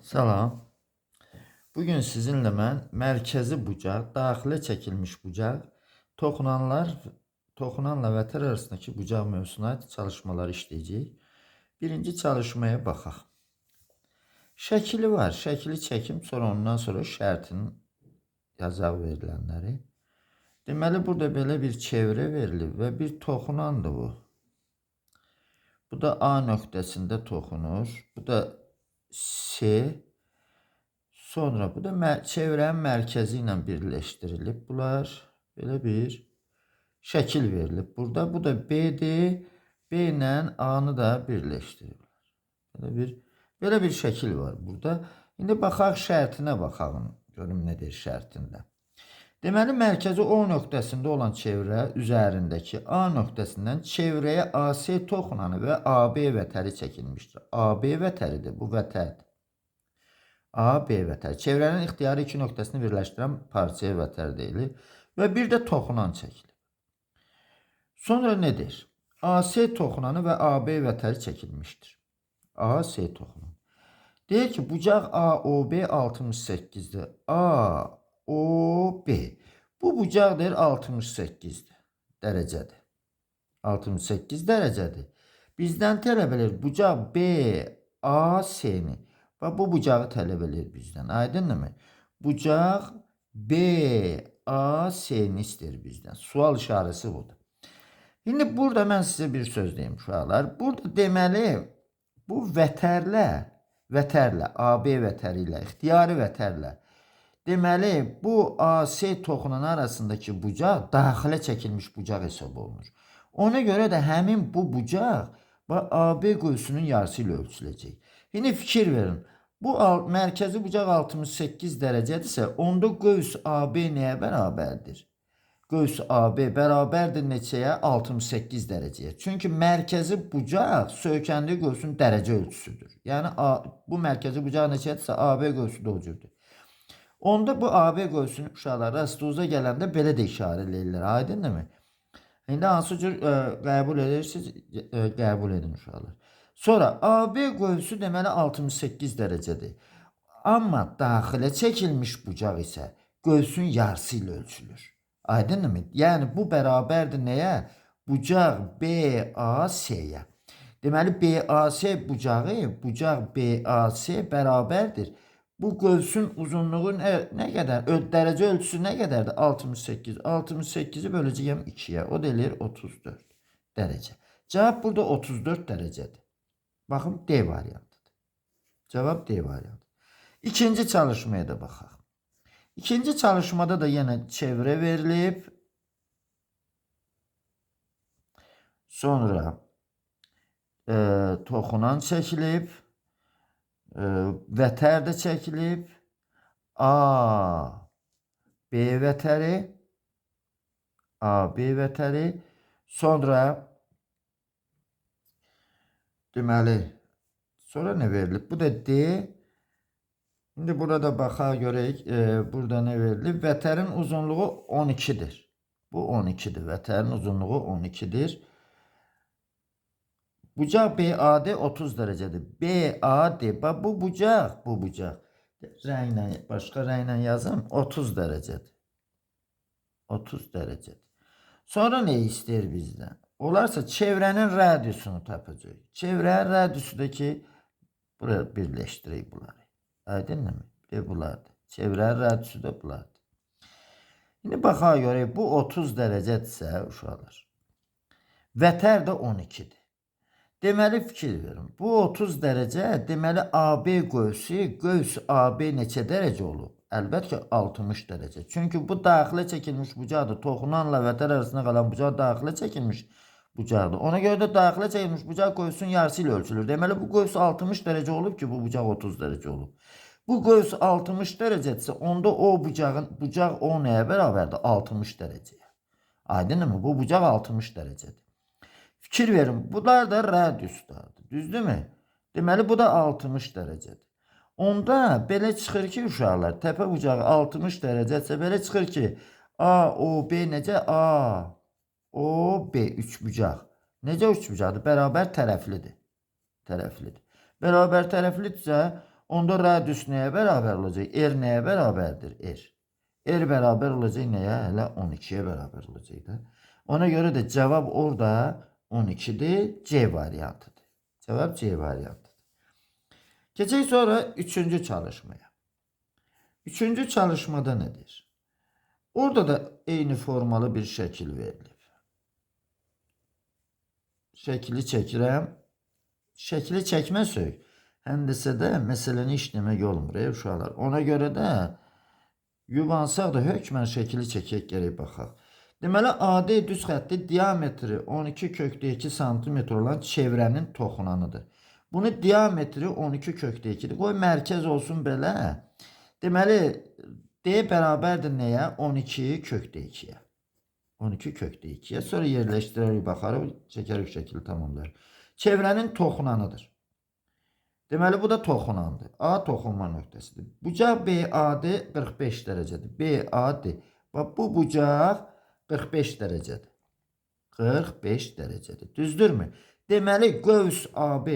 Salam. Bugün sizinle mən mərkəzi bucaq, daxilə çəkilmiş bucaq, toxunanla vətər arasındakı bucaq mövzusuna aid çalışmalar işləyəcəyik. Birinci çalışmaya baxaq. Şəkili var. Şəkili çəkim, sonra ondan sonra şərtini yazaq verilənləri. Deməli, burada belə bir çevrə verilib və bir toxunandır bu. Bu da A nöqtəsində toxunur. Bu da C. Sonra bu da çevrənin mərkəzi ilə birləşdirilib. Bunlar belə bir şəkil verilib. Burada bu da B-dir. B ilə A-nı da birləşdiriblər. Belə bir şəkil var burada. İndi baxaq şərtinə baxalım. Görüm nə deyir şərtində. Deməli, mərkəzi O nöqtəsində olan çevrə üzərindəki A nöqtəsindən çevrəyə AC toxunanı və AB vətəri çəkilmişdir. AB vətəridir, bu vətərdir. A, B vətəri. Çevrənin ixtiyari iki nöqtəsini birləşdirən parçaya vətər deyilir. Və bir də toxunan çəkilir. Sonra nedir? AC toxunanı və AB vətəri çəkilmişdir. AC toxunanı. Deyir ki, bucaq AOB 68'dir. AOB. Bu bucaq deyir 68'dir. Dərəcədir. 68 dərəcədir. Bizdən tələb edir bucaq BAC-ni. Və bu bucağı tələb edir bizdən. Aydınmı? Bucaq BAC-ni istəyir bizdən. Sual işarəsi budur. İndi burada mən sizə bir söz deyim uşaqlar. Burada deməli bu vətərlə AB vətəri ilə, ixtiyari vətərlə deməli bu AC toxunan arasındakı bucaq daxilə çəkilmiş bucaq hesab olunur. Ona görə də həmin bu bucaq AB qövsünün yarısı ilə ölçüləcək. Yine fikir verin. Bu mərkəzi bucaq 68 dərəcədirsə, onda qövs AB nəyə bərabərdir? Qövs AB bərabərdir neçəyə? 68 dərəcəyə. Çünki mərkəzi bucaq söykəndiyi qövsün dərəcə ölçüsüdür. Yəni bu mərkəzi bucaq neçədirsə, AB qövsü də o cürdür. Onda bu AB qövsünü uşaqlar rastoza gələndə belə də işarə eləyirlər. Aydınmı? İndi hansı cür qəbul edirsiniz? Qəbul edin uşaqlar. Sonra AB qövsü deməli 68 dərəcədir. Amma daxilə çəkilmiş bucaq isə qövsün yarısı ilə ölçülür. Aydınmı? Yəni bu bərabərdir nəyə? Bucaq BAC-yə. Deməli BAC bucaq BAC bərabərdir. Bu qövsün uzunluğu nə qədər? Dərəcə ölçüsü nə qədərdir? 68. 68'i böləcəyəm 2'yə. O da eləyir 34 dərəcə. Cavab burada 34 dərəcədir. Baxın D variantıdır. Cavab D variantı. İkinci çalışmaya da baxaq. İkinci çalışmada da yenə çevrə verilib. Sonra toxunan çəkilib. Vətər də çəkilib. A, B vətəri. A, B vətəri. Sonra deməli, sonra nə verilib? Bu da D. İndi burada baxaq görək. Burada nə verilib? Vətərin uzunluğu 12'dir. Bu 12'dir. Vətərin uzunluğu 12'dir. Bucaq BAD 30 dərəcədir. BAD, bu bucaq. Başqa rənglə yazım. 30 dərəcədir. 30 dərəcədir. Sonra nə istəyir bizdən? Olarsa çevrənin radiusunu tapacaq. Çevrənin radiusu da ki, buraya birləşdirək bunları. Aydınmı? Bunlardır. Çevrənin radiusu da bunlardır. İndi baxaq görək, bu 30 dərəcədirsə uşaqlar. Vətər də 12'dir. Deməli fikir verin. Bu 30 dərəcə, deməli AB qövsü, qövs AB neçə dərəcə olub? Əlbəttə ki 60 dərəcə. Çünki bu daxilə çəkilmiş bucaqdır. Toxunanla vətər arasında qalan bucaq daxilə çəkilmiş bucaqdır. Ona görə də daxilə çəkilmiş bucaq qövsün yarısı ilə ölçülür. Deməli bu qövs 60 dərəcə olub ki, bu bucaq 30 dərəcə olub. Bu qövs 60 dərəcədirsə, onda o bucaq o nəyə bərabərdir? 60 dərəcəyə. Aydınmı? Bu bucaq 60 dərəcədir. Fikir verin, bunlar da radiuslardır. Düzdürmü? Deməli bu da 60 dərəcədir. Onda belə çıxır ki uşaqlar, təpə bucağı 60 dərəcədirsə belə çıxır ki AOB necə? AOB üçbucaq. Necə üçbucaqdır? Bərabər tərəflidir. Bərabər tərəflidirsə Onda radius nəyə bərabər olacaq? R nəyə bərabərdir? R. R bərabər olacaq nəyə? Hələ 12'yə bərabər olacaq da. Ona görə də cavab orada 12'dir. C variantıdır. Cavab C variantıdır. Keçək sonra üçüncü çalışmaya. Üçüncü çalışmada nedir? Orada da eyni formalı bir şəkil verilib. Şəkili çəkirəm. Şəkili çəkmə sök. Həndəsədə məsələni işləmək olmur uşaqlar. Ona görə də yuvansaq da hökmən şəkili çəkək gərək baxaq. Deməli, AD düz xətti diametri 12 kökdə 2 cm olan çevrənin toxunanıdır. Bunu diametri 12 kökdə 2'dir. Qoy mərkəz olsun belə. Deməli, D bərabərdir nəyə? 12 kökdə 2'yə. 12 kökdə 2'yə. Sonra yerləşdirərək baxarıq, çəkərək şəkili tamamlar. Çevrənin toxunanıdır. Deməli, bu da toxunandır. A toxunma nöqtəsidir. Bucaq BAD 45 dərəcədir. BAD. Bax, bu bucaq 45 dərəcədir. 45 dərəcədir. Düzdürmü? Deməli, qövs AB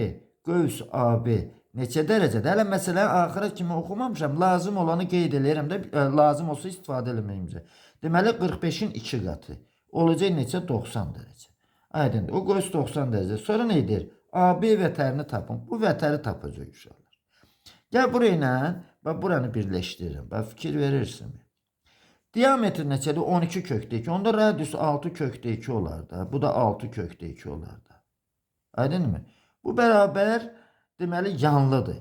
neçə dərəcədir? Hələ məsələn, axıra kimi oxumamışam. Lazım olanı qeyd edirəm də, lazım olsa istifadə eləməyimcə. Deməli, 45'in 2 qatı. Olacaq neçə? 90 dərəcə. Aydındır. O qövs 90 dərəcə. Sonra nə edir? AB vətərini tapın. Bu vətəri tapacaq uşaqlar. Gəl burayla, bax, buranı birləşdirirəm. Bax, fikir verirsin. Diametr neçədir? 12 kökdə 2. Onda radius 6 kökdə 2 olar da. Bu da 6 kökdə 2 olar da. Aydınmı? Bu bərabər deməli yanlıdır.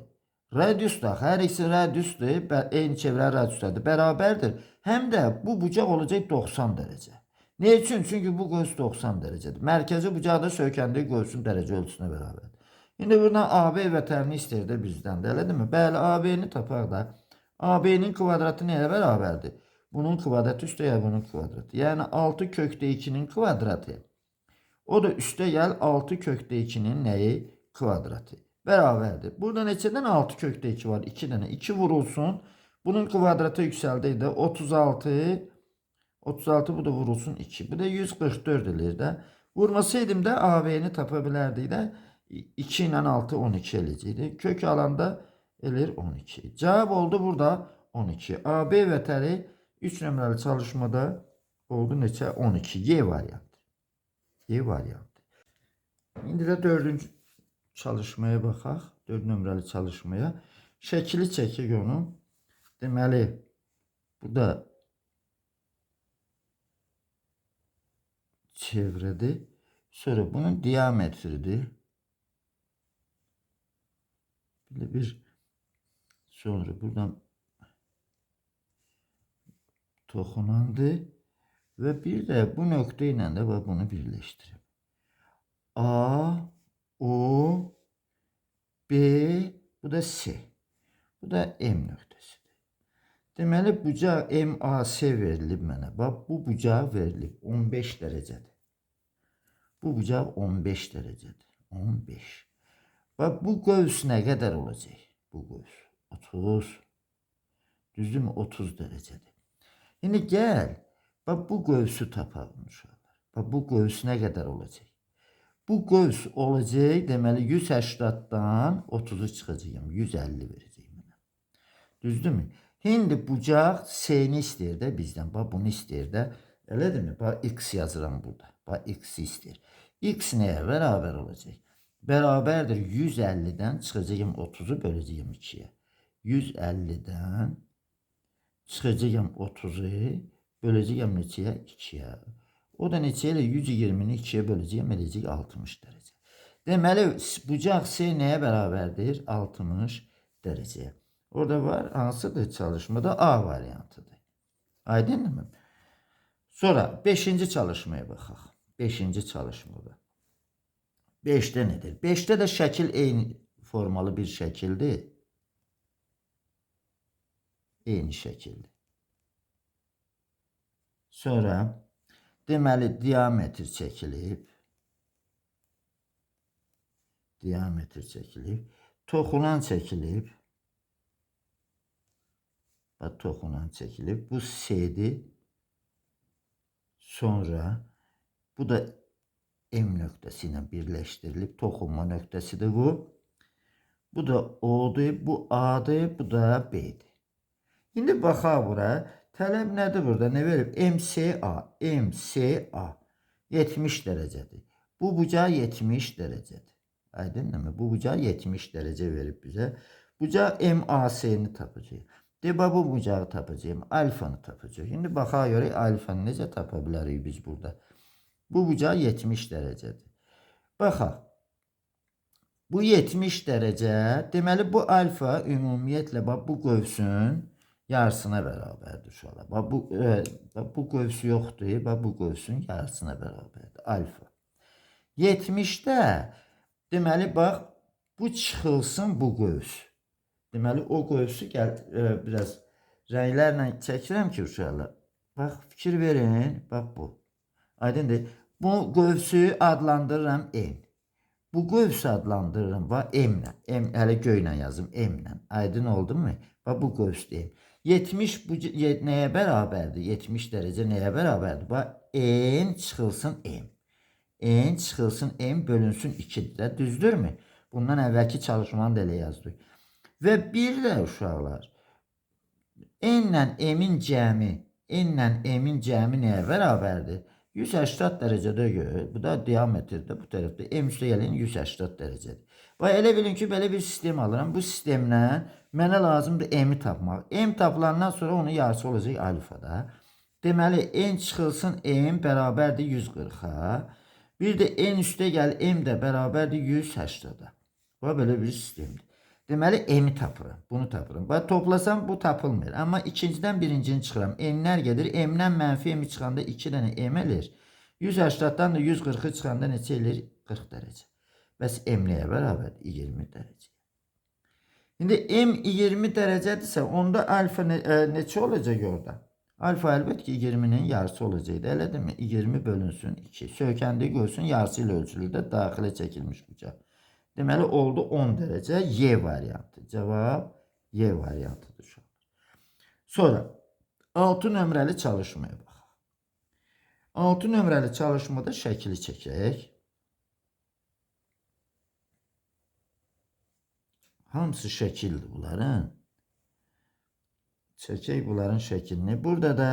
Radius da, hər ikisi radiusdur, eyni çevrə radiusdadır, bərabərdir. Həm də bu bucaq olacaq 90 dərəcə. Ne üçün? Çünki bu qövs 90 dərəcədir. Mərkəzi bucaqda söykəndiyi qövsün dərəcə ölçüsünə bərabərdir. İndi buradan AB vətərini istəyir də bizdən də, elədirmi? Bəli, AB-ni tapaq da. AB-nin kvadratı nəyə bərabərdir? Bunun kvadratı üstə gəl bunun kvadratı. Yəni 6 kökdə 2'nin kvadratı. O da üstə gəl 6 kökdə 2'nin nəyi? Kvadratı. Bərabərdir. Burada neçədən 6 kökdə 2 var? 2 dənə. 2 vurulsun. Bunun kvadratı yüksəldiydi. 36 bu da vurulsun 2. Bu da 144 edir də. Vurmasaydım da AB'ni tapa bilərdik də. 2 ilə 6 12 eləyəcəkdi. Kök alanda elir 12. Cavab oldu burada 12. AB vətəri 3 nömrəli çalışmada oldu neçə? 12. Y variantı. Y variantı. İndi də 4-cü çalışmaya baxaq. 4 nömrəli çalışmaya. Şəkili çəkək onu. Deməli, bu da çevrədir. Sonra bunun diametridir. Bir sonra buradan toxunandır. Və bir də bu nöqtə ilə də bunu birləşdirib. A, O, B, bu da C. Bu da M nöqtəsidir. Deməli, bucaq MAC verilib mənə. Bax, bu bucaq verilib 15 dərəcədir. Bu bucaq 15 dərəcədir. 15. Bax, bu qövs nə qədər olacaq? Bu qövs 30. Düzdürmü? 30 dərəcədir. İndi gəl, bax, bu qövsü tapalım uşaqlar. Bax, bu qövs nə qədər olacaq? Bu qövs olacaq, deməli 180-dan 30'u çıxacağım. 150 verəcəyim mənə. Düzdürmü? Şimdi bucaq C-ni istəyir də bizdən. Bax, bunu istəyir də. Elədirmi? Bax, X yazıram burada. Bax, X istəyir. X nəyə bərabər olacaq? Bərabərdir 150'dən çıxacağım 30'u böləcəyim 2'yə. 150'dən çıxacağım 30'u böləcəyim neçəyə? 2'yə. O da neçə ilə 120'ni 2'yə böləcəyim, eləcək 60 dərəcə. Deməli, bucaq C nəyə bərabərdir? 60 dərəcəyə. Orada var, hansıdır çalışmada? A variantıdır. Aydınmı? Sonra 5-ci çalışmaya baxaq. 5-ci çalışmada. 5'də nedir? 5'də də şəkil eyni formalı bir şəkildir. Eyni şəkildir. Sonra deməli, diametr çəkilib. Diametr çəkilib. Toxunan çəkilib. Bax, toxunan çəkilib. Bu C'dir. Sonra bu da M nöqtəsi ilə birləşdirilib. Toxunma nöqtəsidir bu. Bu da O'dur, bu A'dır, bu da B'dir. İndi baxaq bura. Tələb nədir burada? Nə verib? MCA. MCA 70 dərəcədir. Bu bucaq 70 dərəcədir. Aydınmı? Bu bucaq 70 dərəcə verib bizə. Bucaq MAC-ni tapacağıq. Deba bu bucağı tapacağım. Alfanı tapacağıq. İndi baxaq görək alfanı necə tapa bilərik biz burada. Bu bucaq 70 dərəcədir. Baxaq. Bu 70 dərəcə. Deməli bu alfa ümumiyyətlə bu qövsün yarısına bərabərdir uşaqlar. Bu qövs yoxdur. Bu qövsün yarısına bərabərdir. Alfa. 70-də deməli bax bu çıxılsın bu qövs. Deməli o qövsü biraz rənglərlə çəkirəm ki uşaqlar. Bax fikir verin. Bax bu. Aydındır. Bu qövsü adlandırıram N. Bu qövsü adlandırıram M-lə. M hələ göylə yazım M-lə. Aydın oldu mu? Bax bu qövsdür. 70 bu nəyə bərabərdir? 70 dərəcə nəyə bərabərdir? Bax N çıxılsın M. N çıxılsın M bölünsün 2-dir. Düzdürmü? Bundan əvvəlki çalışmanı da elə yazdık. Və bir də uşaqlar N-lə M-in cəmi nəyə bərabərdir? 180 dərəcədə gör. Bu da diametrdə bu tərəfdə M üstə gəlin 180 dərəcədir. Və elə bilin ki, belə bir sistem alıram. Bu sistemlə mənə lazımdır M-i tapmaq. M tapılandan sonra onun yarısı olacaq alfada. Deməli N çıxılsın M bərabərdir 140-a. Bir də N üstə gəl M də bərabərdir 180-a. Bu belə bir sistemdir. Deməli M-i tapıram. Bunu tapıram. Bax toplasam bu tapılmır. Amma ikincidən birincini çıxıram. N-lər gedir. M-dən mənfi M-i çıxanda 2 dənə M elir. 180-dan da 140-ı çıxanda neçə elir? 40 dərəcə. Bəs M nəyə bərabərdir? 20 dərəcə. İndi M 20 dərəcədirsə onda alfa neçə olacaq orada? Alfa əlbət ki 20-nin yarısı olacaqdı. Elə demə 20 bölünsün 2. Söykəndiyi qoysun yarısı ilə ölçülür də daxilə çəkilmiş bucaq. Deməli oldu 10 dərəcə Y variantı. Cavab Y variantıdır. Sonra 6 nömrəli çalışmaya baxaq. 6 nömrəli çalışmada şəkili çəkək. Hamısı şəkildir bunların. Çəkək bunların şəklini. Burada da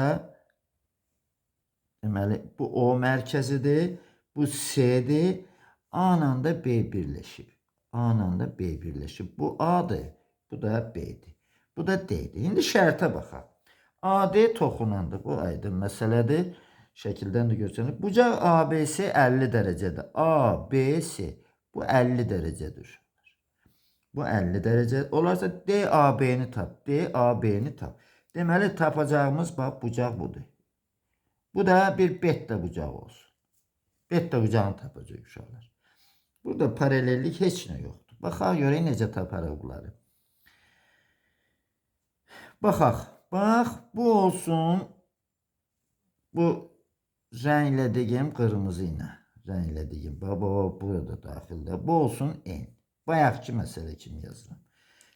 deməli bu O mərkəzidir. Bu C'dir. A-la da B birləşib. A-la da B birləşib. Bu A-dır. Bu da B-dir. Bu da D-dir. İndi şərtə baxaq. AD toxunandır. Bu aydın məsələdir. Şəkildən də görsənir. Bucaq ABC 50 dərəcədir. ABC bu 50 dərəcədir. Bu 50 dərəcə. Olarsa DAB-ni tap. DAB-ni tap. Deməli tapacağımız bax bucaq budur. Bu da bir beta bucağı olsun. Beta bucağını tapacaq uşaqlar. Burada paralellik heç nə yoxdur. Baxaq görək necə taparıq bunları. Baxaq. Bax bu olsun. Bu rənglədiyim qırmızı ilə. Rənglədiyim. Bax burada daxildə. Bu olsun N. Bayaqki məsələ kimi yazıram.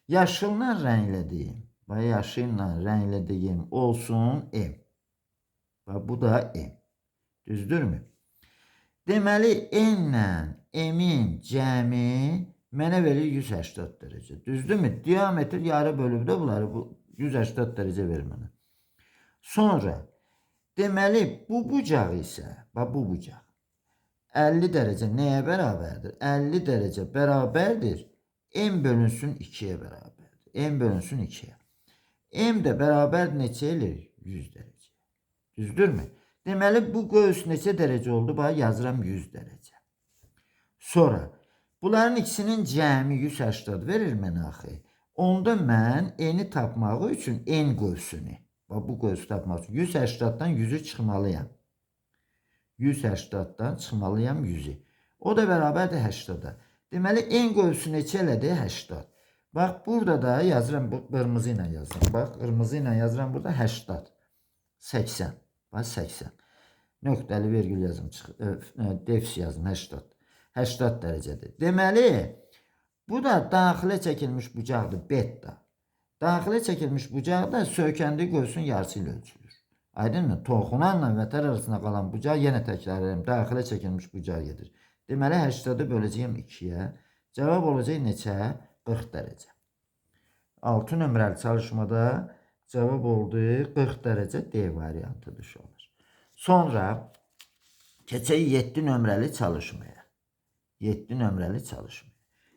Yaşılla rənglədiyim. Bax yaşılla rənglədiyim olsun M. Bax bu da M. Düzdürmü? Deməli N-lə M-in cəmi mənə verir 180 dərəcə. Düzdürmü? Diametr yarı bölübdə bunları bu 180 dərəcə verir mənə. Sonra deməli bu bucaq isə, bax bu bucaq 50 dərəcə nəyə bərabərdir? 50 dərəcə bərabərdir. M bölünsün 2-yə bərabərdir. M bölünsün 2-yə. M də bərabər neçə elir? 100 dərəcə. Düzdürmü? Deməli bu qövs neçə dərəcə oldu? Bax yazıram 100 dərəcə. Sonra bunların ikisinin cəmi 180 verir mənə axı. Onda mən N-i tapmaq üçün N qövsünü, bax bu qövsü tapmaq üçün 180-dan 100-ü çıxmalıyam. 180-dan çıxmalıyam 100-ü. O da bərabərdir 80-da. Deməli N qövsü neçə elədi? 80. Bax burada da yazıram, bu qırmızı ilə yazıram. Bax qırmızı ilə yazıram burada 80. 80. Bax 80. Nöqtəli vergül yazım. Defs yazım 80. 80 dərəcədir. Deməli bu da daxilə çəkilmiş bucaqdır. Beta. Daxilə çəkilmiş bucaqda söykəndiyi qövsün yarısı ilə ölçülür. Aydınmı? Toxunanla vətər arasında qalan bucaq yenə təkrar edirəm. Daxilə çəkilmiş bucaq gedir. Deməli 80-ı böləcəyim 2-yə. Cavab olacaq neçə? 40 dərəcə. 6 nömrəli çalışmada cavab oldu 40 dərəcə D variantı uşaqlar. Sonra keçək 7 nömrəli çalışmaya. 7 nömrəli çalışma.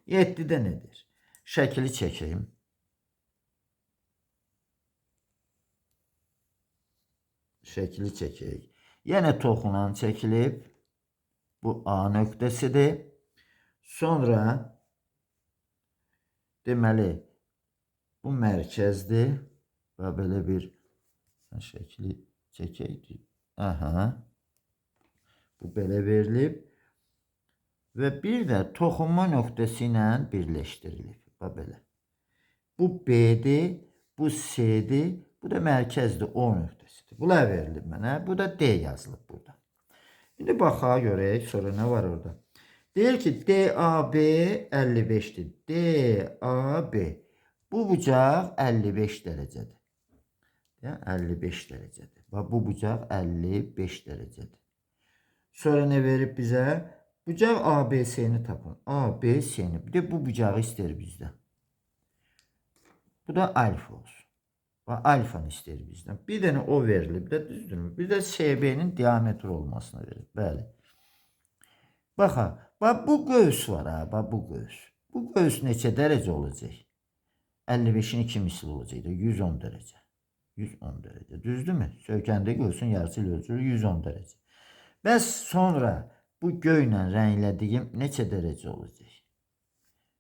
7-də nədir? Şəkili çəkeyim. Şəkili çəkək. Yenə toxunan çəkilib. Bu A nöqtəsidir. Sonra deməli bu mərkəzdir. Və belə bir şəkili çəkək. Aha. Bu belə verilib. Və bir də toxunma nöqtəsi ilə birləşdirilib. Bax belə. Bu B-dir, bu C-dir, bu da mərkəzdir, O nöqtəsidir. Bunlar verilib mənə. Bu da D yazılıb burada. İndi baxaq görək, sonra nə var orada? Deyir ki, DAB 55-dir. DAB. Bu bucaq 55 dərəcədir. 55 dərəcədir. Bax, bu bucaq 55 dərəcədir. Sonra nə verib bizə? Bucaq ABC-ni tapın. ABC-ni. Bir de bu bucağı ister bizdən. Bu da alfa olsun. Bax, alfanı ister bizdən. Bir dənə o verilib də, düzdürmü? Bir də CB-nin diametri olmasını verir. Bəli. Baxa, bax bu göğüs var ha, bax bu göğüs. Bu göğüs neçə dərəcə olacaq? 55'in 2 misli olacaq. 110 dərəcə. 110 dərəcə. Düzdürmü? Söykəndə göğsün yarısı ilə ölçülür 110 dərəcə. Bəs sonra bu göylə rənglədiyim neçə dərəcə olacaq?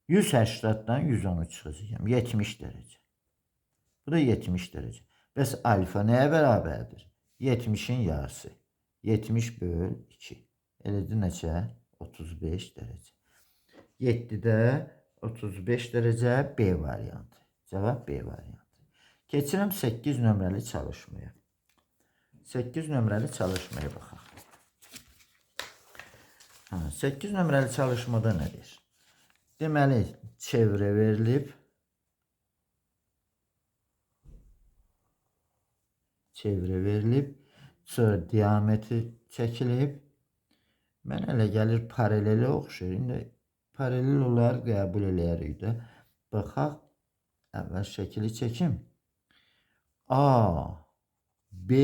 180-dan 110'u çıxacağım. 70 dərəcə. Bu da 70 dərəcə. Bəs alfa nəyə bərabərdir? 70'in yarısı. 70 böl 2. Elədir neçə? 35 dərəcə. 7'də 35 dərəcə B variantı. Cavab B variantı. Keçirəm 8 nömrəli çalışmaya. 8 nömrəli çalışmaya baxaq. 8 nömrəli çalışmada nədir? Deməli, çevrə verilib. Çevrə verilib. Sonra diametri çəkilib. Mən elə gəlir paraleli oxşur. İndi paralel olar qəbul eləyərik də. Baxaq. Əvvəl şəkili çəkim. A, B,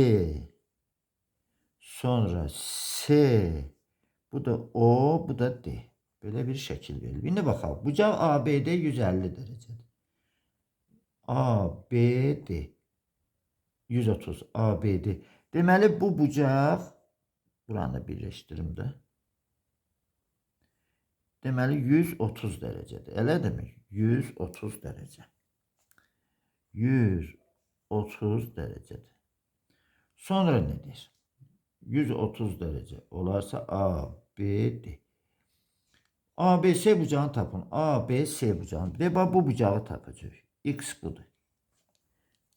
sonra C, bu da O, bu da D. Böyle bir şəkil verilib. İndi baxaq. Bucaq ABD 150 dərəcədir. ABD 130 ABD. Deməli bu bucaq, buranı birləşdirim də. Deməli 130 dərəcədir. Elədirmi? 130 dərəcə. 130 dərəcədir. Sonra nedir? 130 dərəcə olarsa ABD. ABC bucağını tapın. ABC bucağını. Bir de bu bucağı tapacaq. X budur.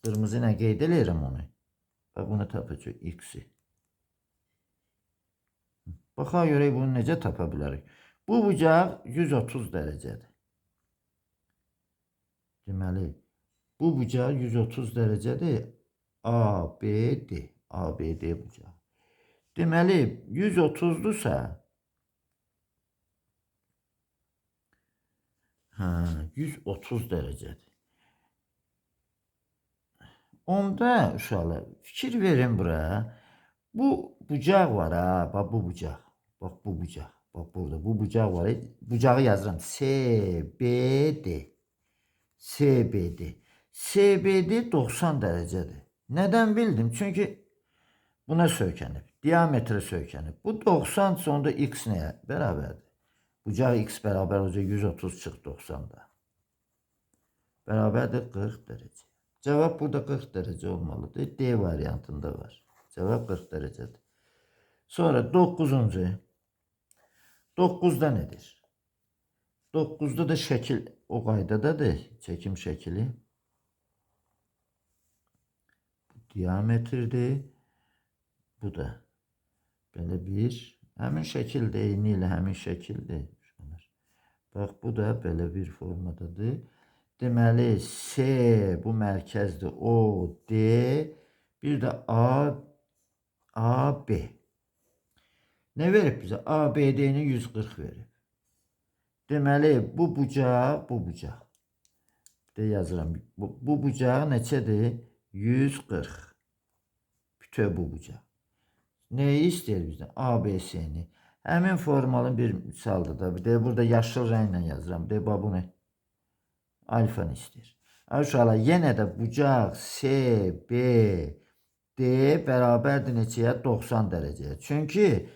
Qırmızı ilə qeyd eləyirəm onu. Bax bunu tapacaq. X'i. Baxaq görək bunu necə tapa bilərik. Bu bucaq 130 dərəcədir. Deməli, bu bucaq 130 dərəcədir. ABD. ABD bucağı. Deməli, 130'dursa 130 dərəcədir. Onda uşaqlar fikir verin bura. Bu bucaq var ha, bax bu bucaq. Bax bu bucaq. Bax burada bu bucaq var. Bucağı yazıram. CBD. CBD. CBD 90 dərəcədir. Nədən bildim? Çünki buna söykənib. Diametre söykənib. Bu 90 sonunda X nəyə bərabərdir? Bucaq X bərabər olacaq 130 çıx 90'da. Bərabərdir 40 dərəcə. Cevap burada 40 dərəcə olmalıdır. D variantında var. Cevap 40 dərəcədir. Sonra 9'uncu. 9'da nedir? 9'da da şəkil o qaydadadır. Çəkim şəkili. Diametrdir. Bu da belə bir. Həmin şəkildə eyni ilə həmin şəkildir. Bax bu da belə bir formadadır. Deməli C bu mərkəzdir. O, D, bir də A, B. Nə verib bizə? ABD-ni 140 verib. Deməli bu bucaq, bu bucaq. Bir də yazıram. Bu bucağı neçədir? 140. Bütöv bu bucaq. Neyi istəyir bizdən? ABC-ni. Həmin formalın bir misaldır da. Bir də burada yaşıl rənglə yazıram. Bir də bu ne? Alfanı istəyir. Uşaqlar, yenə də bucaq C, B, D bərabərdir neçəyə? 90 dərəcəyə. Çünki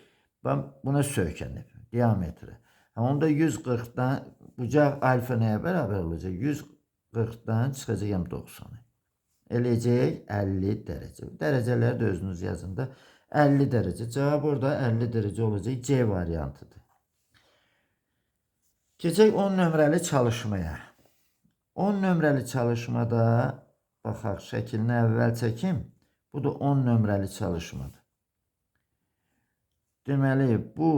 ben buna söykənib. Diametre. Onda 140'dan bucaq alfa nəyə bərabər olacaq? 140'dan çıxacağım 90'a. Eləcək 50 dərəcə. Dərəcələri də özünüz yazın da. 50 dərəcə. Cavab orada 50 dərəcə olacaq. C variantıdır. Keçək 10 nömrəli çalışmaya. 10 nömrəli çalışmada baxaq, şəklini əvvəl çəkim. Bu da 10 nömrəli çalışmadır. Deməli, bu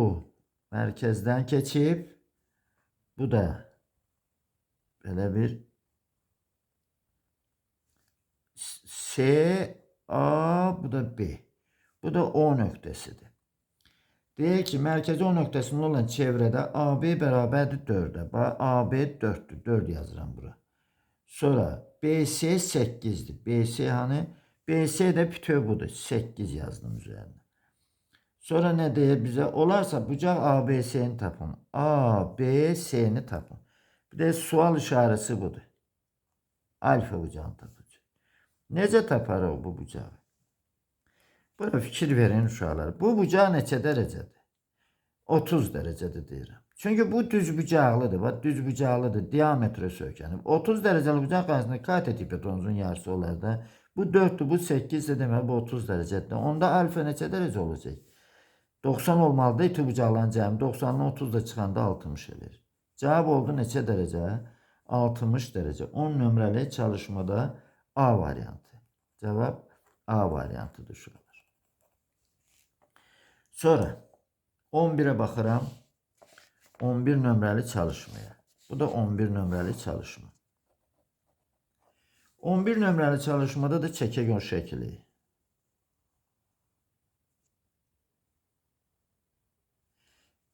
mərkəzdən keçib, bu da belə bir C, A, bu da B. Bu da O nöqtəsidir. Deyək ki, mərkəzi O nöqtəsində olan çevrədə AB bərabərdir 4'ə. AB 4'dür. 4 yazıram bura. Sonra BC 8'dir. BC hani? BC de bütöv budur. 8 yazdım üzerine. Sonra ne deyir bize? Olarsa bucaq ABC'ni tapın. ABC'ni tapın. Bir de sual işarəsi budur. Alfa bucağını tapacaq. Necə tapar o bu bucağı? Buna fikir verin uşaqlar. Bu bucaq neçə dərəcədir? 30 dərəcədir deyirəm. Çünkü bu düz bucaqlıdır. Bak düz bucaqlıdır. Diametre söykənib. 30 dərəcəli bucaq qarşısında katet hipotenuzun yarısı olar da. Bu 4'dür, bu 8'dir demək bu 30 dərəcədir. Onda alfa neçə dərəcə olacaq? 90 olmalıdır. İti bucaqların cəmi 90'dan 30 da çıxanda 60 edir. Cavab oldu neçə dərəcə? 60 dərəcə. 10 nömrəli çalışmada A variantı. Cavab A variantıdır şuralar. Sonra 11'e baxıram. 11 nömrəli çalışmaya. Bu da 11 nömrəli çalışma. 11 nömrəli çalışmada da çəkək o şəkli.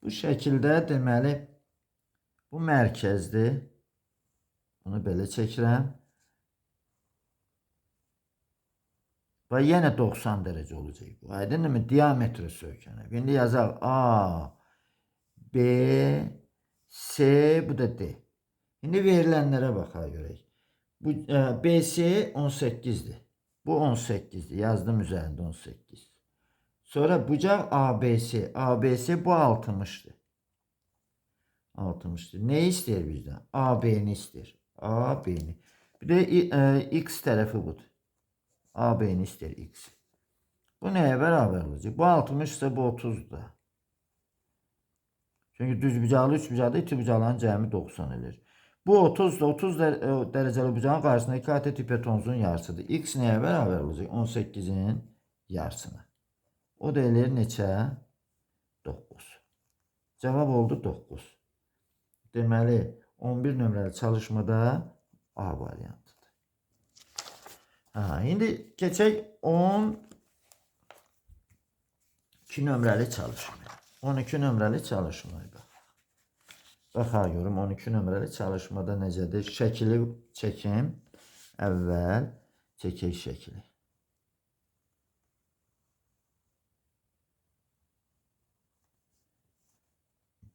Bu şəkildə deməli bu mərkəzdir. Bunu belə çəkirəm. Və yenə 90 dərəcə olacaq bu. Aydınmı? Diametre söykənib. İndi yazaq A, B, C, bu da D. İndi verilənlərə baxaq görək. Bu BC 18'dir. Bu 18'dir. Yazdım üzərində 18. Sonra bucaq ABC. ABC bu 60'dır. 60'dır. Ne istəyir bizdən? AB'ni istəyir. AB'ni. Bir də X tərəfi budur. AB'ni istəyir X. Bu nəyə bərabər olacaq? Bu 60 ise bu 30'dur. Çünkü düz bucaqlı 3 bucaqda 2 bucaqların cəmi 90 edir. Bu 30 da 30 dərəcəli bucağın qarşısında katet hipotenuzun yarısıdır. X nəyə bərabər olacaq? 18'in yarısına. O da eləyir neçə? 9. Cavab oldu 9. Deməli 11 nömrəli çalışmada A variantıdır. İndi keçək 12 nömrəli çalışmaya. 12 nömrəli çalışmaya bax. Baxaq görüm 12 nömrəli çalışmada necədir? Şəkili çəkim. Əvvəl çəkək şəkili.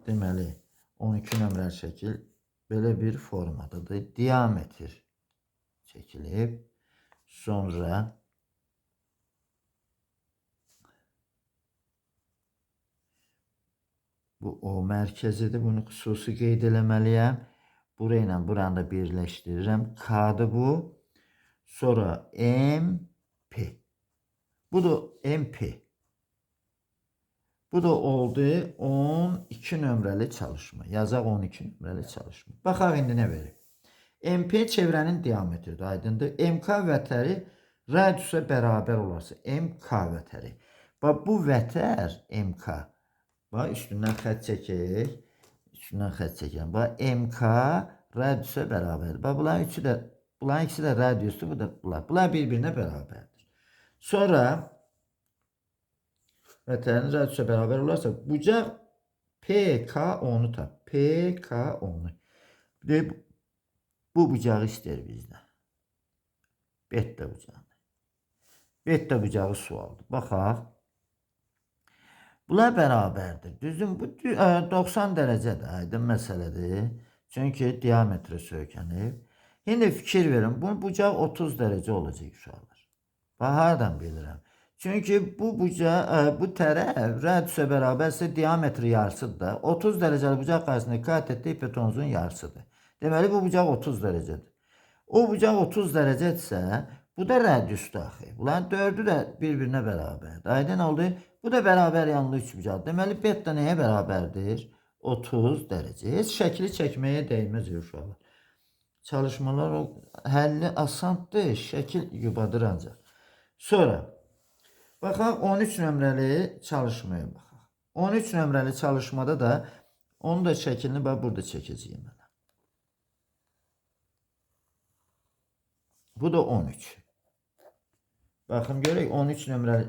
Deməli 12 nömrəli şəkil belə bir formadadır. Diametr çəkilib. Sonra bu O mərkəzidir. Bunu xüsusi qeyd eləməliyəm. Burayla buranı da birləşdirirəm. K'dır bu. Sonra MP. Bu da MP. Bu da oldu 12 nömrəli çalışma. Yazaq 12 nömrəli çalışma. Baxaq indi nə verir. MP çevrənin diametridir. Aydındır. MK vətəri radiusa bərabər olarsa. MK vətəri. Bax bu vətər MK. Bax üstündən xətt çəkək. Üstündən xətt çəkək. Bax MK radiusa bərabərdir. Bax bunların ikisi də radiusdur. Bu da bunlar. Bunlar bir-birinə bərabərdir. Sonra vətərin radiusa bərabər olarsa bucaq PK10'u tap. PK10'u. Bu bucağı istər bizdən. Beta bucağı. Beta bucağı sualdır. Baxaq. Bunlar bərabərdir. Düzdür? Bu 90 dərəcədir. Aydın məsələdir. Çünki diametre söykənib. İndi fikir verin. Bu bucaq 30 dərəcə olacaq uşaqlar. Bax, hardan bilirəm? Çünki bu bucaq, bu tərəf radiusa bərabərsə diametri yarısıdır da. 30 dərəcəli bucaq qarşısında katetli hipotenuzun yarısıdır. Deməli, bu bucaq 30 dərəcədir. O bucaq 30 dərəcədirsə, bu da radiusdur axı. Bunların dördü də bir-birinə bərabərdir. Aydın oldu. Bu da bərabər yanlı üçbucaq. Deməli, beta nəyə bərabərdir? 30 dərəcə. Heç şəkli çəkməyə dəyməz uşaqlar. Çalışmalar həlli asandır. Şəkil yubadır ancaq. Sonra, baxaq 13 nömrəli çalışmaya baxaq. 13 nömrəli çalışmada da onun da şəklini burada çəkəcəyim mən. Bu da 13. Baxın görək 13 nömrəli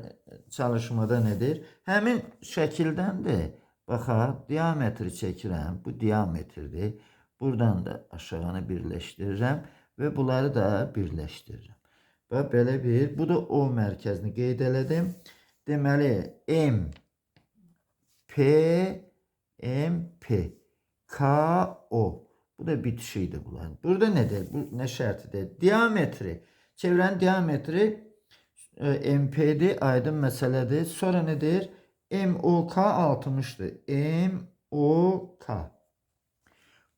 çalışmada nədir? Həmin şəkildəndir. Baxaq, diametri çəkirəm. Bu diametrdir. Buradan da aşağını birləşdirirəm və bunları da birləşdirirəm. Bax, belə bir. Bu da O mərkəzini qeyd elədim. Deməli, MP, KO. Bu da bitişiydi bunlar. Burada nədir? Bu nə şərtidir? Diametri. Çevrənin diametri MP'dir, aydın məsələdir. Sonra nədir? MOK 60'dır. MOK.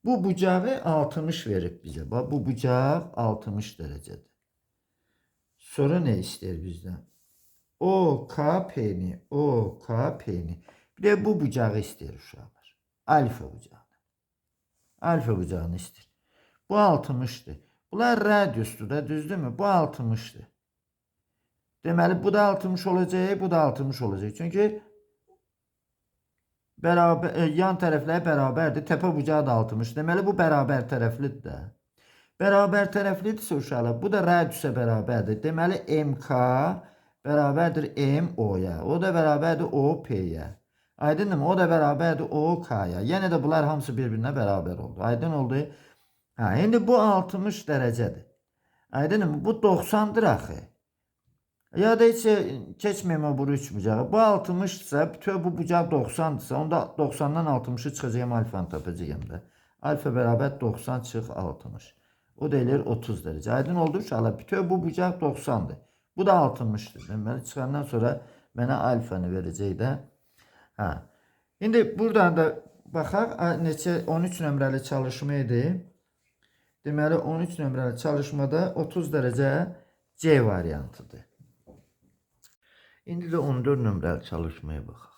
Bu bucağı 60 verib bizə. Bax, bu bucaq 60 dərəcədir. Sonra nə istəyir bizdən? OKP'ni. Bir də bu bucağı istəyir uşaqlar. Alfa bucağı. Alfa bucağını istəyir. Bu 60'dır. Bunlar radiusdur da, düzdürmü? Bu 60'dır. Deməli, bu da 60 olacaq, bu da 60 olacaq. Çünki yan tərəflər bərabərdir. Təpə bucağı da 60. Deməli, bu bərabər tərəflidir də. Bərabər tərəflidirsə uşaqlar, bu da radiusa bərabərdir. Deməli, MK bərabərdir MO-ya. O da bərabərdir OP-yə. Aydındır mı? O da bərabərdir OK-ya. Yəni də bunlar hamısı bir-birinə bərabər oldu. Aydın oldu. İndi bu 60 dərəcədir. Aydın mı? Bu 90'dır axı. Ya da heç keçməyəm bu üç bucağı. Bu 60'dırsa, bütün bu bucaq 90'dırsa, onda 90'dan 60'ı çıxacağım, alfanı tapacağım da. Alfa bərabər 90 çıx 60. O da eləyir 30 dərəcə. Aydın oldu uşaqlar. Bütün bu bucaq 90'dır. Bu da 60'dır. Deməli, çıxandan sonra mənə alfanı verəcək də. İndi buradan da baxaq, neçə 13 nömrəli çalışma idi. Deməli, 13 nömrəli çalışmada 30 dərəcə C variantıdır. İndi də 14 nömrəli çalışmaya baxaq.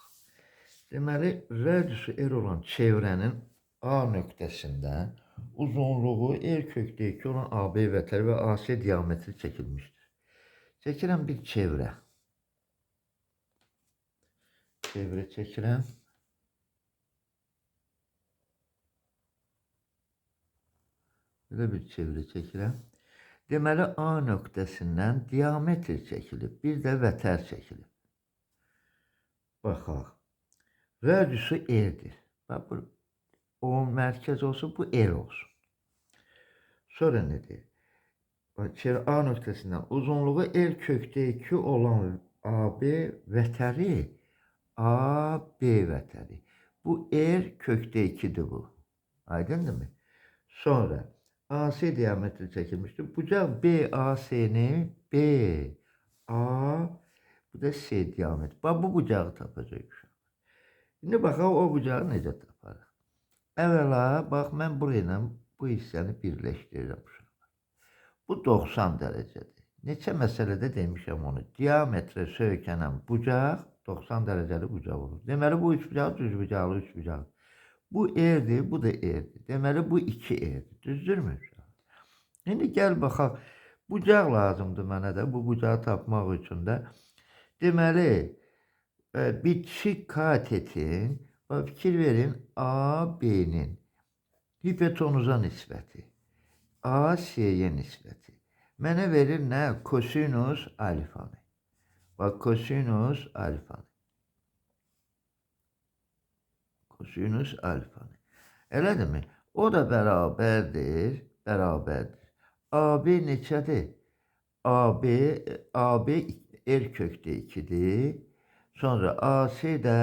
Deməli, radiusu R olan çevrənin A nöqtəsində uzunluğu R kökdəki olan AB vətəri və AC diametri çəkilmişdir. Çəkirəm bir çevrə. Çevrə çəkirəm. Belə bir çevrə çəkirəm. Deməli, A nöqtəsindən diametr çəkilib, bir də vətər çəkilib. Baxaq. Radiusu R'dir. Bax, bu O mərkəz olsun, bu R olsun. Sonra nədir? A nöqtəsindən uzunluğu R kökdə 2 olan AB vətəri, AB vətəri. Bu R kökdə 2'dir bu. Aydındır mı? Sonra AC diametri çəkilmişdir. Bucaq BAC'ni bu da C diametri. Bax, bu bucağı tapacaq. İndi baxaq, o bucağı necə taparıq? Əvvəla, bax, mən burayla bu hissəni birləşdirirəm. Bu 90 dərəcədir. Neçə məsələdə demişəm onu. Diametrə söykənən bucaq 90 dərəcəli bucaq olur. Deməli, bu üç bucaq düz bucaqlı üç bucaq. Bu R'dir, bu da R'dir. Deməli, bu 2 R'dir. Düzdürmü? İndi gəl baxaq. Bucaq lazımdır mənə də, bu bucağı tapmaq üçün də. Deməli, bitişik katetin, fikir verin, AB'nin hipotenuza nisbəti, AC'ye nisbəti. Mənə verir nə? Kosinus alfanı. Bax, kosinus alfanı. Kosinus alfanı. Elədir mi? O da bərabərdir. bərabərdir. AB neçədir? AB R kökdə 2'dir. Sonra AC də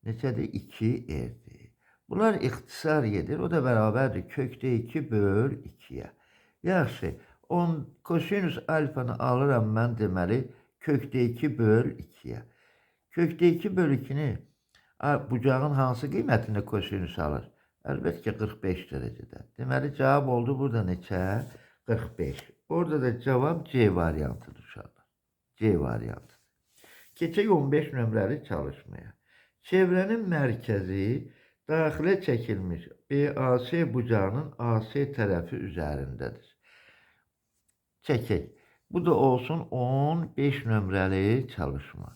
neçədir? 2R'dir. Bunlar ixtisar edir. O da bərabərdir. Kökdə 2 böl 2'yə. Yaxşı. Kosinüs alfanı alıram mən deməli kökdə 2 böl 2'yə. Kökdə 2 böl 2'ni bucağın hansı qiymətində kosinüs alır? Əlbəttə ki 45 dərəcədə. Deməli cavab oldu burada neçə? 45. Orada da cevap C variantıdır uşaqlar. C variantı. Keçək 15 nömrəli çalışmaya. Çevrenin mərkəzi daxilə çəkilmiş BAC bucağının AC tərəfi üzərindədir. Çəkək. Bu da olsun 15 nömrəli çalışma.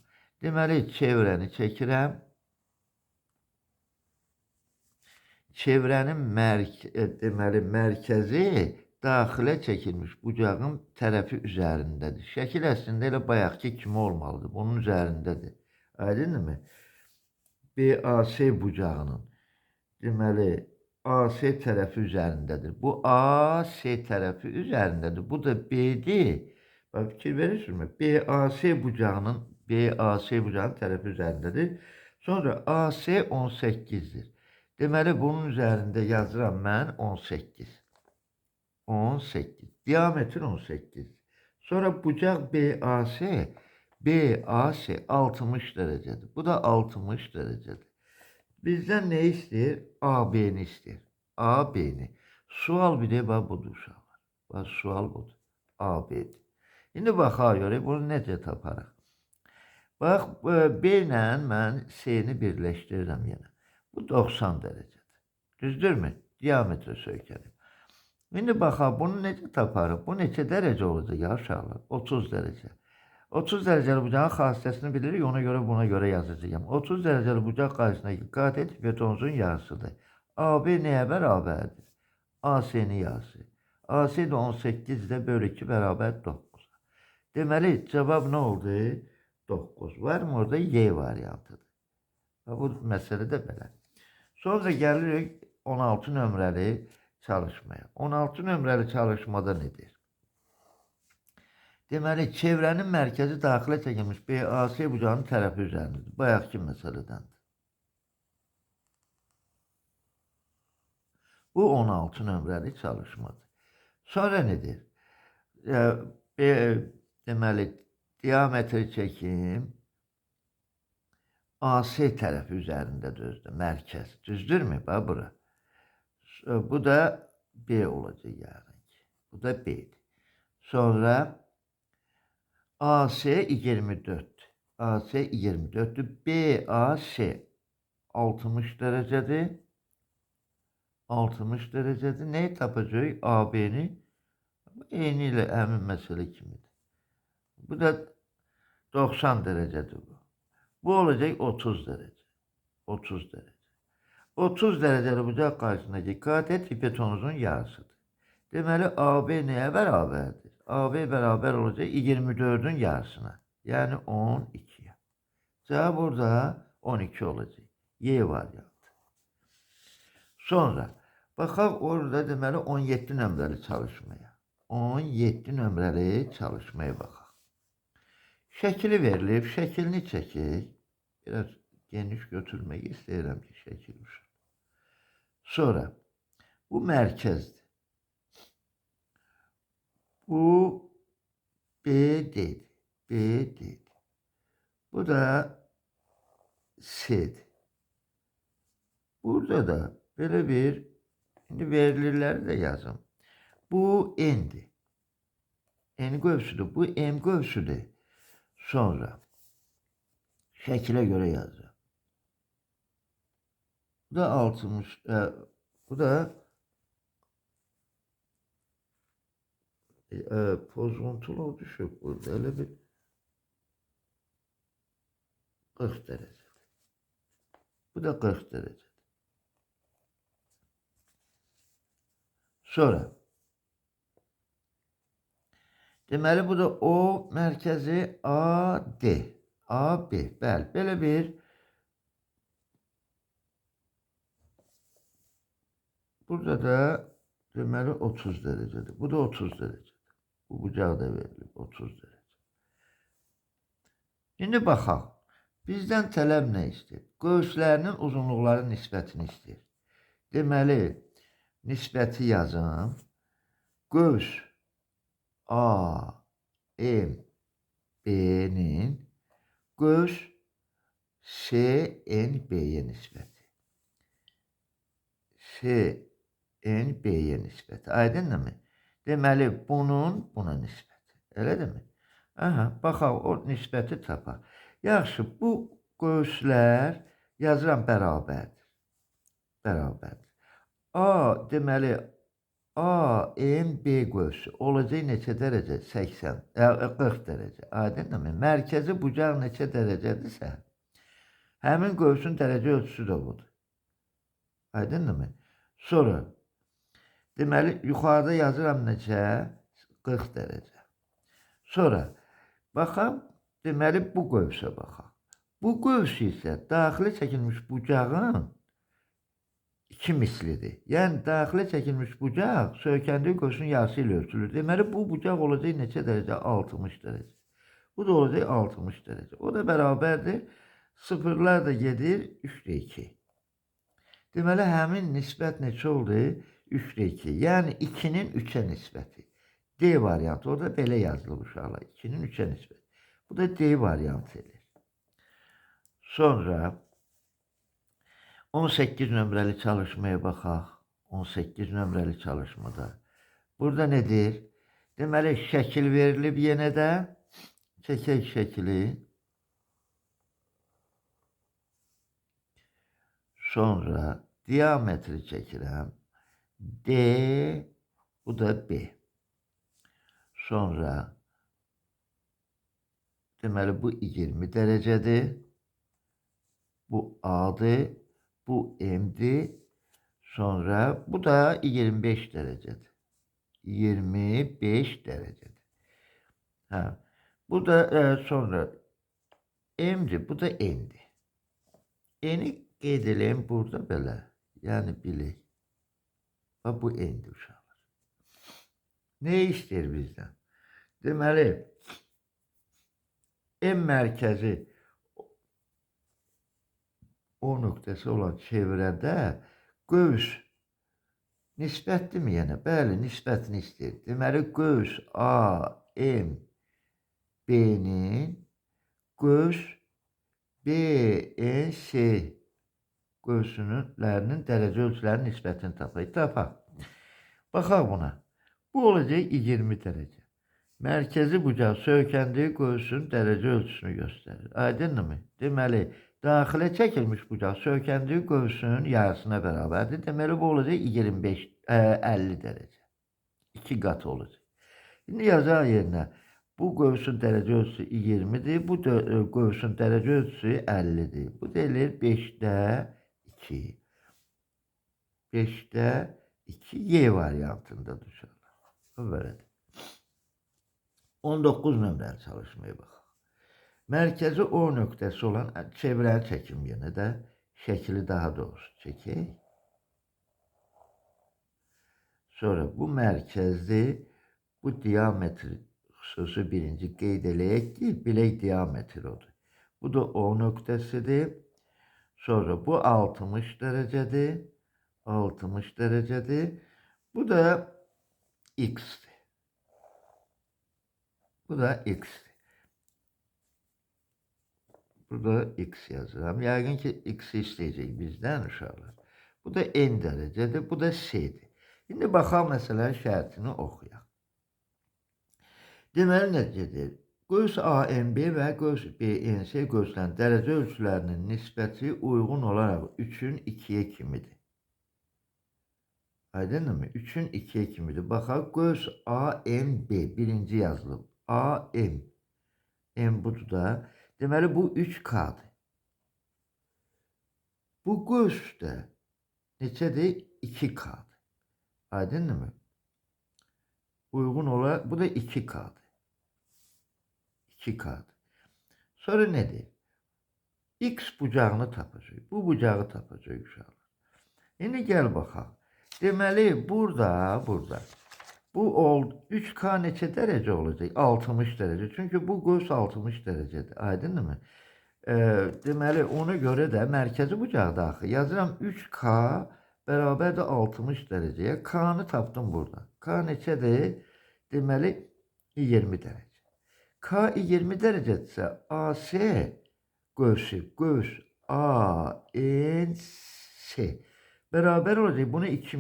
Deməli çevrəni çəkirəm. Çevrenin mərkəzi daxilə çəkilmiş bucağın tərəfi üzərindədir. Şəkil əslində elə bayaqki kimi olmalıdır. Bunun üzərindədir. Aydınmı? BAC bucağının deməli AC tərəfi üzərindədir. Bu AC tərəfi üzərindədir. Bu da B'dir. Bax fikir verirsinizmi? BAC bucağının tərəfi üzərindədir. Sonra AC 18'dir. Deməli bunun üzərində yazıram mən 18. 18. Diametr 18. Sonra bucaq BAC 60 derecedir. Bu da 60 derecedir. Bizden ne istəyir? AB'ni istəyir. AB'ni. Sual bir de budur uşaqlar. Bax sual budur. AB'dir. İndi baxaq görək bunu necə taparıq. Bax B ilə mən C'ni birləşdirirəm yenə. Bu 90 derecedir. Düzdürmü? Diametre söykədim. İndi baxaq bunu necə taparıq? Bu neçə derece olacaq ya uşaqlar? 30 derece. 30 dereceli bucağın xassəsini bilirik, ona göre buna göre yazacağım. 30 dereceli bucaq qarşısındakı katet hipotenuzun yarısıdır. AB nəyə bərabərdir? AC'nin yarısı. AC de 18'de bölü 2 bərabər 9. Deməli cevap ne oldu? 9. Var mı orada? Y variantıdır. Bu məsələ də belə. Sonra gəlirik 16 nömrəli çalışmaya. 16 nömrəli çalışmada nedir? Deməli, çevrenin mərkəzi daxilə çəkilmiş BAC bucağının tərəfi üzərindedir. Bayaqki məsələdəndir. Bu 16 nömrəli çalışmadır. Sonra nedir? Deməli, diametri çəkim. AC tərəfi üzərindədir özdə, mərkəz. Düzdürmü? Bax, bura. Bu da B olacaq yəni. Bu da B'dir. Sonra AC 24. AC 24'tür. BAC 60 derecedir. 60 derecedir. Neyi tapacağıq? AB'ni eyni ilə həmin məsələ kimidir. Bu da 90 derecedir bu. Bu olacak 30 derece. 30 derece. 30 dereceli bucaq qarşısındakı katet hipotenuzun yarısıdır. Deməli AB nəyə bərabərdir? AB beraber olacak 24'ün yarısına. Yani 12'ye. Cevap burada 12 olacak. Y variantı. Sonra baxaq orada deməli 17 nömrəli çalışmaya. 17 nömrəli çalışmaya baxaq. Şəkili verilib, şəklini çəkək. Biraz geniş götürmək istəyirəm ki, şəkil olsun. Sonra bu mərkəzdir. Bu B dedi. B dedi. Bu da C'dir. Burada da böyle bir, şimdi verilirləri də yazım. Bu N'dir. N qövsüdür. Bu M qövsüdür. Sonra şəklə görə yazım. Bu da 60. Bu da pozuntular düşüb burada. Elə bir 40 derece. Bu da 40 derece. Sonra deməli bu da O mərkəzi AD. AB. Bəli, belə bir burada da deməli 30 dərəcədir. Bu da 30 dərəcədir. Bu bucaq da verilib 30 dərəcə. İndi baxaq. Bizdən tələb nə istəyir? Göğüslərinin uzunluqları nisbətini istəyir. Deməli, nisbəti yazım. Göğüs A, M, B'nin göğüs S, N, B'ye nisbəti. S, N, B'ye nisbəti. Aydındır mı? Deməli, bunun buna nisbəti. Elədir mi? Aha, baxaq, o nisbəti tapaq. Yaxşı, bu göğüslər yazıram bərabərdir. Bərabərdir. A, deməli, A, M, B göğsü olacaq neçə dərəcə? 80, 40 dərəcə. Aydındır mı? Mərkəzi bucaq neçə dərəcədirsə, həmin göğsün dərəcə ölçüsü də budur. Aydındır mı? Sonra, deməli, yuxarıda yazıram neçə? 40 dərəcə. Sonra, baxam, deməli, bu göğsə baxaq. Bu göğs isə daxili çəkilmiş bucağın 2 mislidir. Yəni, daxilə çəkilmiş bucaq söykəndiyi göğsün yarısı ilə ölçülür. Deməli, bu bucaq olacaq neçə dərəcə? 60 dərəcə. Bu da olacaq 60 dərəcə. O da bərabərdir. Sıfırlar da gedir 3-2. Deməli, həmin nisbət neçə oldu? 3-2. Yəni, 2-nin 3-ə nisbəti. D variantı. O da belə yazılıb uşaqlar. 2-nin 3-ə nisbəti. Bu da D variantı edir. Sonra 18 nömrəli çalışmaya baxaq. 18 nömrəli çalışmada. Burada nedir? Deməli, şəkil verilib yenə də. Çəkək şəkili. Sonra diametri çəkirəm. D, bu da B. Sonra deməli, bu 20 dərəcədir. Bu A'dır. Bu M'dir. Sonra bu da 25 derecedir. 25 derecedir. Ha. Bu da sonra M'dir. Bu da N'dir. N'i qeyd edeyim burada belə. Yəni bilək. Bu N'dir uşaqlar. Ne istəyir bizdən? Deməli, M mərkəzi O nöqtəsi olan çevrədə göğüs nisbətdir mi yenə? Bəli, nisbətini istəyir. Deməli, göğüs A, M, B-nin göğüs B, N, S göğsünlərinin dərəcə ölçülərinin nisbətini tapaq. Baxaq buna. Bu olacaq 20 dərəcə. Mərkəzi bucaq söykəndiyi göğsün dərəcə ölçüsünü göstərir. Aydındır mı? Deməli, daxilə çəkilmiş bucaq söykəndiyi göğsün yarısına bərabərdir. Deməli, bu olacaq 50 dərəcə. 2 qatı olacaq. İndi yazaq yerinə. Bu göğsün dərəcə ölçüsü 20'dir. Bu göğsün dərəcə ölçüsü 50'dir. Bu deyilir 5'də 2. 5'də 2 Y variantında düşürlər. Bu belədir. 19 nömrəli çalışmaya baxaq. Mərkəzi O nöqtəsi olan çevrəni çəkim yenə də. Şəkili daha doğrusu çəkək. Sonra bu mərkəzdir. Bu diametri xüsusi birinci qeyd eləyək ki, bilək diametri odur. Bu da O nöqtəsidir. Sonra bu 60 dərəcədir. 60 dərəcədir. Bu da X'dir. Bu da X'dir. Burada X yazıram. Yəqin ki, X'i istəyəcək bizdən uşaqlar. Bu da N dərəcədir. Bu da S'dir. İndi baxaq məsələnin şərtini oxuyaq. Deməli, necədir? Göğüs AMB və göğüs BNC göğüslərin dərəcə ölçülərinin nisbəti uyğun olaraq 3'ün 2'ye kimidir. Aydındır mı? 3'ün 2'ye kimidir. Baxaq, göğüs AMB birinci yazılıb. AM. M budur da. Deməli, bu 3K'dır. Bu göğüs də neçədir? 2K'dır. Aydındır mı? Uyğun olaraq, bu da 2K'dır. 2K'dır. Sonra nədir? X bucağını tapacaq. Bu bucağı tapacaq uşaqlar. İndi gəl baxaq. Deməli, burada bu 3K neçə dərəcə olacaq? 60 dərəcə. Çünki bu qövs 60 dərəcədir. Aydınmı? Deməli, ona görə də mərkəzi bucaqda axı. Yazıram 3K bərabərdir 60 dərəcəyə. K-nı tapdım burada. K neçədir? Deməli, 20 dərəcə. K 20 dərəcədirsə, AC qövs ANC beraber olacak. Bunu 2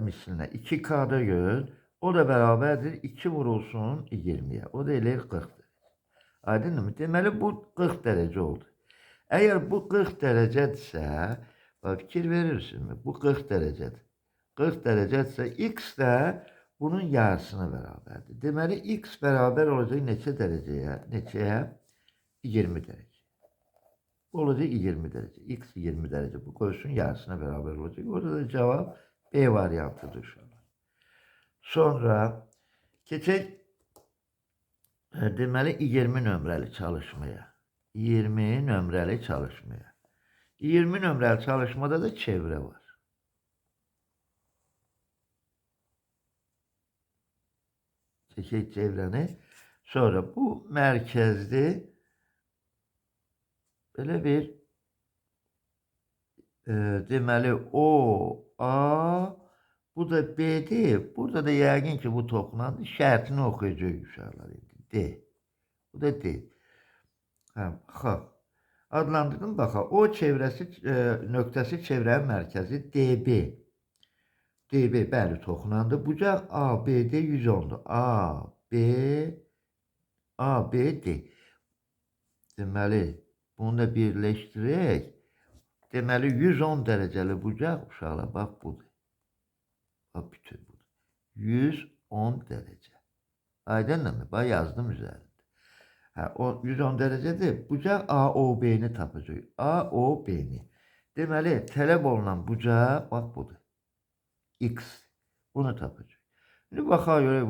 misline 2K'da gör. O da beraberdir. 2 vurulsun 20'ye. O da elə 40'dır. Aydın mı? Deməli bu 40 derece oldu. Eğer bu 40 derecedirsə, fikir verirsinizmi? Bu 40 derecedir. 40 derecedirsə x de bunun yarısına beraberdir. Deməli x beraber olacak neçə dereceye? Neçəyə? 20 derece. Olacak 20 derece. X 20 derece. Bu koşulun yarısına beraber olacak. Orada da cevap B variantıdır şu an. Sonra keçək deməli 20 nömrəli çalışmaya. 20 nömrəli çalışmaya. 20 nömrəli çalışmada da çevrə var. Çəkək çevrəni. Sonra bu mərkəzli böyle bir deməli O, A, bu da B'dir. Burada da yəqin ki bu toxunandır. Şərtini oxuyacaq uşaqlar. D. Bu da D. X. Adlandırdım baxa. O çevrəsi nöqtəsi çevrənin mərkəzi DB. DB bəli toxunandır. Bucaq ABD 110'dur. ABD. Deməli bunu da birləşdirək. Deməli 110 dərəcəli bucaq uşaqlar bax budur. Bax bütün budur. 110 dərəcə. Aydınmı? Bax yazdım üzərində. O 110 dərəcədir. Bucaq AOB-ni tapacaq. AOB-ni. Deməli tələb olunan bucaq bax budur. X. Bunu tapacaq. Şimdi baxaq görək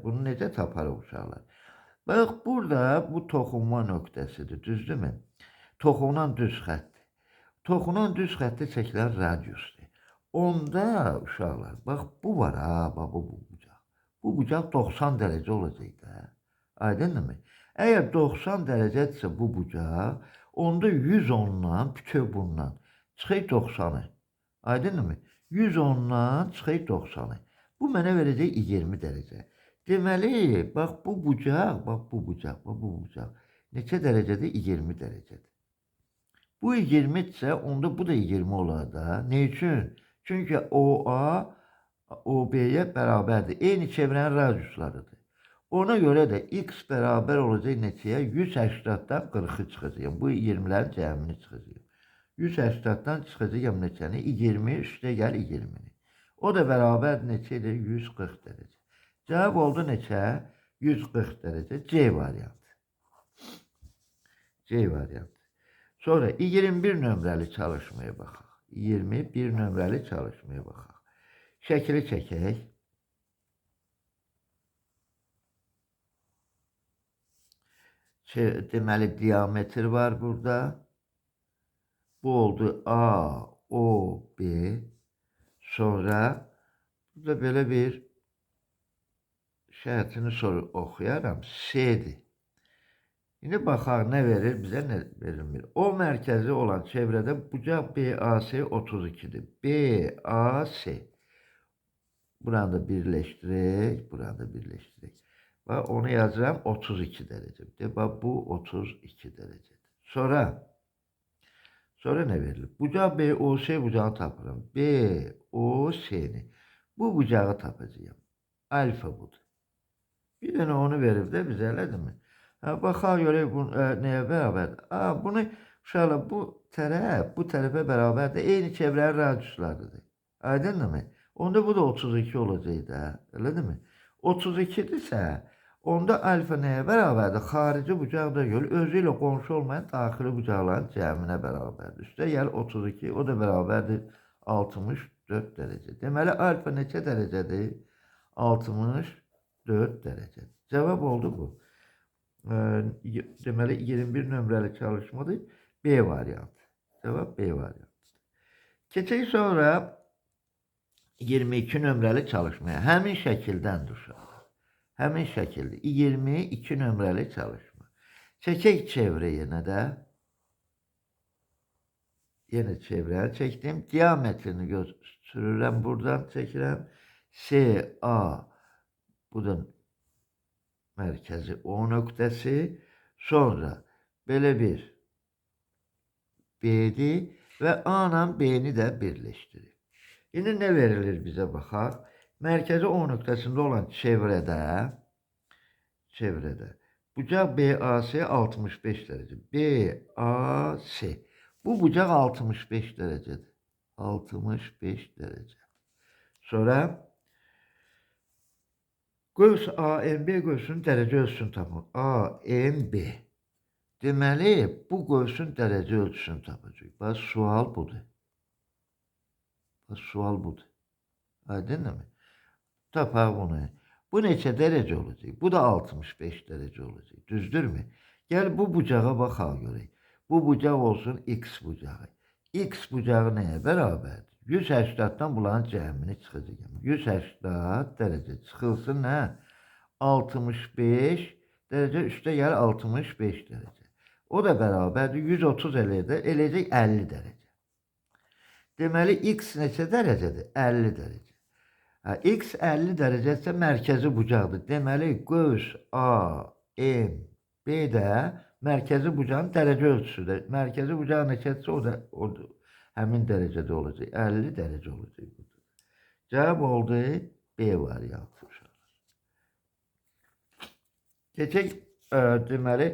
bunu necə taparıq uşaqlar. Bax burada bu toxunma nöqtəsidir. Düzdürmü? Toxunan düz xəttdir. Toxunan düz xəttə çəkilən radiusdur. Onda uşaqlar, bax bu var ha, bax bu bucaq. Bu bucaq 90 dərəcə olacaq da. Aydınmı? Əgər 90 dərəcədirsə bu bucaq, onda 110'dan bütöv bundan çıxır 90'ı. Aydınmı? 110'dan çıxır 90'ı. Bu mənə verəcək 20 dərəcə. Deməli, bax bu bucaq, bax bu bucaq, bax bu bucaq. Neçə dərəcədir? 20 dərəcədir. Bu 20'dirsə, onda bu da 20 olar da. Ne üçün? Çünki OA OB'ye bərabərdir. Eyni çevrənin radiuslarıdır. Ona görə də x bərabər olacaq neçəyə? 180'dan 40'ı çıxacaq. Bu 20'lərin cəmini çıxacaq. 180'dan çıxacaq neçəni? 20 üstə gəl 20'ni. O da bərabər neçədir? 140 dərəcə. Cevap oldu neçə? 140 dərəcə. C variantı. C variantı. Sonra 21 nömrəli çalışmaya baxaq. 21 nömrəli çalışmaya baxaq. Şəkili çəkək. Deməli diametr var burada. Bu oldu A, O, B. Sonra burada belə bir şərtini soru oxuyaram. C'dir. Şimdi baxaq nə verir, bizə nə verilmir. O mərkəzi olan çevrədə bucaq BAC 32'dir. BAC. Buranı da birləşdirək, buranı da birləşdirək. Bax, onu yazıram 32 dərəcə. Bax, bu 32 dərəcədir. Sonra nə verilir? Bucaq BOC bucağı tapıram. BOC-ni. Bu bucağı tapacağım. Alfa budur. Bir dənə onu verib də bizə elədirmi? Baxaq görək bu nəyə bərabərdir? Bunu uşaqlar bu tərəfə bərabərdir. Eyni çevrənin radiuslarıdır. Aydınmı? Onda bu da 32 olacaq da. Elədirmi? 32'dirsə, onda alfa nəyə bərabərdir? Xarici bucaq da göl özü ilə qonşu olmayan daxili bucaqların cəminə bərabərdir. Üstə gəl 32, o da bərabərdir 64 dərəcə. Deməli alfa neçə dərəcədir? 64 dərəcədir. Cavab oldu bu. Deməli 21 nömrəli çalışmadır. B variantı. Cevap B variantı. Keçək sonra 22 nömrəli çalışmaya. Həmin şəkildəndir uşaqlar. Həmin şəkildə 22 nömrəli çalışma. Çəkək çevrə yenə də. Yenə çevrəni çəkdim. Diametrini götürürəm. Buradan çəkirəm. SA. Bu da mərkəzi O nöqtəsi. Sonra belə bir B'dir və A ilə B'ni də birləşdirir. İndi nə verilir bizə baxaq? Mərkəzi O nöqtəsində olan çevrədə bucaq BAC 65 dərəcə. BAC. Bu bucaq 65 dərəcədir. 65 dərəcə. Sonra qövs ANB qövsünün dərəcə ölçüsünü tapın. ANB. Deməli, bu qövsün dərəcə ölçüsünü tapacaq. Bax, sual budur. Sual budur. Aydın mı? Tapaq bunu. Bu neçə dərəcə olacaq? Bu da 65 dərəcə olacaq. Düzdürmü? Gəl bu bucağa baxaq görək. Bu bucaq olsun X bucağı. X bucağı nəyə bərabərdir? 180-dan bunların cəmini çıxacaq. 180 dərəcə çıxılsın nə? 65 dərəcə üstə gəl 65 dərəcə. O da bərabərdir. 130 eləyəcək 50 dərəcə. Deməli, X neçə dərəcədir? 50 dərəcə. X 50 dərəcəsə mərkəzi bucaqdır. Deməli, qövs A, M, B də mərkəzi bucağın dərəcə ölçüsüdür. Mərkəzi bucaq neçədirsə o da həmin dərəcədə olacaq. 50 dərəcə olacaq. Cavab oldu B variantı. Keçək, deməli,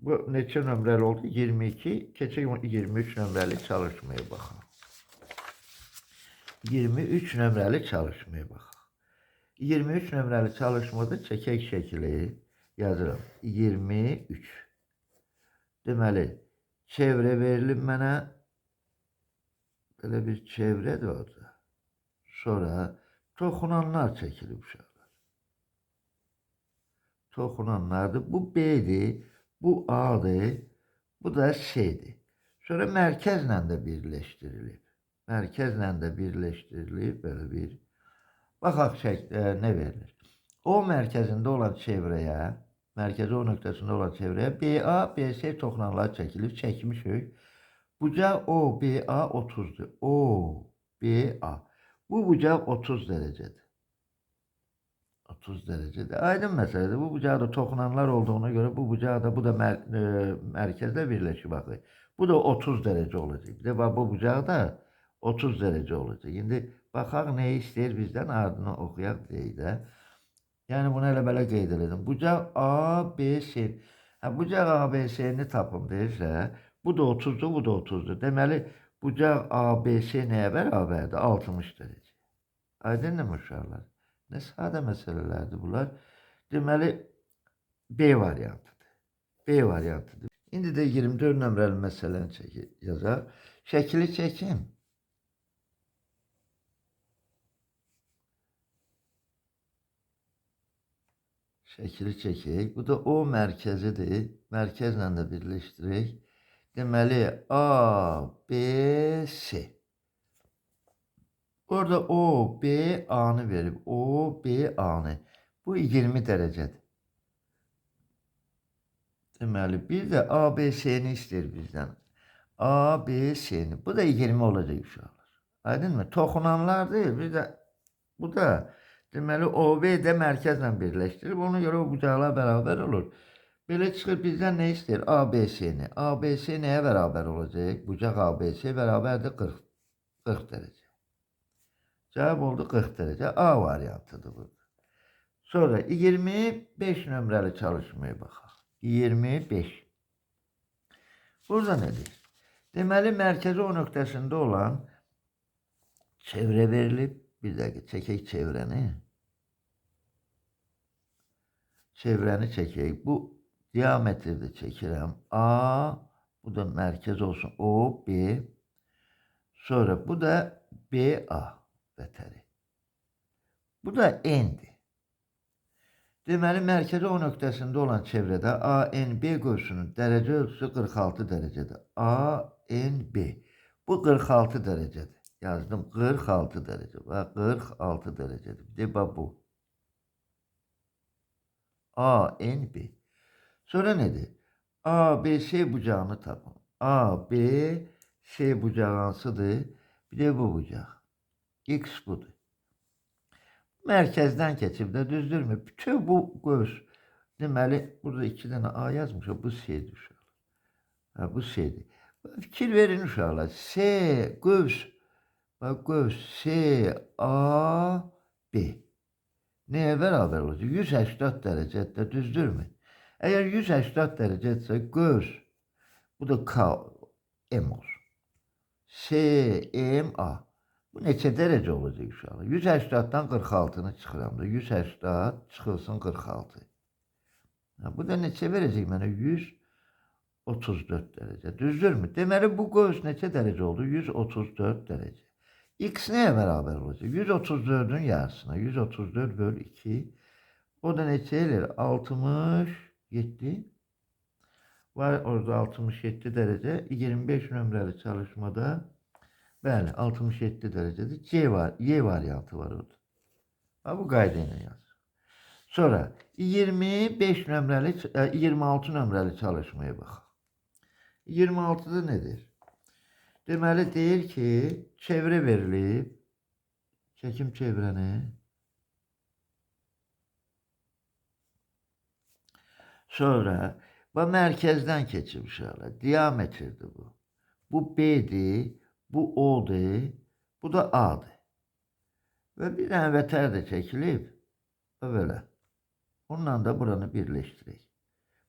bu neçə nömrəli oldu? 22. Keçək 23 nömrəli çalışmaya baxaq. 23 nömrəli çalışmaya baxaq. 23 nömrəli çalışmada çəkək şəkili yazıram. 23. Deməli, çevrə verilib mənə. Belə bir çevrədir orada. Sonra toxunanlar çəkilib uşaqlar. Toxunanlardır. Bu B'dir, bu A'dır, bu da C'dir. Sonra mərkəzlə də birləşdirilib. Mərkəzlə də birləşdirilib belə bir. Baxaq nə verilir? O mərkəzində olan çevrəyə, mərkəzi O nöqtəsində olan çevrəyə BA, BC toxunanlar çəkilib, çəkmişik. Bucaq O, BA 30'dur. O, BA. Bu bucaq 30 dərəcədir. 30 dərəcədir. Aydın məsələdir. Bu bucaqda toxunanlar olduğuna görə bu bucaqda, bu da mərkəzlə birləşib baxır. Bu da 30 dərəcə olacaq. Bir də bu bucaq da 30 dərəcə olacaq. İndi baxaq nə istəyir bizdən, ardını oxuyaq deyək də. Yəni bunu elə belə qeyd edelim. Bucaq ABC. Bucaq ABC-ni tapın deyirsə, bu da 30'dur, bu da 30'dur. Deməli, bucaq ABC nəyə bərabərdir? 60 dərəcə. Aydın mı uşaqlar? Nə sadə məsələlərdir bunlar. Deməli, B variantıdır. B variantıdır. İndi də 24 nömrəli məsələni yazaq. Şəkili çəkim. Şəkili çəkək. Bu da O mərkəzidir. Mərkəzlə də birləşdirək. Deməli, A, B, C. Orada O, B, A'nı verib. O, B, A'nı. Bu 20 dərəcədir. Deməli, bir də A, B, C'ni istəyir bizdən. A, B, C'ni. Bu da 20 olacaq uşaqlar. Aydın mı? Toxunanlardır. Bir də bu da deməli O, B də mərkəzlə birləşdirib. Ona görə o bucaqlar bərabər olur. Belə çıxır bizdən nə istəyir? A, B, C'ni. A, B, C nəyə bərabər olacaq? Bucaq A, B, C bərabərdir 40 dərəcə. Cavab oldu 40 dərəcə. A variantıdır bu. Sonra 25 nömrəli çalışmaya baxaq. 25. Burada nə deyir? Deməli, mərkəzi O nöqtəsində olan çevrə verilib. Bir dəqiqə, çəkək çevrəni. Çevrəni çəkək. Bu diametrdə çəkirəm. A, bu da mərkəz olsun. O, B. Sonra bu da BA vətəri. Bu da N'dir. Deməli, mərkəzi O nöqtəsində olan çevrədə ANB qövsünün dərəcə ölçüsü 46 dərəcədir. ANB. Bu 46 dərəcədir. Yazdım 46 derece. Bak 46 derecedir. Bir de bak bu. A, N, B. Sonra nedir? A, B, S bucağını tapın. A, B, S bucağı hansıdır? Bir de bu bucaq. X budur. Merkezden keçib də düzdürmü? Bütün bu göz. Deməli, burada 2 dənə A yazmışam. Bu S'dir uşaqlar. Ha, bu S'dir. Fikir verin uşaqlar. S, göz. Bak göz. S, A, B. Neye beraber olacaq? 180 dərəcədə düzdürmü? Əgər 180 dərəcədirsə göz. Bu da K, M olsun. S, M, A. Bu neçə dərəcə olacaq uşaqlar? 180-dan 46-nı çıxıram da. 180 çıxılsın 46. Ha, bu da neçə verəcək mənə? 134 dərəcə. Düzdürmü? Deməli bu göz neçə dərəcə oldu? 134 dərəcə. X neye beraber olacaq? 134'ün yarısına. 134 bölü 2. O da neçə elir? 67. Var orada 67 derece. 25 nömrəli çalışmada bəli 67 derecedir. C var, Y variantı var orada. Ha, bu qaydayla yaz. Sonra 25 nömrəli 26 nömrəli çalışmaya baxaq. 26'da nedir? Deməli deyir ki, çevrə verilib. Çəkim çevrəni. Sonra bu mərkəzdən keçib uşaqlar. Diametrdir bu. Bu B'dir, bu O'dur, bu da A'dır. Və bir dənə vətər də çəkilib. Və belə. Onunla da buranı birləşdirək.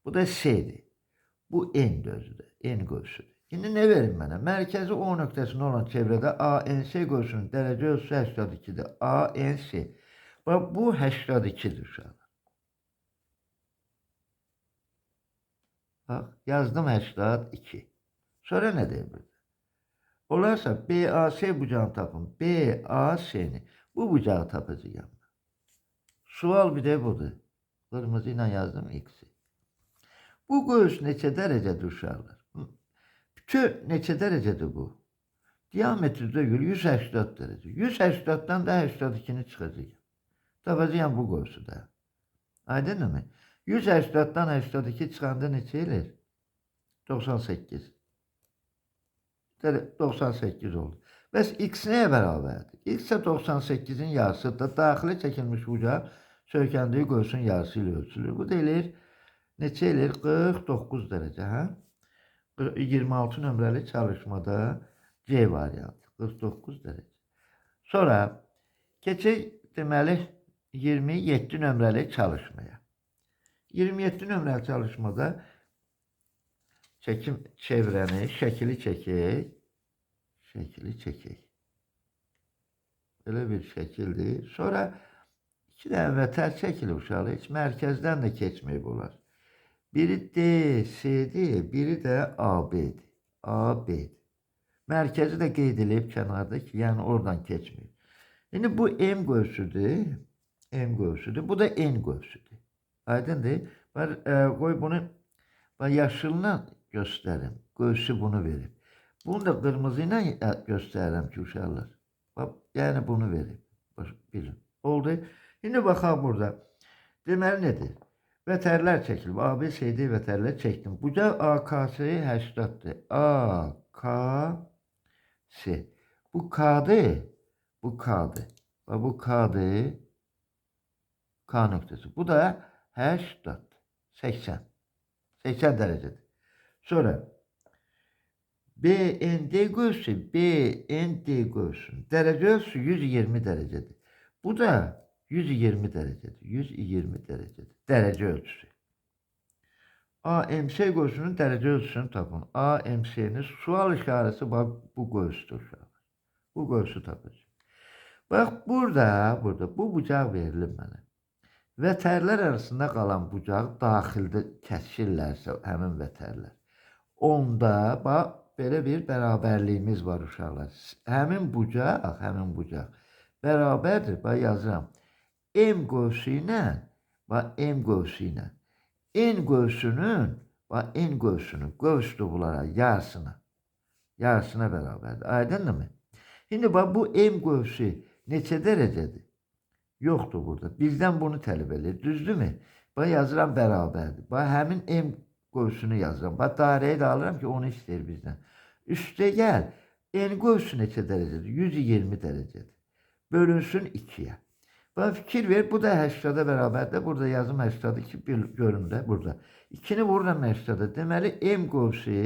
Bu da S'dir. Bu N gözüdür. N göğsüdür. Şimdi ne verin mənə? Mərkəzi O nöqtəsində olan çevrədə ANC göğsünün dərəcə ölçüsü 82'dir. ANC. Bax, bu 82'dir uşaqlar. Bax, yazdım 82. Sonra nə deyir burada? Olarsa BAS bucağını tapın. BAS'ni. Bu bucağı tapacağım. Sual bir de budur. Kırmızı ile yazdım X'i. Bu göğüs neçə dərəcədir uşaqlar? Bütün neçə dərəcədir bu? Diametrdə göre 180 derece. 180'dan da 82'ni çıxacaq. Tapacağım bu göğsü də. Aydın mı? 180'dan 82 çıxanda neçə elir? 98. 98 oldu. Bəs X neye bərabərdir? X ise 98'in yarısıdır. Daxili çəkilmiş bucaq söykəndiyi göğsün yarısı ilə ölçülür. Bu da elir neçə elir? 49 dərəcə. Hə? 26 nömrəli çalışmada C variantı. 49 dərəcə. Sonra keçək deməli 27 nömrəli çalışmaya. 27 nömrəli çalışmada çekim çevrəni, şəkili çəkək. Şəkili çəkək. Belə bir şəkildir. Sonra 2 dənə vətər çəkilir uşaqlar. Heç mərkəzdən də keçmək olar. Biri DS'dir, biri də AB'dir. AB'dir. Mərkəzi də qeyd edilib kənarda ki, yəni oradan keçmir. İndi bu M göğsüdür. M göğsüdür. Bu da N göğsüdür. Aydındır. Qoy bunu yaşılla göstərim. Göğsü bunu verib. Bunu da kırmızı ilə göstərirəm ki, uşaqlar. Yəni bunu verib. Bilin. Oldu. İndi baxaq burada. Deməli nedir? Vətərlər çəkilib. ABCD vətərlər çəkdim. Bucaq AKS 80'dir. AKS. Bu K'dır. Bu K'dır. Və bu K'dır. K nöqtəsi. Bu da 80. 80. 80 dərəcədir. Sonra BND göğsü, BND göğsünün dərəcə ölçüsü 120 dərəcədir. Bu da 120 dərəcədir. 120 dərəcədir. Dərəcə ölçüsü. AMC göğsünün dərəcə ölçüsünü tapın. AMC'nin sual işarəsi bu göğsüdür. Bu göğsü tapacaq. Bax burada bu bucaq verilir mənə. Vətərlər arasında qalan bucaq daxildə kəsirlərsə həmin vətərlər. Onda bax belə bir bərabərliyimiz var uşaqlar. Həmin bucaq bərabərdir. Bax yazıram. M göğsü ilə M göğsü ilə N göğsünün N göğsünün göğüslü bunlara yarısına bərabərdir. Aydındır mı? Şimdi bak bu M qövsü neçə dərəcədir? Yoxdur burada. Bizdən bunu tələb edir. Düzdürmü? Bax yazıram bərabərdir. Bax həmin M qövsünü yazıram. Bax dairəyi də alıram ki, onu istəyir bizdən. Üstə gəl. N qövsü neçə dərəcədir? 120 dərəcədir. Bölünsün 2-yə. Bax fikir ver. Bu da 80-a bərabərdir. Burada yazım 80'dır ki, görün də burada. 2-ni vururam 80'a. Deməli M qövsü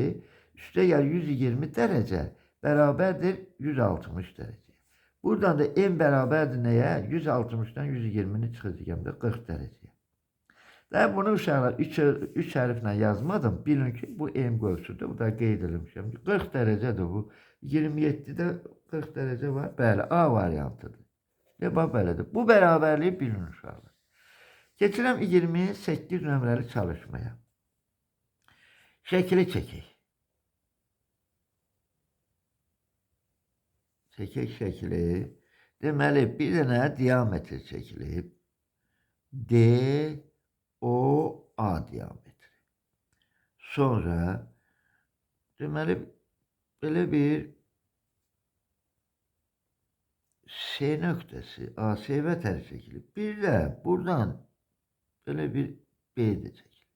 üstə gəl 120 dərəcə bərabərdir 160 dərəcə. Buradan da M bərabərdir nəyə? 160'dan 120'ni çıxacağım da 40 dərəcəyə. Daha bunu uşaqlar 3 hərflə yazmadım. Bilin ki, bu M qövsüdür. Bu da qeyd edilmişəm. 40 dərəcədir bu. 27'də 40 dərəcə var. Bəli, A variantıdır. Və bax belədir. Bu bərabərliyi bilin uşaqlar. Keçirəm 28 nömrəli çalışmaya. Şəkili çəkək. Çəkək şəkili. Deməli, bir dənə diametr çəkilib. D, O, A diametri. Sonra, deməli, belə bir S nöqtəsi, AC vətəri çəkilib. Bir də buradan belə bir BD çəkilib.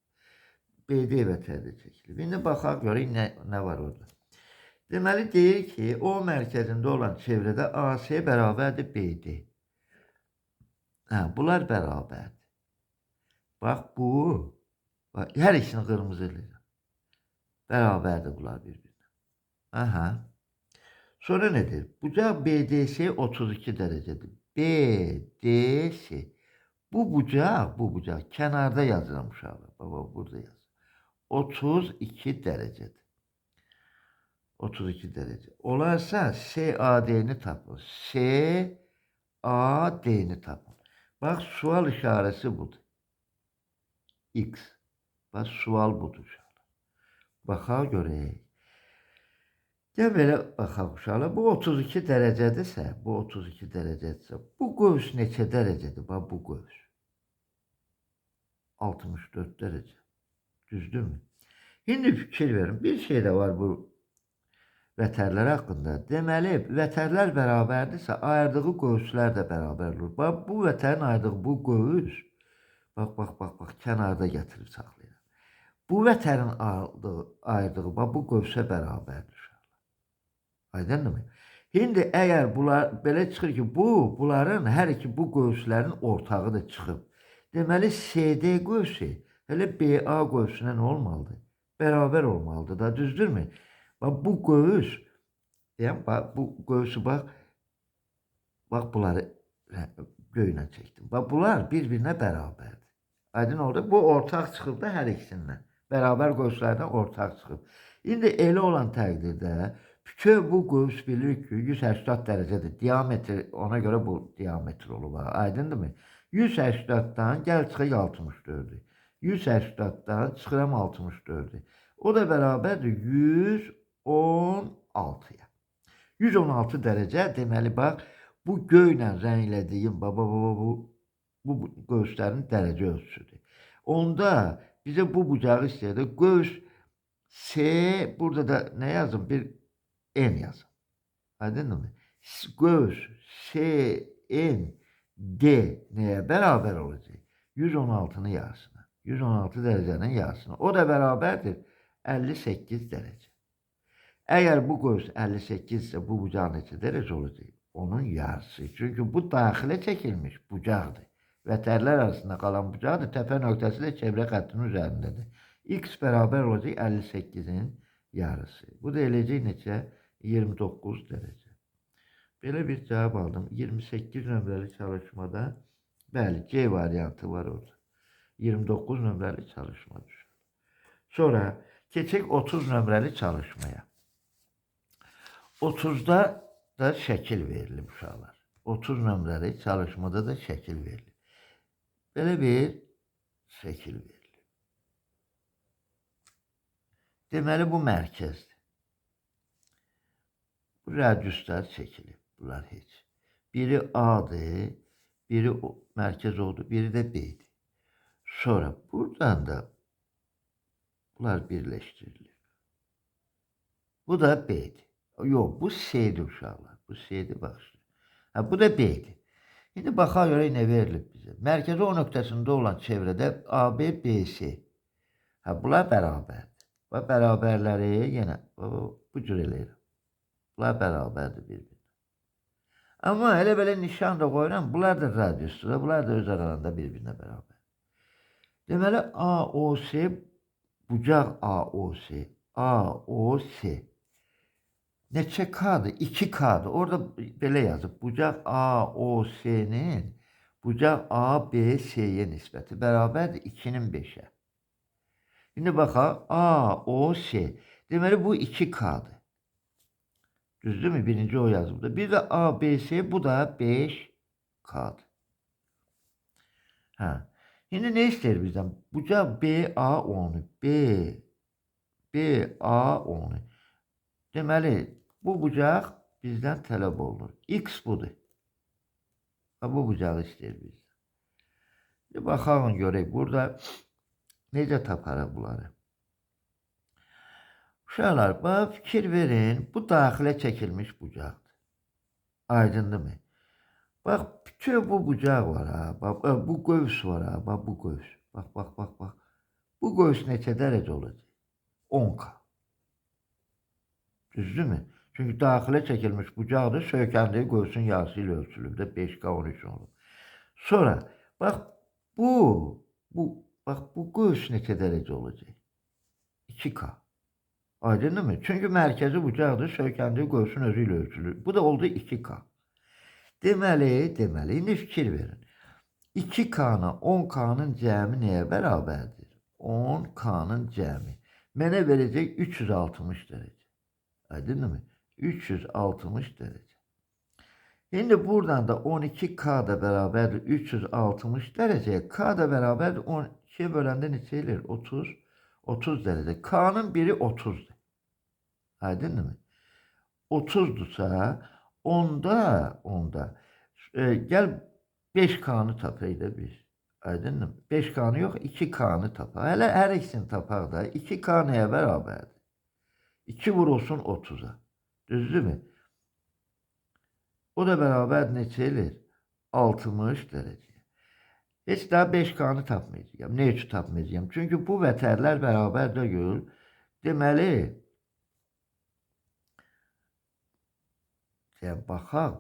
BD vətəri də çəkilib. İndi baxaq görək nə var orada. Deməli deyir ki, O mərkəzində olan çevrədə AC bərabərdir BD. Bunlar bərabərdir. Bax bu, bax, hər ikisini qırmızı eləyəcəm. Bərabərdir bunlar bir-birinə. Aha. Sonra nedir? Bucaq BDC 32 dərəcədir. BDC. Bu bucaq kənarda yazıram uşaqlar. Baba burada yaz. 32 dərəcədir. 32 dərəcə. Olarsa SAD-ni tapın. SAD-ni tapın. Bax sual işarəsi budur. X. Bax sual budur uşaqlar. Baxaq görək. Gəl belə baxaq uşaqlar. Bu 32 dərəcədirsə, bu qövs neçə dərəcədir? Bax bu qövs. 64 dərəcə. Düzdürmü? İndi fikir verin. Bir şey də var bu vətərlər haqqında. Deməli, vətərlər bərabərdirsə, ayırdığı qövslər də bərabər olur. Bax, bu vətərin ayırdığı bu qövs, bax, kənarda gətirib saxlayır. Bu vətərin ayırdığı, bax, bu qövsə bərabərdir. Aydınmı? İndi əgər bunlar, belə çıxır ki, bunların hər iki bu qövslərin ortağı da çıxıb. Deməli, CD qövsü, elə BA qövsünə nə olmalıdır? Bərabər olmalıdır da, düzdürmü? Bax, bu qövs, yəni, bu qövsü, bax, bunları göylə çəkdim. Bax, bunlar bir-birinə bərabərdir. Aydın oldu, bu ortaq çıxıb da hər ikisindən. Bərabər qövslərdən ortaq çıxıb. İndi elə olan təqdirdə, bütün bu qövs bilir ki, 180 dərəcədir. Diametr, ona görə bu diametr olub. Aydındırmı? 180'dan gəl çıxaq 64'dür. 180'dan çıxıram 64'dür. O da bərabərdir 116'ya. 116 dərəcə deməli bax bu göylə rənglədiyim bu qövslərin dərəcə ölçüsüdür. Onda bizə bu bucağı istəyir. Qövs S, burada da nə yazım? Bir N yazım. Aydınmı? Qövs S, N, D nəyə bərabər olacaq? 116'nın yarısına. 116 dərəcənin yarısına. O da bərabərdir 58 dərəcə. Əgər bu qövs 58 ise bu bucaq neçə dərəcə olacaq? Onun yarısı. Çünki bu daxilə çəkilmiş bucaqdır. Vətərlər arasında qalan bucaqdır. Təpə nöqtəsi də çevrə xəttinin üzərindədir. X bərabər olacaq 58'in yarısı. Bu da eləcək neçə? 29 dərəcə. Belə bir cavab aldım. 28 nömrəli çalışmada, bəli, C variantı var orada. 29 nömrəli çalışma düşür. Sonra keçək 30 nömrəli çalışmaya. 30'da da şəkil verilib uşaqlar. 30 nömrəli çalışmada da şəkil verilib. Belə bir şəkil verilib. Deməli bu mərkəzdir. Bu radiuslar çəkilib. Bunlar heç. Biri A'dır, biri mərkəz oldu, biri də B'dir. Sonra buradan da bunlar birləşdirilir. Bu da B'dir. Yok, bu S'dir uşaqlar. Bu S'dir baxın. Ha, bu da B'dir. İndi baxaq görək nə verilib bizə. Mərkəzi O nöqtəsində olan çevrədə AB, BC. Ha, bunlar bərabərdir. Və bərabərləri yenə bu cür eləyirəm. Bunlar bərabərdir bir-birinə. Amma elə belə nişan da qoyuram. Bunlar da radiusdur. Bunlar da öz aralarında bir-birinə bərabər. Deməli AOC bucaq AOC. AOC. Neçə K'dır? 2K'dır. Orada belə yazıb. Bucaq AOC'nin bucaq ABC'ye nisbəti bərabərdir 2'nin 5'ə. Şimdi baxaq. AOC. Deməli bu 2K'dır. Düzdür mü? Birinci o yazıldı. Bir de ABC, bu da 5K'dır. Ha. Şimdi ne ister bizden? Bucaq BA10'u. BA10'u. Deməli bu bucaq bizdən tələb olunur. X budur. Bu bucağı istəyir bizdən. Şimdi baxalım görək. Burada necə taparıq bunları? Uşaqlar, bana fikir verin. Bu daxilə çəkilmiş bucaqdır. Aydındır mı? Bax, bütün bu bucaq var ha. Bax, bu qövs var ha. Bax, bu qövs. Bax. Bu qövs neçə dərəcə olacaq? 10K. Düzdür mü? Çünki daxilə çəkilmiş bucaqdır. Söykəndiyi qövsün yarısı ilə ölçülüb də 5K 13 olub. Sonra, bax, bu qövs neçə dərəcə olacaq? 2K. Aydındır mı? Çünki mərkəzi bucaqdır. Söykəndiyi qövsün özü ilə ölçülür. Bu da oldu 2K. Deməli, indi fikir verin. 2K'na 10K'nın cəmi nəyə bərabərdir? 10K'nın cəmi. Mənə verəcək 360 dərəcə. Aydındır mı? 360 dərəcə. Şimdi buradan da 12K da bərabərdir 360 dərəcəyə. K da bərabərdir 12'ye böləndə neçə eləyir? 30 dərəcə. K'nın biri 30'dur. Aydındır mı? 30'dursa onda gel 5K'nı tapaydı da biz. Aydındır mı? 5K'nı yok, 2K'nı tapar. Hele her ikisini tapar da 2K neye beraberdir? 2 vurulsun 30'a. Düzdür mü? O da beraber neçə eləyir? 60 derece. Heç daha 5K'nı tapmayacağım. Ne üçün tapmayacağım? Çünkü bu vətərlər beraber de gör. Deməli, baxaq,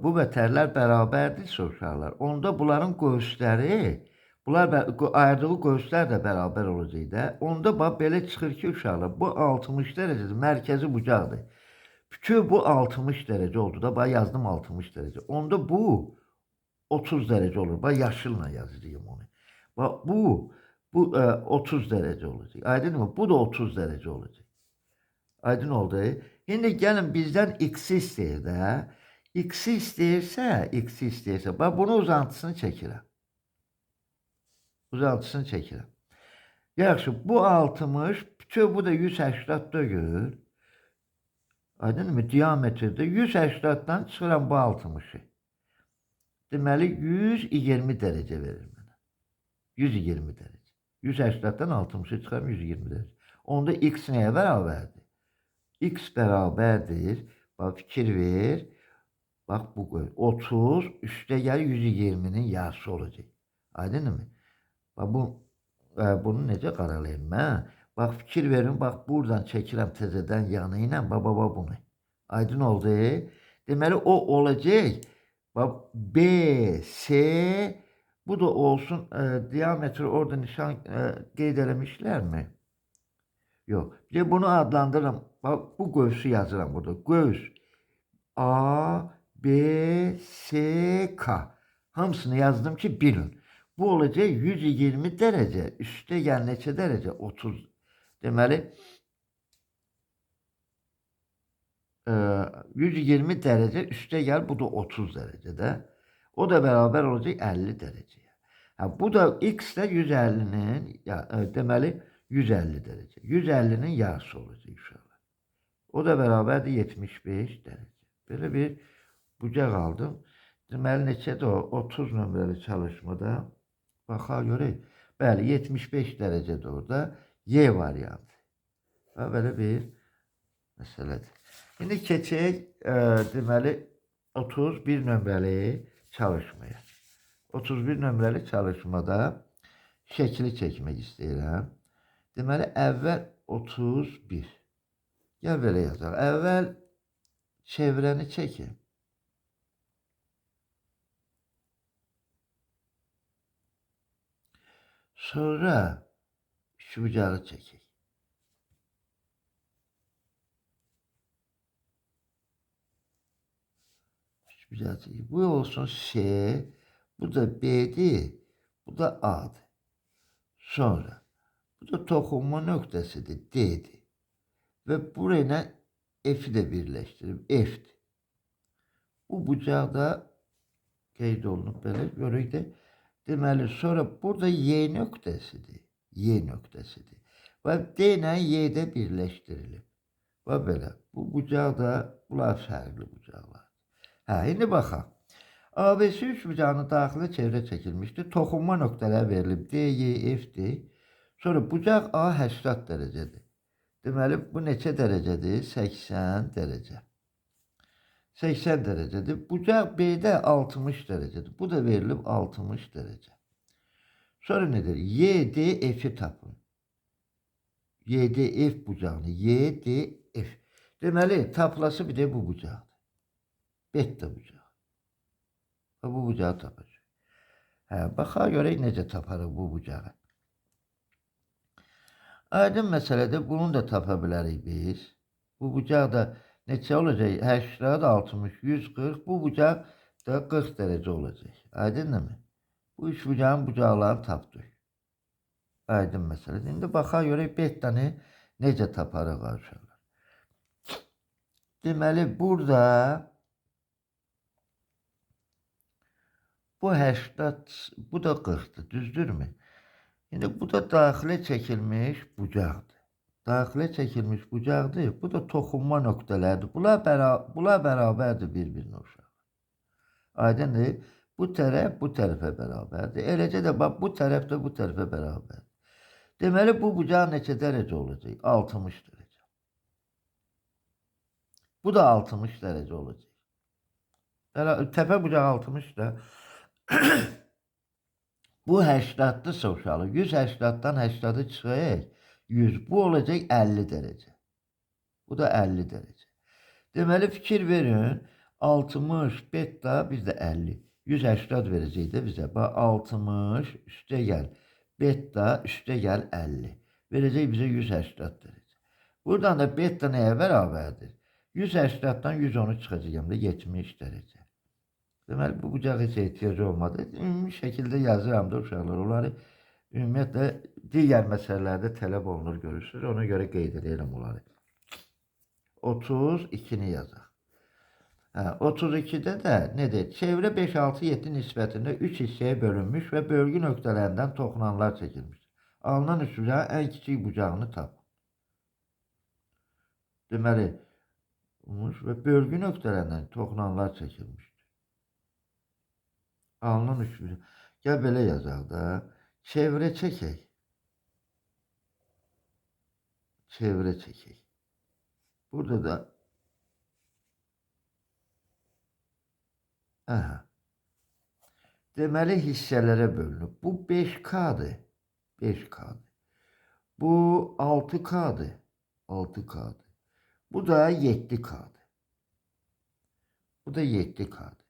bu vətərlər bərabərdirsə uşaqlar, onda bunların qövsləri, ayırdığı qövslər də bərabər olacaq da. Onda bax, belə çıxır ki, uşaqlar, bu 60 dərəcədir, mərkəzi bucaqdır. Bütün bu 60 dərəcə oldu da, bax, yazdım 60 dərəcə. Onda bu 30 dərəcə olur. Bax, yaşılla yazayım onu. Bax, bu 30 dərəcə olacaq. Aydın mı? Bu da 30 dərəcə olacaq. Aydın oldu. Şimdi gəlin bizdən x istəyir də. X istəyirsə, bax, bunu uzantısını çəkirəm. Yaxşı, bu 60, bütün bu da 180'da gör. Aydın mı? Diametrdə 180'dan çıxıram bu 60'ı. Deməli, 120 dərəcə verir mənə. 120 dərəcə. 180'dan 60'ı çıxıram 120 dərəcə. Onda x nəyə bərabərdir? X bərabərdir. Bax, fikir ver. Bax, bu 30 üstə gəlir 120'nin yarısı olacaq. Aydın mı? Bax, bunu necə qaralayım mən? Bax, fikir verin. Bax, buradan çəkirəm təzədən yanı ilə. Bax, bunu. Aydın oldu. Deməli, o olacaq. Bax, B, C, bu da olsun. Diametri orada nişan qeyd eləmişlərmi? Yox. Bunu adlandırıram. Bax, bu qövsü yazıram burada. Qövs A, B, C, K. Hamısını yazdım ki bilin. Bu olacaq 120 dərəcə. Üstə gəl neçə dərəcə? 30. Deməli 120 dərəcə üstə gəl, bu da 30 dərəcədə. O da bərabər olacaq 50 dərəcəyə. Bu da x də 150'nin, deməli 150 dərəcə. 150'nin yarısı olacaq uşaqlar. O da bərabərdir 75 dərəcə. Belə bir bucaq aldım. Deməli neçədir o? 30 nömrəli çalışmada. Baxaq görək. Bəli, 75 dərəcədir orada. Y variantı. Və belə bir məsələdir. İndi keçək deməli 31 nömrəli çalışmaya. 31 nömrəli çalışmada şəkli çəkmək istəyirəm. Deməli əvvəl 31. Gəl belə yazaq. Əvvəl çevrəni çəkin. Sonra üçbucağı çəkək. Üçbucağı çəkək. Bu olsun S, bu da B'dir, bu da A'dır. Sonra bu da toxunma nöqtəsidir, D'dir. Və burayla F'i də birləşdirib, F'dir. Bu bucaqda qeyd olunub, belə görək də. Deməli, sonra burada Y nöqtəsidir, Y nöqtəsidir. Və D ilə Y də birləşdirilib. Və belə, bu bucaqda, bunlar fərqli bucaqlar. İndi baxaq. ABC üçbucağının daxilə çevrə çəkilmişdir. Toxunma nöqtələri verilib. D, Y, F'dir. Sonra bucaq A 80 dərəcədir. Deməli, bu neçə dərəcədir? 80 dərəcə. 80 dərəcədir. Bucaq B'də 60 dərəcədir. Bu da verilib 60 dərəcə. Sonra nedir? YD F'i tapın. YD F bucağını. YD F. Deməli, tapılası bir də bu bucaqdır. Beta bucağı. Bu bucağı tapacaq. Baxaq görək necə taparıq bu bucağı. Aydın məsələdə bunu da tapa bilərik biz. Bu bucaq da neçə olacaq? 80, 60, 140. Bu bucaq da 40 dərəcə olacaq. Aydındır mı? Bu üç bucağın bucaqlarını tapdıq. Aydın məsələdir. İndi baxaq görək betanı necə taparıq qarşılar. Deməli, burada bu 80, bu da 40'dır, düzdürmü? Şimdi bu da daxilə çəkilmiş bucaqdır. Daxilə çəkilmiş bucaqdır. Bu da toxunma nöqtələridir. Bunlar bərabərdir bir-birinə uşaq. Aydındır. Bu tərəf bu tərəfə bərabərdir. Eləcə də bax, bu tərəf də bu tərəfə bərabərdir. Deməli, bu bucaq neçə dərəcə olacaq? 60 dərəcə. Bu da 60 dərəcə olacaq. Təpə bucaq 60 da. Bu 80'lısa uşağı. 180'dan 80'ı çıxayaq. 100. Bu olacaq 50 dərəcə. Bu da 50 dərəcə. Deməli, fikir verin. 60 beta bizdə 50. 180 verəcək də bizə. Bax, 60 üstə gəl. Beta üstə gəl 50. Verəcək bizə 180 dərəcə. Buradan da beta nəyə bərabərdir? 180'dan 110'u çıxacağım da 70 dərəcə. Deməli, bu bucağa heç ehtiyac olmadı. Ümumi şəkildə yazıram da uşaqlar. Onları ümumiyyətlə digər məsələlərdə tələb olunur, görürsünüz. Ona görə qeyd edirəm onları. 32'ni yazaq. 32'də də nədir? Çevrə 5, 6, 7 nisbətində 3 hissəyə bölünmüş və bölgü nöqtələrindən toxunanlar çəkilmiş. Alınan üçbucağın ən kiçik bucağını tap. Deməli, və bölgü nöqtələrindən toxunanlar çəkilmiş. Alınan üçbucaq. Gəl belə yazaq da. Çevrə çəkək. Çevrə çəkək. Burada da deməli hissələrə bölünüb. Bu 5K'dır. 5K'dır. Bu 6K'dır. 6K'dır. Bu da 7K'dır. Bu da 7K'dır.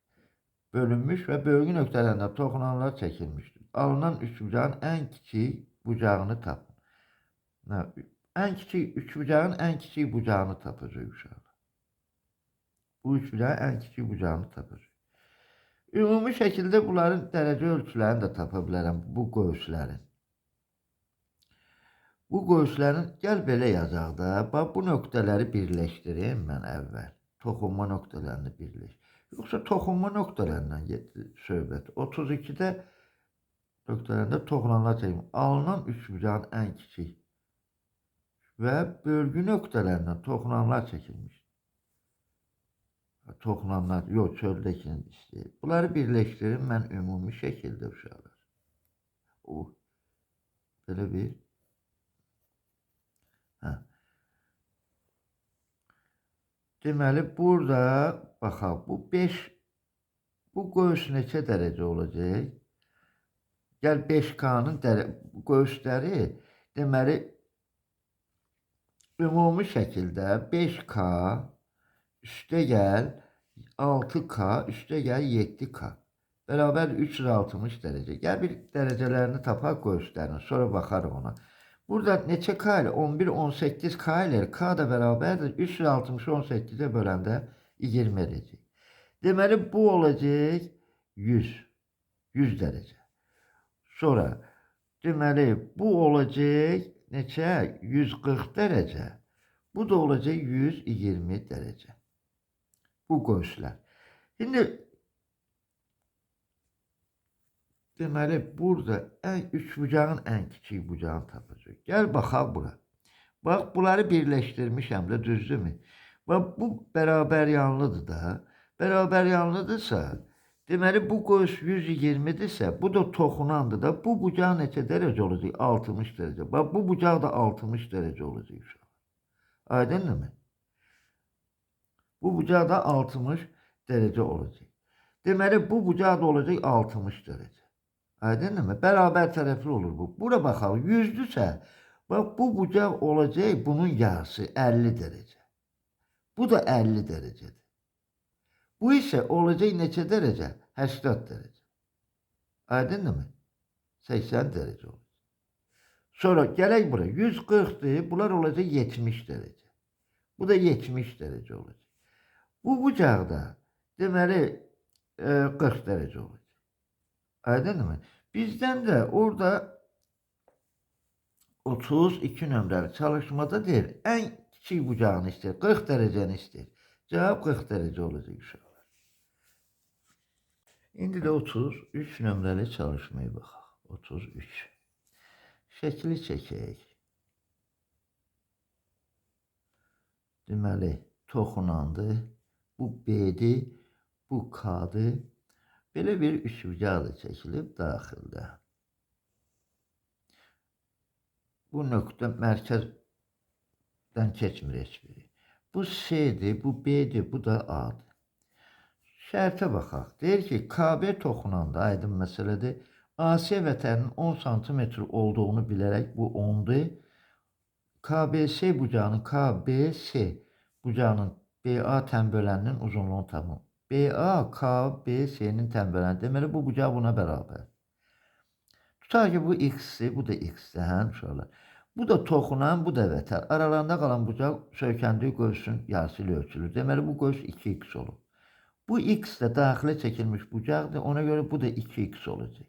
Bölünmüş və bölgü nöqtələrində toxunanlar çəkilmişdir. Alınan üçbucağın ən kiçik bucağını tapın. Üçbucağın ən kiçik bucağını tapacaq uşaqlar. Bu üçbucağın ən kiçik bucağını tapacaq. Ümumi şəkildə bunların dərəcə ölçülərini də tapa bilərəm, bu qövslərin. Bu qövslərin, gəl belə yazaq da, bax, bu nöqtələri birləşdireyim mən əvvəl. Toxunma nöqtələrini birləşdireyim. Yoxsa toxunma nöqtələrindən söhbət. 32'də nöqtələrində toxunanlar çəkim. Alınan üçbucağın ən kiçik və bölgü nöqtələrindən toxunanlar çəkilmiş. Toxunanlar, yox, çöldəkini istəyir. Bunları birləşdirin mən ümumi şəkildə uşaqlar. Belə bir. deməli burada baxaq, bu 5, bu göğüs neçə dərəcə olacaq? Gəl 5K-nın göğüsləri, deməli ümumi şəkildə 5K üstə gəl 6K üstə gəl 7K bərabər 360 dərəcə. Gəl bir dərəcələrini tapaq göğüslərini, sonra baxarıq ona. Burada neçə K ilə? 11, 18K ilə. K da bərabərdir. 360'ı 18'e böləndə 20 edəcək. Deməli bu olacaq 100. 100 dərəcə. Sonra deməli bu olacaq neçə? 140 dərəcə. Bu da olacaq 120 dərəcə. Bu göğüslər. Şimdi deməli burada üçbucağın ən kiçik bucağını tapacaq. Gəl baxaq bura. Bax bunları birləşdirmişəm də, düzdürmü? Bax bu bərabər yanlıdır da. Bərabər yanlıdırsa, deməli bu göğüs 120'dirsə, bu da toxunandır da. Bu bucaq neçə dərəcə olacaq? 60 dərəcə. Bax bu bucaq da 60 dərəcə olacaq. Aydındır mı? Bu bucaq da 60 dərəcə olacaq. Deməli bu bucaq da olacaq 60 dərəcə. Aydındır mı? Bərabər tərəfli olur bu. Bura baxaq, 100'dürsə, bax bu bucaq olacaq bunun yarısı 50 dərəcə. Bu da 50 dərəcədir. Bu isə olacaq neçə dərəcə? 80 dərəcə. Aydındır mı? 80 dərəcə olacaq. Sonra gələk bura. 140'dır. Bunlar olacaq 70 dərəcə. Bu da 70 dərəcə olacaq. Bu bucaqda deməli 40 dərəcə olacaq. Aydındır mı? Bizdən də orada 32 nömrəli çalışmada deyir, ən kiçik bucağını istəyir, 40 dərəcəni istəyir. Cavab 40 dərəcə olacaq uşaqlar. İndi də 33 nömrəli çalışmaya baxaq. 33. Şəkli çəkək. Deməli, toxunandı. Bu B'dir, bu K'dır. Belə bir üçbucaq da çəkilib daxildə. Bu nöqtə mərkəzdən keçmir heç biri. Bu C'dir, bu B'dir, bu da A'dır. Şərtə baxaq. Deyir ki, KB toxunanda aydın məsələdir. AC vətərinin 10 cm olduğunu bilərək bu 10'dur. KBS bucağının KBS bucağının BA tənböləninin uzunluğunu tapın. BA KBS'nin tənböləni. Deməli bu bucaq buna bərabər. Tutaq ki bu X'dir, bu da X'dir, hə uşaqlar. Bu da toxunan, bu da vətər. Aralarında qalan bucaq söykəndiyi göğsün yarısı ilə ölçülür. Deməli bu göğs 2X olur. Bu X də daxilə çəkilmiş bucaqdır. Ona görə bu da 2X olacaq.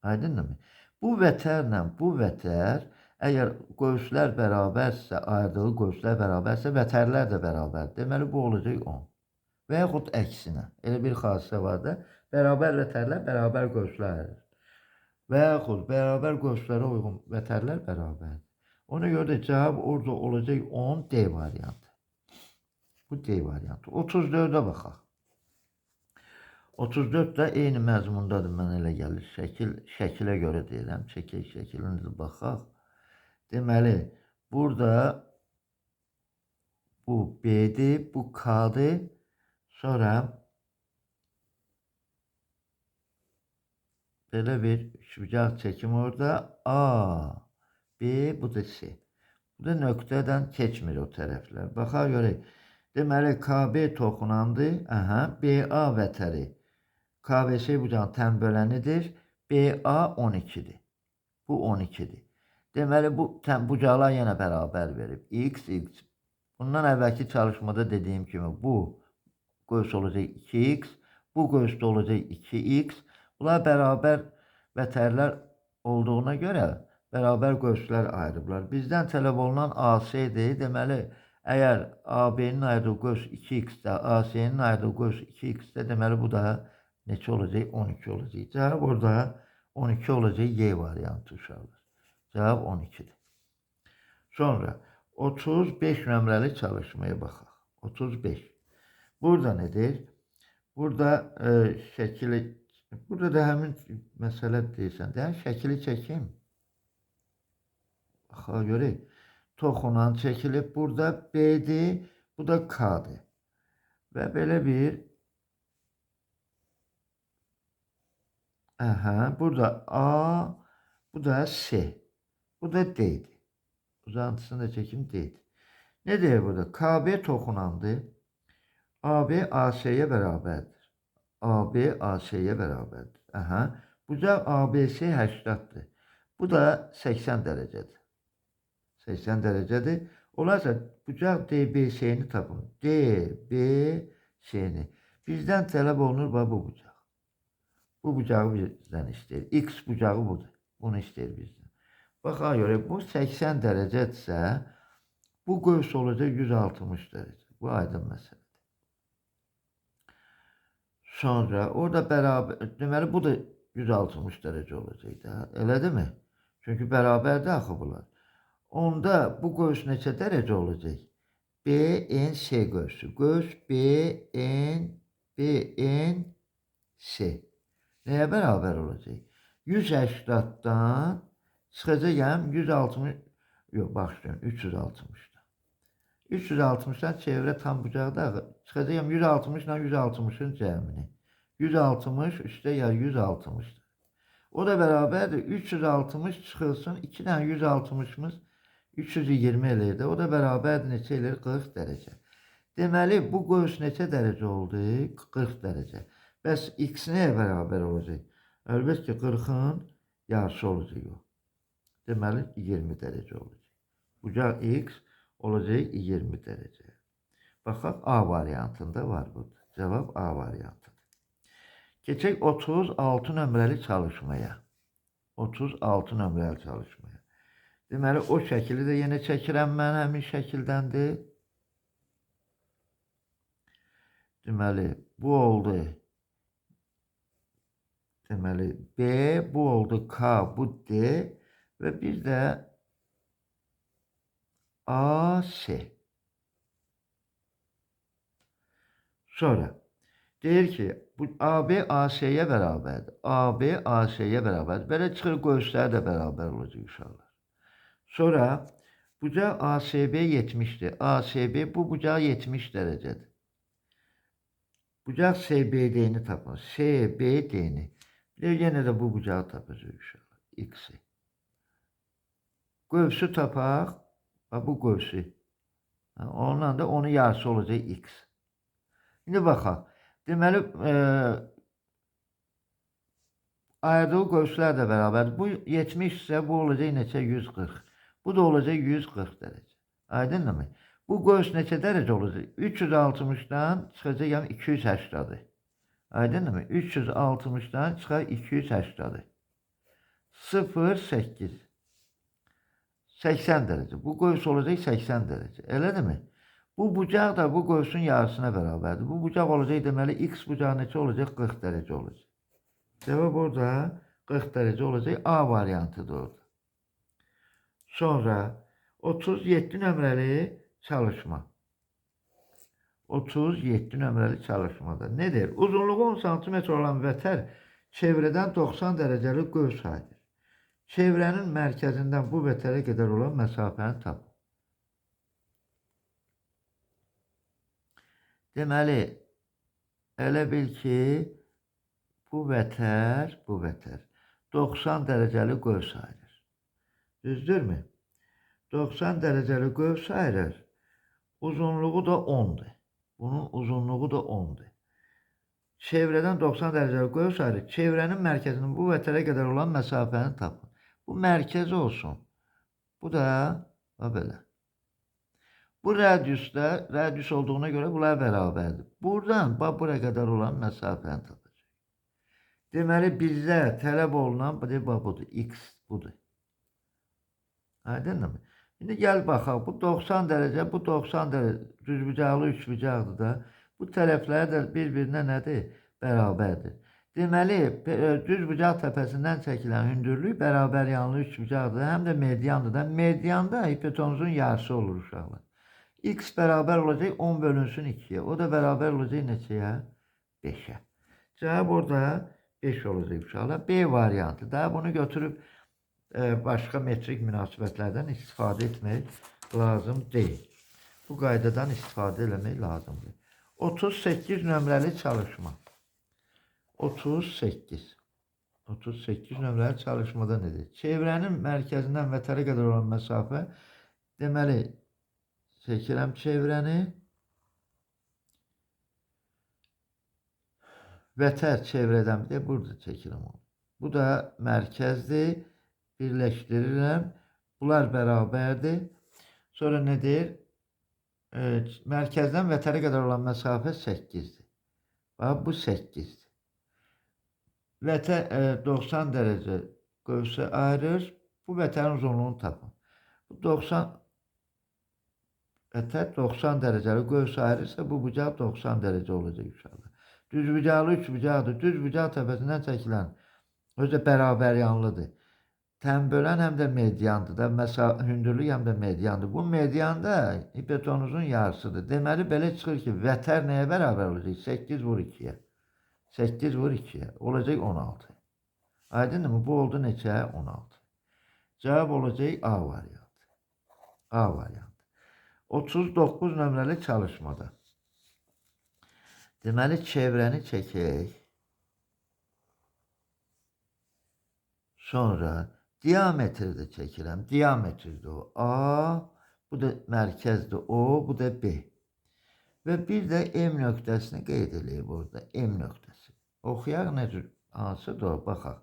Aydındır mı? Bu vətərlə bu vətər, əgər göğüslər bərabərsə, ayırdığı göğüslər bərabərsə, vətərlər də bərabər. Deməli bu olacaq 10. Və yaxud əksinə. Elə bir xasisə var da, bərabər vətərlər bərabər göğüslər ayırır. Və yaxud bərabər göğüslərə uyğun vətərlər bərabərdir. Ona görə də cavab orada olacaq 10, D variantı. Bu D variantı. 34'ə baxaq. 34 də eyni məzmundadır, mən elə gəlir. Şəkilə görə deyirəm. Şəkilini baxaq. Deməli, burada bu B'dir, bu K'dır. Sonra belə bir üçbucaq çəkim orada. A, B, bu da C. Bu da nöqtədən keçmir o tərəflər. Baxaq görək. Deməli, KB toxunandı. BA vətəri. KBS bucağın tənbölənidir. BA 12'dir. Bu 12'dir. Deməli, bu bucaqlar yenə bərabər verib. X, X. Bundan əvvəlki çalışmada dediyim kimi bu göğüs olacaq 2X. Bu göğüsdə olacaq 2X. Bunlar bərabər vətərlər olduğuna görə bərabər göğüslər ayırıblar. Bizdən tələb olunan AC-dir. Deməli, əgər AB-nin ayırdığı göğüs 2X-də, AC-nin ayırdığı göğüs 2X-də, deməli bu da neçə olacaq? 12 olacaq. Cavab orada 12 olacaq. Y variantı uşaqlar. Cavab 12'dir. Sonra 35 nömrəli çalışmaya baxaq. 35. Burada nedir? Burada şəkili, burada da həmin məsələ deyirsən. Deyən şəkili çəkim. Baxaq görək. Toxunan çəkilib. Burada B'dir, Bu da K'dır. Və belə bir burada A, bu da S. Bu da D'dir. Uzantısını da çekim D'dir. Ne deyir burada? KB toxunandır. AB AS'ye bərabərdir. AB AS'ye bərabərdir. Bucaq ABC 80'dır. Bu da 80 dərəcədir. 80 dərəcədir. Olarsa bucaq DBS'ni tapın. DBS'ni. Bizdən tələb olunur bu bucaq. Bu bucağı bizdən istəyir. X bucağı budur. Bunu istəyir bizdən. Baxa görə bu 80 dərəcədirsə, bu qövs olacaq 160 dərəcə. Bu aydın məsələdir. Sonra orada bərabər, deməli bu da 160 dərəcə olacaq da. Elədir mi? Çünki bərabərdir axı bunlar. Onda bu qövs neçə dərəcə olacaq? BNS qövsü. Qövs BNS. Nəyə bərabər olacaq? 180'dan çıxacaq 160, yox başlayın 360'dan. 360'dan çevrə tam bucaqda çıxacaq 160 ilə 160'ın cəmini. 160 üstə ya 160'dır. O da bərabərdir. 360 çıxılsın 2 ilə 160'mız 320 eləyir. O da bərabərdir neçə eləyir? 40 dərəcə. Deməli bu qövs neçə dərəcə oldu? 40 dərəcə. Bəs x nəyə bərabər olacaq? Əlbəttə ki 40'ın yarısı olacaq o. Deməli 20 dərəcə olacaq. Bucaq x olacaq 20 dərəcə. Baxaq A variantında var burada. Cavab A variantıdır. Keçək 36 nömrəli çalışmaya. 36 nömrəli çalışmaya. Deməli o şəkili də yenə çəkirəm mən, həmin şəkildəndir. Deməli bu oldu. Deməli B, bu oldu K, bu D və bir də AS. Sonra deyir ki, bu AB AS'ye bərabərdir. AB AS'ye bərabərdir. Belə çıxır qövslər də bərabər olacaq uşaqlar. Sonra bucaq ASB 70'dir. ASB bu bucaq 70 dərəcədir. Bucaq SBD'ni tapın. SBD'ni. Yenə də bu bucağı tapacaq uşaqlar. X'i. Qövsü tapaq. Bu qövsü. Onunla da onun yarısı olacaq X. İndi baxaq. Deməli, ayırdığı qövslər də bərabər. Bu 70 ise bu olacaq neçə? 140. Bu da olacaq 140 dərəcə. Aydınmı? Bu qövs neçə dərəcə olacaq? 360'dan çıxacaq 280'dır. Aydınmı? 360'dan çıxar 280'dır. 0,8. 80 dərəcə. Bu qövs olacaq 80 dərəcə. Elədir mi? Bu bucaq da bu qövsün yarısına bərabərdir. Bu bucaq olacaq deməli x bucağı neçə olacaq? 40 dərəcə olacaq. Cevap orada 40 dərəcə olacaq. A variantıdır orada. Sonra 37 nömrəli çalışma. 37 nömrəli çalışmada nedir? Uzunluğu 10 cm olan vətər çevrədən 90 dərəcəli qövs ayırır. Çevrənin mərkəzindən bu vətərə qədər olan məsafəni tapın. Deməli, elə bil ki, bu vətər 90 dərəcəli qövs ayırır. Düzdürmü? 90 dərəcəli qövs ayırır. Uzunluğu da 10'dur. Bunun uzunluğu da 10'dur. Çevrədən 90 dərəcəli qövs ayırır. Çevrənin mərkəzinin bu vətərə qədər olan məsafəni tapın. Bu mərkəz olsun. Bu da belə. Bu radius olduğuna göre bunlar bərabərdir. Buradan buraya qədər olan məsafəni tapacaq. Deməli bizdə tələb olunan budur. X budur. Aydınmı? Şimdi gel baxaq. Bu 90 dərəcə, bu 90 dərəcə. Düzbucaqlı üçbucaqdır da. Bu tərəflər də bir-birinə nədir? Bərabərdir. Deməli, düzbucaq təpəsindən çəkilən hündürlük bərabər yanlı üçbucaqdır. Həm də mediandır da. Medianda hipotenuzun yarısı olur uşaqlar. X bərabər olacaq 10 bölünsün 2'ye. O da bərabər olacaq neçəyə? 5'e. Cevap orada 5 olacaq uşaqlar. B variantı da. Bunu götürüb başqa metrik münasibətlərdən istifadə etmək lazım deyil. bu qaydadan istifadə etmək lazımdır. 38 nömrəli çalışma. 38. 38 nömrəli çalışmada nedir? Çevrənin mərkəzindən vətərə qədər olan məsafə, deməli, çəkirəm çevrəni. Vətər çevrədən bir də burada çəkirəm onu. Bu da mərkəzdir. Birləşdirirəm. Bunlar bərabərdir. Sonra nedir? Mərkəzdən vətərə qədər olan məsafə 8'dir. Bax, bu 8'dir. Vətər 90 dərəcə qövsə ayırır. Bu vətərin uzunluğunu tapın. Bu 90 vətər 90 dərəcəli qövsə ayırırsa, bu bucaq 90 dərəcə olacaq inşallah. Düzbucaqlı üçbucaqdır. Düzbucaq təpəsindən çəkilən özü də bərabər yanlıdır. Tənbölən həm də mediandır da, hündürlük həm də mediandır. Bu medianda hipotenuzun yarısıdır. Deməli, belə çıxır ki, vətər nəyə bərabər olacaq? 8 vur 2'yə. 8 vur 2'yə. Olacaq 16. Aydın mı? Bu oldu neçə? 16. Cavab olacaq A variantı. A variantı. 39 nömrəli çalışmada. Deməli, çevrəni çəkək. Sonra diametrdə çəkirəm. Diametrdə o A, bu da mərkəzdir O, bu da B. Və bir də M nöqtəsini qeyd edək burada. M nöqtəsi. Oxuyaq nə cür? Hansıdır o? Baxaq.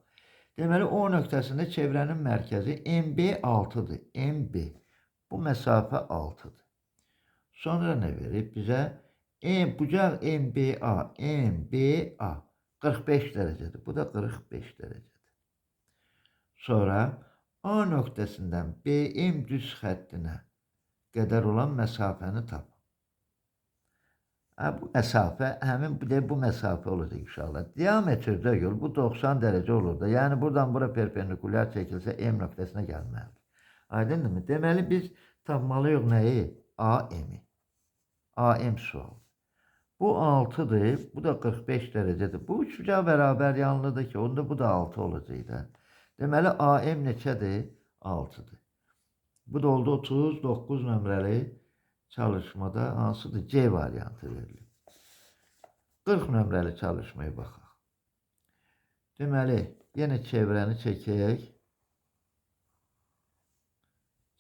Deməli, O nöqtəsində çevrənin mərkəzi MB 6'dır. MB. Bu məsafə 6'dır. Sonra nə verib bizə? Bucaq MBA. MBA. 45 dərəcədir. Bu da 45 dərəcədir. Sonra A nöqtəsindən BM düz xəttinə qədər olan məsafəni tapın. Bu məsafə, həmin bu məsafə olacaq inşallah. Diametrdə yol, bu 90 dərəcə olur da. Yəni, buradan bura perpendikulyar çəkilsə, M nöqtəsinə gəlməlidir. Aydındır mı? Deməli, biz tapmalıyıq nəyi? AM-i. AM sual. Bu 6'dır, bu da 45 dərəcədir. Bu üçbucağı bərabər yanlıdır ki, onda bu da 6 olacaq da. Deməli, AM neçədir? 6'dır. Bu da oldu 39 nömrəli çalışmada hansıdır? C variantı verilir. 40 nömrəli çalışmaya baxaq. Deməli, yenə çevrəni çəkək.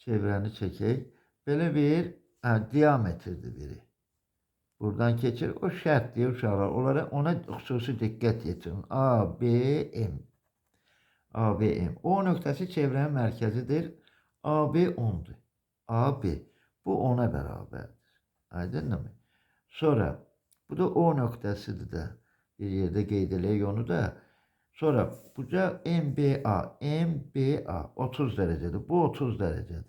Çevrəni çəkək. Belə bir diametrdir biri. Buradan keçir. O şərt deyir uşaqlar. Ona xüsusi diqqət yetirin. ABM. ABM. O nöqtəsi çevrənin mərkəzidir. AB 10'dur. AB. Bu 10'a bərabərdir. Aydındır mı? Sonra bu da O nöqtəsidir də. Bir yerdə qeyd eləyək onu da. Sonra bucaq MBA. MBA 30 dərəcədir. Bu 30 dərəcədir.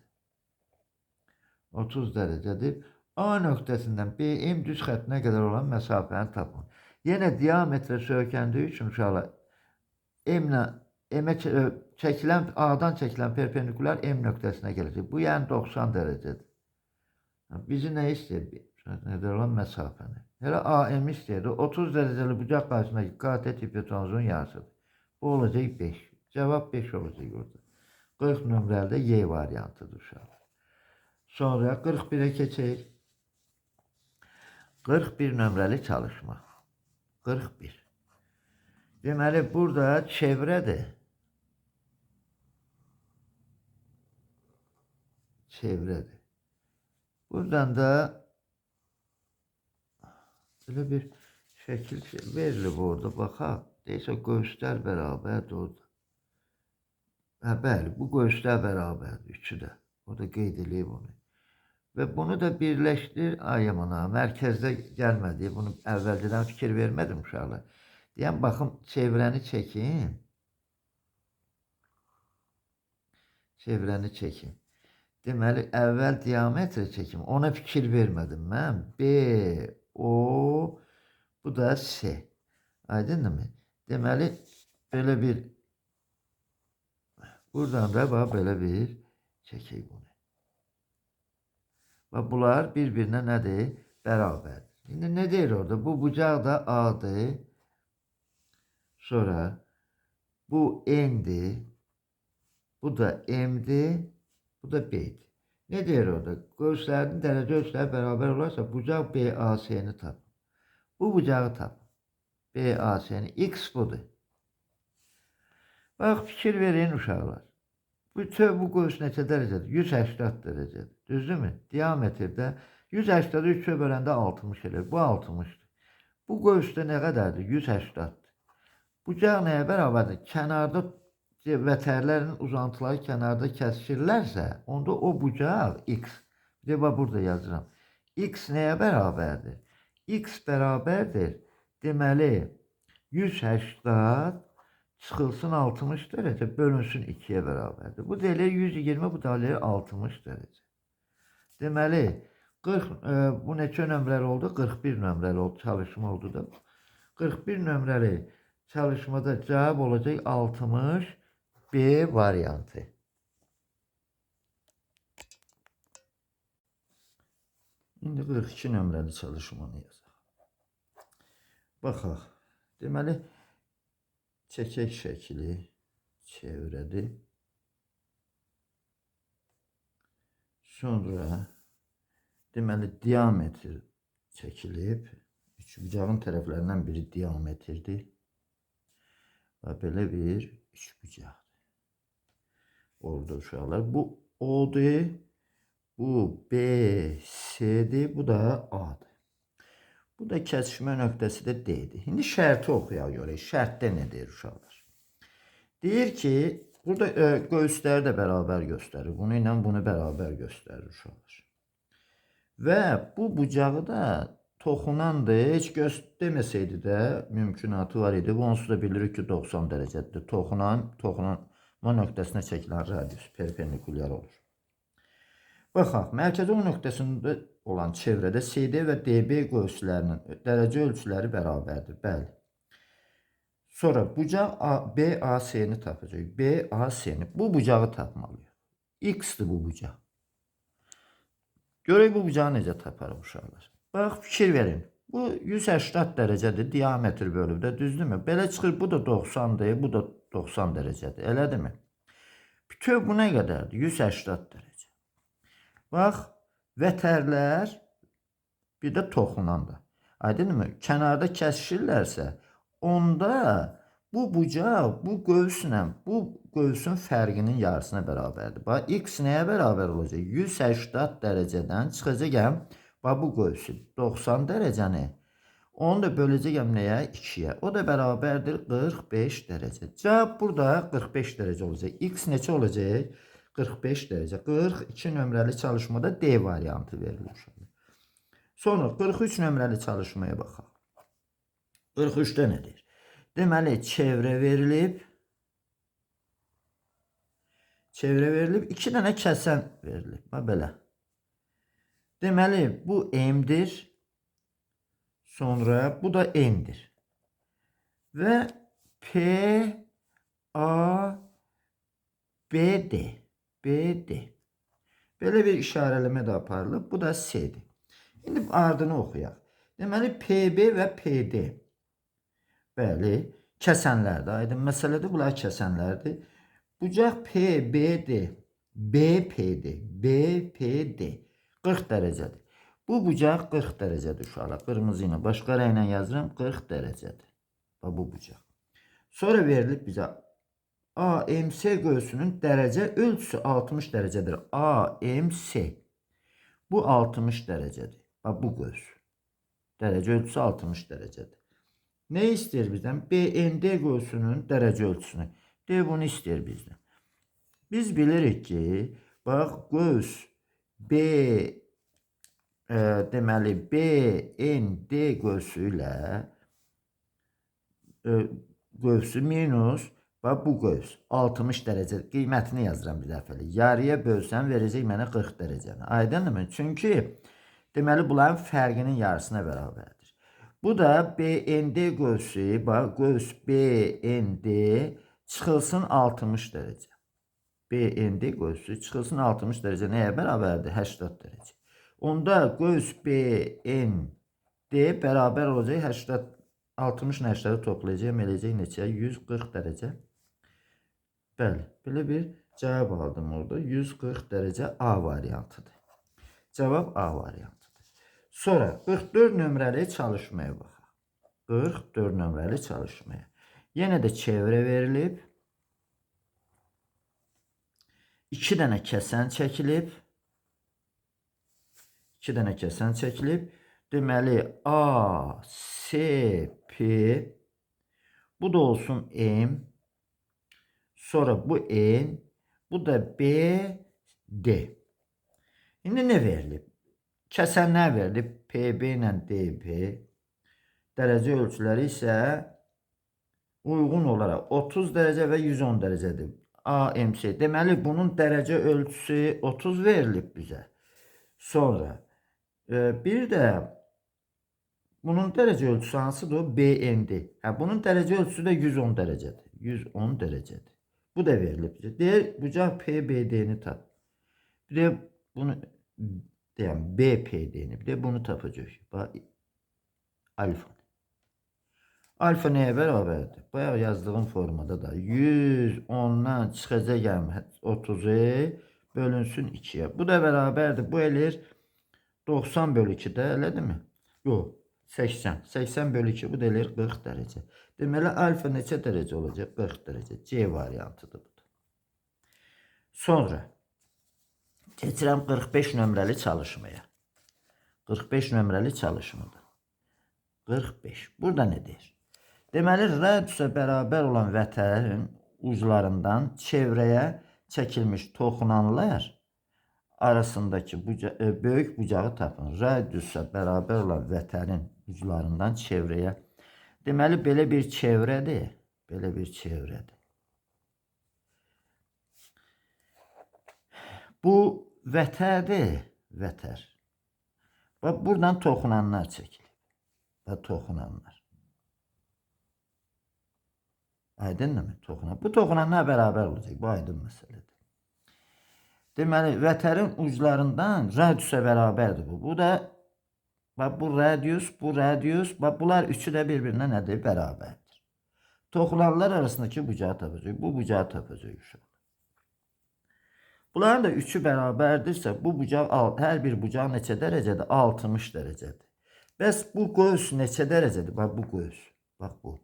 30 dərəcədir. A nöqtəsindən BM düz xəttinə qədər olan məsafəni tapın. Yenə diametrə söykəndiyi üçün uşaqlar çəkilən A'dan çəkilən perpendikulyar M nöqtəsinə gələcək. Bu yəni 90 dərəcədir. Bizi nə istəyir? Nədir olan məsafəni. Hələ AM istəyirdi. 30 dərəcəli bucaq qarşısındakı katet hipotenuzun yarısıdır. Bu olacaq 5. Cavab 5 olacaq orada. 40 nömrəli də Y variantıdır uşaqlar. Sonra 41'e keçək. 41 nömrəli çalışma. 41. Deməli, burada çevrədir. Çevrədir. Buradan da belə bir şəkil verilib orada. Baxaq. Deyəsə, qövslər bərabərdir orada. Bəli, bu qövslər bərabərdir. Üçü də. O da qeyd edib onu. Və bunu da birləşdir. Ayamana, mərkəzdə gəlmədi. Bunu əvvəlcədən fikir vermədim uşaqlar. Deyəm, baxım, çevrəni çəkin. Çevrəni çəkin. Deməli, əvvəl diametri çəkim. Ona fikir vermədim mən. B, O, bu da S. Aydındır mı? Deməli, belə bir buradan da bax, belə bir çəkək bunu. Və bunlar bir-birinə nədir? Bərabərdir. İndi nə deyir orada? Bu bucaq da A'dır. Sonra bu N'dir. Bu da M'dir. Bu da B'dir. Ne deyir orada? Göğüslərin dərəcə ölçüləri bərabər olarsa bucaq BAC-ni tap. Bu bucağı tap. BAC-ni. X budur. Bax, fikir verin uşaqlar. Bu göğüs neçə dərəcədir? 180 dərəcədir. Düzdürmü? Diametrdə 180-i 3-ə böləndə 60 edir. Bu 60-dır. Bu göğüsdə nə qədərdir? 180-dir. Bucaq nəyə bərabərdir? Kənarda vətərlərin uzantıları kənarda kəsirlərsə, onda o bucaq X. Bir də burada yazıram. X nəyə bərabərdir? X bərabərdir. Deməli, 180 çıxılsın 60 dərəcə bölünsün 2-yə bərabərdir. Bu da elə 120, bu da elə 60 dərəcə. Deməli, 40, bu neçə nömrəli oldu? 41 nömrəli oldu, çalışma oldu da. 41 nömrəli çalışmada cavab olacaq 60 B variantı. İndi 42 nömrəli çalışmanı yazaq. Baxaq. Deməli, çəkək şəkli çevrədir. Sonra deməli diametr çəkilib. Üçbucağın tərəflərindən biri diametrdir. Və belə bir üçbucaqdır. Orada uşaqlar. Bu O'dur. Bu B, C'dir. Bu da A'dır. Bu da kəsişmə nöqtəsi də D'dir. İndi şərti oxuyaq görək. Şərtdə nə deyir uşaqlar? Deyir ki, burada göğüsləri də bərabər göstərir. Bunu ilə bunu bərabər göstərir uşaqlar. Və bu bucağı da toxunandır. Heç deməsəydi də mümkünatı var idi. Bu onsuz da bilirik ki 90 dərəcədir. Toxunma nöqtəsinə çəkilən radius perpendikulyar olur. Baxaq, mərkəzi O nöqtəsində olan çevrədə CD və DB göğüslərinin dərəcə ölçüləri bərabərdir. Bəli. Sonra bucaq BAC-ni tapacaq. BAC-ni. Bu bucağı tapmalıyıq. X-dir bu bucaq. Görək bu bucağı necə taparıq uşaqlar. Bax, fikir verin. Bu 180 dərəcədir, diametr bölübdə, düzdürmü? Belə çıxır, bu da 90-dır, bu da 90 dərəcədir, elədirmi? Bütöv bu nə qədərdir? 180 dərəcə. Bax, vətərlər, bir də toxunan da. Aydınmı? Kənarda kəsişirlərsə, onda bu bucaq, bu göğüslə, bu göğüsün fərqinin yarısına bərabərdir. Bax, X nəyə bərabər olacaq? 180 dərəcədən çıxacaqəm. Bax, bu göğüsü 90 dərəcəni. Onu da böləcəyəm nəyə? 2-yə. O da bərabərdir 45 dərəcə. Cavab burada 45 dərəcə olacaq. X neçə olacaq? 45 dərəcə. 42 nömrəli çalışmada D variantı verilir. Sonra 43 nömrəli çalışmaya baxaq. 43-də nədir? Deməli, çevrə verilib. Çevrə verilib. 2 dənə kəsən verilib. Bax, belə. Deməli, bu M-dir. Sonra bu da N-dir. Və P, A, B, D. B, D. Belə bir işarələmə də aparılıb. Bu da C-dir. İndi ardını oxuyaq. Deməli, PB və PD. Bəli, kəsənlərdir. Aydın məsələdir, bunlar kəsənlərdir. Bucaq PBD, BPD, BPD 40 dərəcədir. Bu bucaq 40 dərəcədir uşaqlar. Qırmızı ilə, başqa rənglə yazıram, 40 dərəcədir. Bax, bu bucaq. Sonra verilib bizə AMC göğsünün dərəcə ölçüsü 60 dərəcədir. AMC. Bu 60 dərəcədir. Bax, bu göğs. Dərəcə ölçüsü 60 dərəcədir. Nə istəyir bizdən? BND göğsünün dərəcə ölçüsünü. D bunu istəyir bizdən. Biz bilirik ki, bax, göğs deməli, BND göğsü ilə göğsü minus, bax, bu göğs 60 dərəcə. Qiymətini yazıram bir dəfəli. Yarıya bölsəm, verəcək mənə 40 dərəcəni. Aydınmı? Çünki, deməli, bunların fərqinin yarısına bərabərdir. Bu da BND göğsü, bax, göğs BND çıxılsın 60 dərəcə. BND göğsü çıxılsın 60 dərəcə nəyə bərabərdir? 80 dərəcə. Onda göğs BND bərabər olacaq 60 80-i toplayacaq, eləyəcək neçə? 140 dərəcə. Bəli, belə bir Cevap aldım orada. 140 derece A variantıdır. Cevap A variantıdır. Sonra 44 nömrəli çalışmaya baxaq. 44 nömrəli çalışmaya. Yenə də çevrə verilib. 2 dənə kəsən çəkilib. 2 dənə kəsən çəkilib. Deməli A, C, P. Bu da olsun M. Sonra bu N. Bu da B, D. İndi nə verilib? Kəsənlər verilib. PB ilə DP. Dərəcə ölçüləri isə uyğun olaraq 30 dərəcə və 110 dərəcədir. AMC. Deməli bunun dərəcə ölçüsü 30 verilib bizə. Sonra bir də bunun dərəcə ölçüsü hansıdır? O BN'dir. Bunun dərəcə ölçüsü də 110 dərəcədir. 110 dərəcədir. Bu da verilib bizə. Deyir, bucaq PBD'ni tap. Bir də bunu deyəm, BPD'ni. Bir də bunu tapacaq. Bax, alfa. Alfa nəyə bərabərdir? Bayaq yazdığım formada da 110'dan çıxacaq 30'u bölünsün 2'ye. Bu da bərabərdir. Bu eləyir 90 bölü 2'də, elədir mi? Yox, 80. 80 bölü 2 bu da eləyir 40 dərəcə. Deməli alfa neçə dərəcə olacaq? 40 dərəcə. C variantıdır bu da. Sonra keçirəm 45 nömrəli çalışmaya. 45 nömrəli çalışmadır. 45. Burada nə deyir? Deməli, radiusa bərabər olan vətərin uclarından çevrəyə çəkilmiş toxunanlar arasındakı böyük bucağı tapın. Radiusa bərabər olan vətərin uclarından çevrəyə. Deməli, belə bir çevrədir. Belə bir çevrədir. Bu vətərdir. Vətər. Bax, buradan toxunanlar çəkilir. Və toxunanlar. Aydınmı? Toxunan. Bu toxunanlar bərabər olacaq. Bu aydın məsələdir. Deməli, vətərin uclarından radiusa bərabərdir bu. Bu da, bax, bu radius, bu radius, bax, bunlar üçü də bir-birinə nədir? Bərabərdir. Toxunanlar arasındakı bucağı tapacaq. Bu bucağı tapacaq uşaq. Bunların da üçü bərabərdirsə, bu bucaq, hər bir bucaq neçə dərəcədir? 60 dərəcədir. Bəs bu göğüs neçə dərəcədir? Bax, bu göğüs. Bax, bu.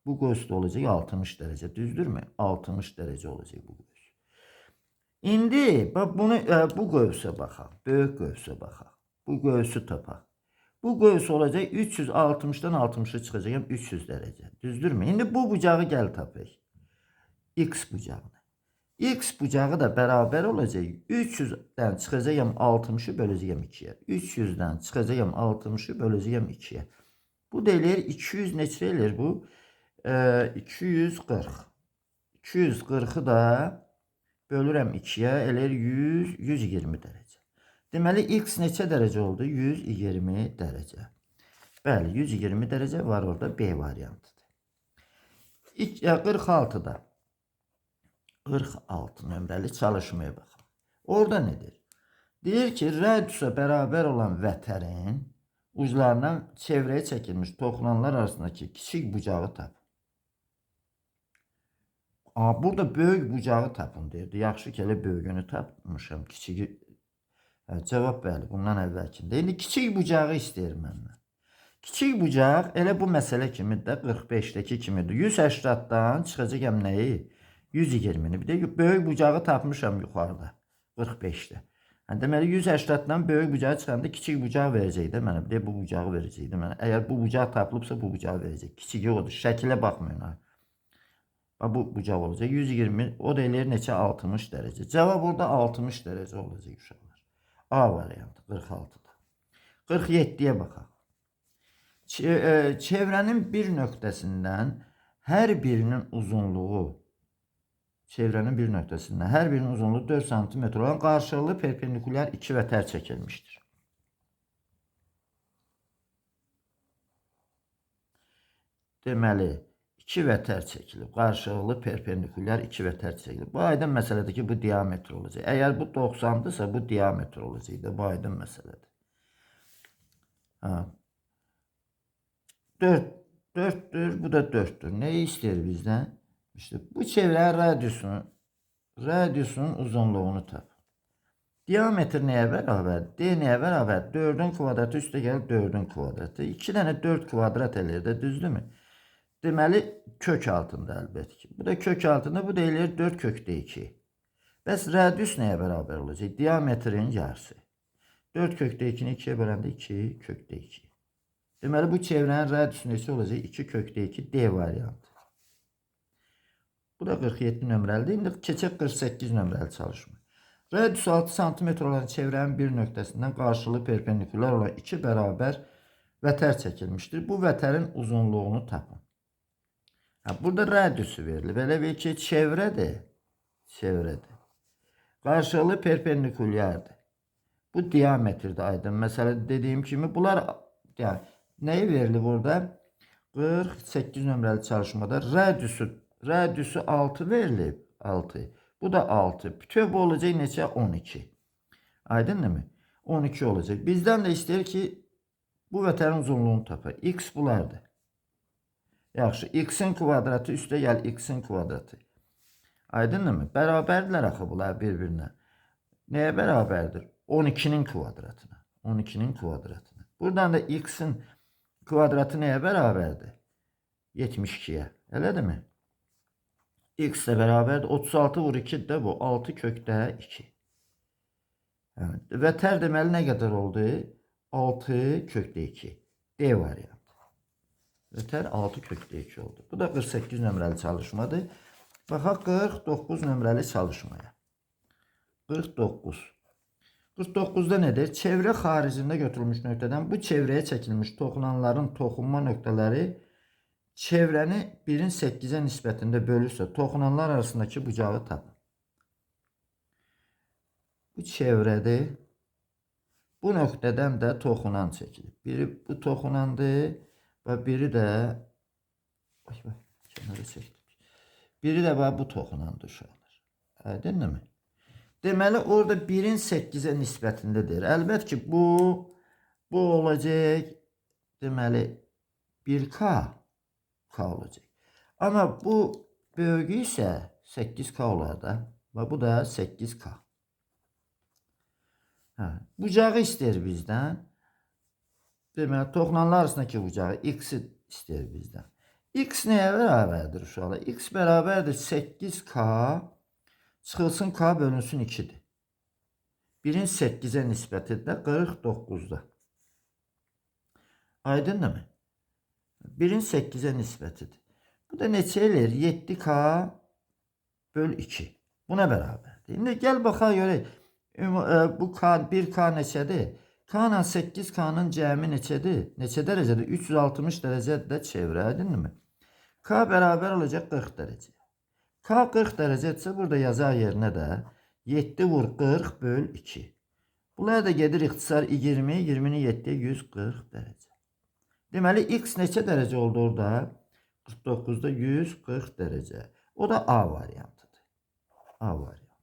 Bu göğüs də olacaq 60 dərəcə. Düzdürmü? 60 dərəcə olacaq bu göğüs. İndi bax, bunu, bu göğüsə baxaq. Böyük göğüsə baxaq. Bu göğüsü tapaq. Bu göğüs olacaq 360'dan 60'a çıxacaq 300 dərəcə. Düzdürmü? İndi bu bucağı gəl tapaq. X bucağını. X bucağı da bərabər olacaq. 300'dən çıxacaq 60'ı böləcəyəm 2'yə. 300'dən çıxacaq 60'ı böləcəyəm 2'yə. Bu da eləyir 200 neçə eləyir bu? 240. 240'ı da bölürəm 2'yə eləyir 100, 120 dərəcə. Deməli x neçə dərəcə oldu? 120 dərəcə. Bəli, 120 dərəcə var orada, B variantıdır. 46'da 46 nömrəli çalışmaya baxın. Orada nedir? Deyir ki, radiusa bərabər olan vətərin uclarından çevrəyə çəkilmiş toxunanlar arasındakı kiçik bucağı tap. Burada böyük bucağı tapın deyirdi. Yaxşı ki, elə böyüyünü tapmışam. Kiçigi cavab bəli, bundan əvvəlkində. İndi kiçik bucağı istəyir məndən. Kiçik bucaq elə bu məsələ kimidir də 45'dəki kimidir. 180'dan çıxacaq nəyi? 120'ni. Bir də böyük bucağı tapmışam yuxarıda 45'də. Deməli 180'dan böyük bucağı çıxanda kiçik bucaq verəcəkdir mənə. Bir də bu bucağı verəcəkdir mənə. Əgər bu bucaq tapılıbsa bu bucağı verəcək. Kiçigi odur. Şəkilə baxmayın. Bu bucaq olacaq 120, o da eləyir neçə? 60 dərəcə. Cavab burada 60 dərəcə olacaq uşaqlar. A variantı 46'da. 47'yə baxaq. Çevrənin bir nöqtəsindən hər birinin uzunluğu çevrənin bir nöqtəsindən hər birinin uzunluğu 4 cm olan qarşılıqlı perpendikulyar 2 vətər çəkilmişdir. Deməli 2 vətər çəkilib. Qarşılıqlı perpendikulyar 2 vətər çəkilib. Bu aydın məsələdir ki, bu diametr olacaq. Əgər bu 90'dırsa bu diametr olacaq. Bu aydın məsələdir. 4'dür, bu da 4'dür. Nəyi istəyir bizdən? İşte bu çevrənin radiusunu radiusun uzunluğunu tap. Diametr neye beraber? D neye beraber? 4'ün kvadratı üstə gəlir 4'ün kvadratı. 2 tane 4 kvadrat eləyir də, düzdürmü? Deməli, kök altında əlbəttə ki. Bu da kök altında, bu da eləyir 4 kökdə 2. Bəs radius nəyə bərabər olacaq? Diametrin yarısı. 4 kökdə 2'ni 2'ye böləndə 2 kökdə 2. Deməli, bu çevrənin radiusu neçə olacaq? 2 kökdə 2 D variantı. Bu da 47 nömrəlidir. İndi keçək 48 nömrəli çalışma. Radius 6 cm olan çevrənin bir nöqtəsindən qarşılığı perpendikular olan 2 bərabər vətər çəkilmişdir. Bu vətərin uzunluğunu tapın. Burada radiusu verilir. Belə bir ki, çevrədir. Çevrədir. Qarşılığı perpendikulyardır. Bu diametrdir, aydın. Məsələ dediyim kimi bunlar yani neyi verilir burada? 48 nömrəli çalışmada radiusu 6 verilib. 6. Bu da 6. Bütöv olacaq neçə? 12. Aydın değil mi? 12 olacaq. Bizdən də istəyir ki, bu vətərin uzunluğunu tapar. X bulardır. Yaxşı, x-in kvadratı üstə gəl x-in kvadratı. Aydın değil mi? Bərabərdirlər axı bunlar bir-birinə. Nəyə bərabərdir? 12'nin kvadratına. 12'nin kvadratına. Buradan da x'in kvadratı nəyə bərabərdir? 72'ye. Elə değil mi? X de bərabərdir. 36 vur 2 də bu. 6 kökdə 2. Evet. Vətər deməli nə qədər oldu? 6 kökdə 2. D variantı. Vətər 6 kökdə 2 oldu. Bu da 48 nömrəli çalışmadır. Baxaq 49 nömrəli çalışmaya. 49. 49'da nedir? Çevre haricinde götürülmüş nöqtədən bu çevreye çəkilmiş toxunanların toxunma nöqtələri çevrəni 1'in 8'e nisbətində bölürsə, toxunanlar arasındaki bucağı tapın. Bu çevrədir. Bu nöqtədən də toxunan çəkilib. Biri bu toxunandır və biri də kənara çəkdik. Biri də bu toxunandır uşaqlar. Aydın mı? Deməli, orada 1'in 8'e nisbətindədir. Əlbəttə ki, bu olacaq, deməli, 1K olacaq. Amma bu bölgü isə 8K olar da. Və bu da 8K. Bucağı istəyir bizdən. Deməli, toxunanlar arasındakı bucağı X-i istəyir bizdən. X nəyə bərabərdir uşaqlar? X bərabərdir 8K çıxılsın K bölünsün 2'dir. 1'in 8'e nisbəti də 49'da. Aydın mı? 1'in 8'e nisbətidir. Bu da neçə eləyir? 7K böl 2. Buna bərabərdir. İndi gəl baxaq görək. Bu K, 1K neçədir? K ilə 8K'nın cəmi neçədir? Neçə dərəcədir? 360 dərəcədir çevrə. Aydın mı? K bərabər olacaq 40 dərəcə. K 40 dərəcədirsə burada yazar yerinə də 7 vur 40 böl 2. Bunlar da gedir ixtisar 20, 20'ni 7'ye 140 dərəcə. Deməli x neçə dərəcə oldu orada? 49'da 140 dərəcə. O da A variantıdır. A variantı.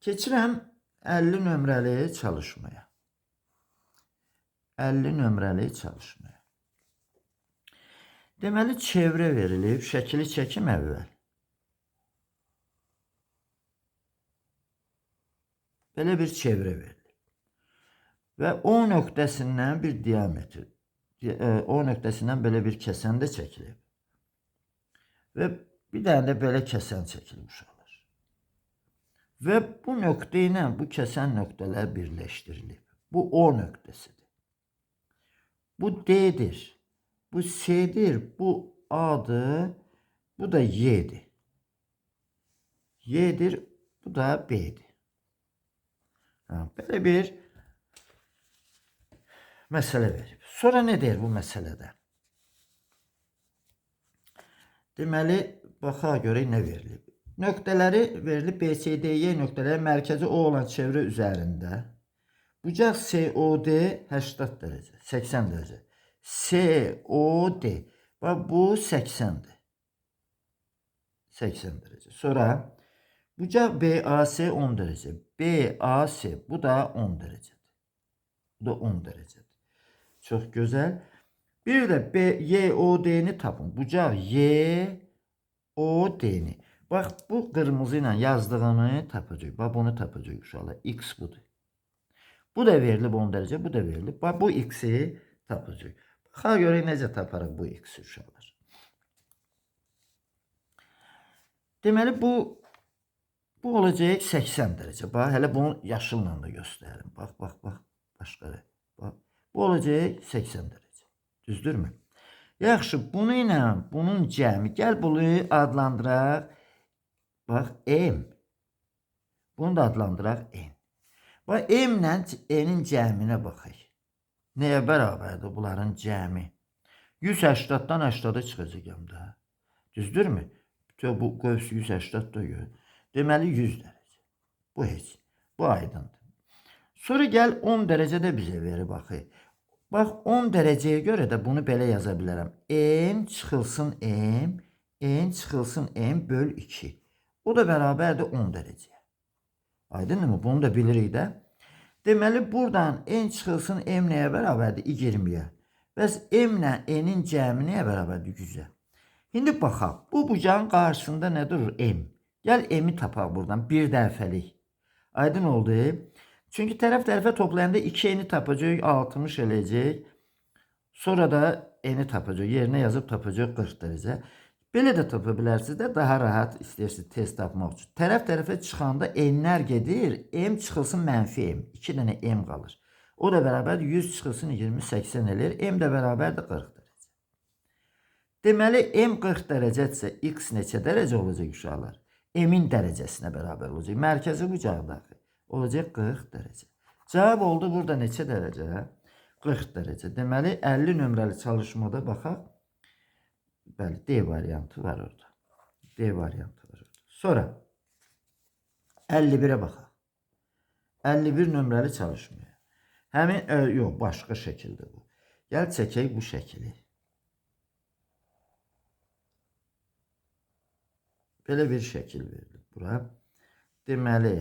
Keçirəm 50 nömrəli çalışmaya. 50 nömrəli çalışmaya. Deməli çevrə verilib, şəkili çəkim əvvəl. Belə bir çevrə verilir. Və O nöqtəsindən bir diametr, O nöqtəsindən belə bir kəsən də çəkilib. Və bir dənə də belə kəsən çəkilib uşaqlar. Və bu nöqtə ilə bu kəsən nöqtələr birləşdirilib. Bu O nöqtəsidir. Bu D'dir. Bu C'dir. Bu A'dır. Bu da Y'dir. Y'dir. Bu da B'dir. Böyle bir məsələ verib. Sonra ne deyir bu məsələdə? Deməli, baxaq görək nə verilib. Nöqtələri verilib. BCDY nöqtələri mərkəzi O olan çevrə üzərində. Bucaq COD 80 dərəcə. 80 dərəcə. COD. Bax, bu 80'dir. 80 dərəcə. Sonra bucaq BAC 10 dərəcə. BAC bu da 10 dərəcədir. Bu da 10 dərəcədir. Çox gözəl. Bir də YOD-ni tapın. Bucaq YOD-ni. Bax, bu qırmızı ilə yazdığını tapacaq. Bax, bunu tapacaq uşaqlar. X budur. Bu da verilib 10 dərəcə, bu da verilib. Bax, bu x-i tapacaq. Baxa görək necə taparıq bu x-i uşaqlar. Deməli, bu olacaq 80 dərəcə. Bax, hələ bunu yaşılla da göstərim. Bax, bax, bax. Başqa da. Bax, bu olacaq 80 dərəcə. Düzdürmü? Yaxşı, bunu ilə bunun cəmi. Gəl bunu adlandıraq. Bax, M. Bunu da adlandıraq N. Bax, M ilə N'in cəminə baxaq. Nəyə bərabərdir bunların cəmi? 180-dan 80-a çıxacağım da. Düzdürmü? Bu qövs 180 da gör. Deməli 100 dərəcə. Bu heç. Bu aydındır. Sonra gəl 10 dərəcə də bizə verir baxı. Bax 10 dərəcəyə görə də bunu belə yaza bilərəm. N çıxılsın M, N çıxılsın M böl 2. O da bərabərdir 10 dərəcəyə. Aydınmı? Bunu da bilirik də. Deməli buradan N çıxılsın M nəyə bərabərdir? 20-yə. Bəs M ilə N'in cəmi nəyə bərabərdir? 100-ə. İndi baxaq. Bu bucağın qarşısında nə durur? M. Gəl M'i tapaq buradan. Bir dəfəlik. Aydın oldu. Çünki tərəf-tərəfə toplayanda 2N'i tapacaq, 60 eləyəcək. Sonra da N'i tapacaq. Yerinə yazıb tapacaq 40 dərəcə. Belə də tapa bilərsiniz də daha rahat istəyirsiniz test tapmaq üçün. Tərəf-tərəfə çıxanda N'lər gedir. M çıxılsın mənfi M. 2 dənə M qalır. O da bərabər 100 çıxılsın 20, 80 eləyir. M də bərabərdir 40 dərəcə. Deməli, M 40 dərəcədirsə, X neçə dərəcə olacaq uşaqlar? M-in dərəcəsinə bərabər olacaq. Mərkəzi bucaqdakı. Olacaq 40 dərəcə. Cavab oldu burada neçə dərəcə? 40 dərəcə. Deməli 50 nömrəli çalışmada baxaq. Bəli, D variantı var orada. D variantı var orada. Sonra 51'ə baxaq. 51 nömrəli çalışmaya. Həmin, yox, başqa şəkildə bu. Gəl çəkək bu şəkili. Belə bir şəkil verilib bura. Deməli,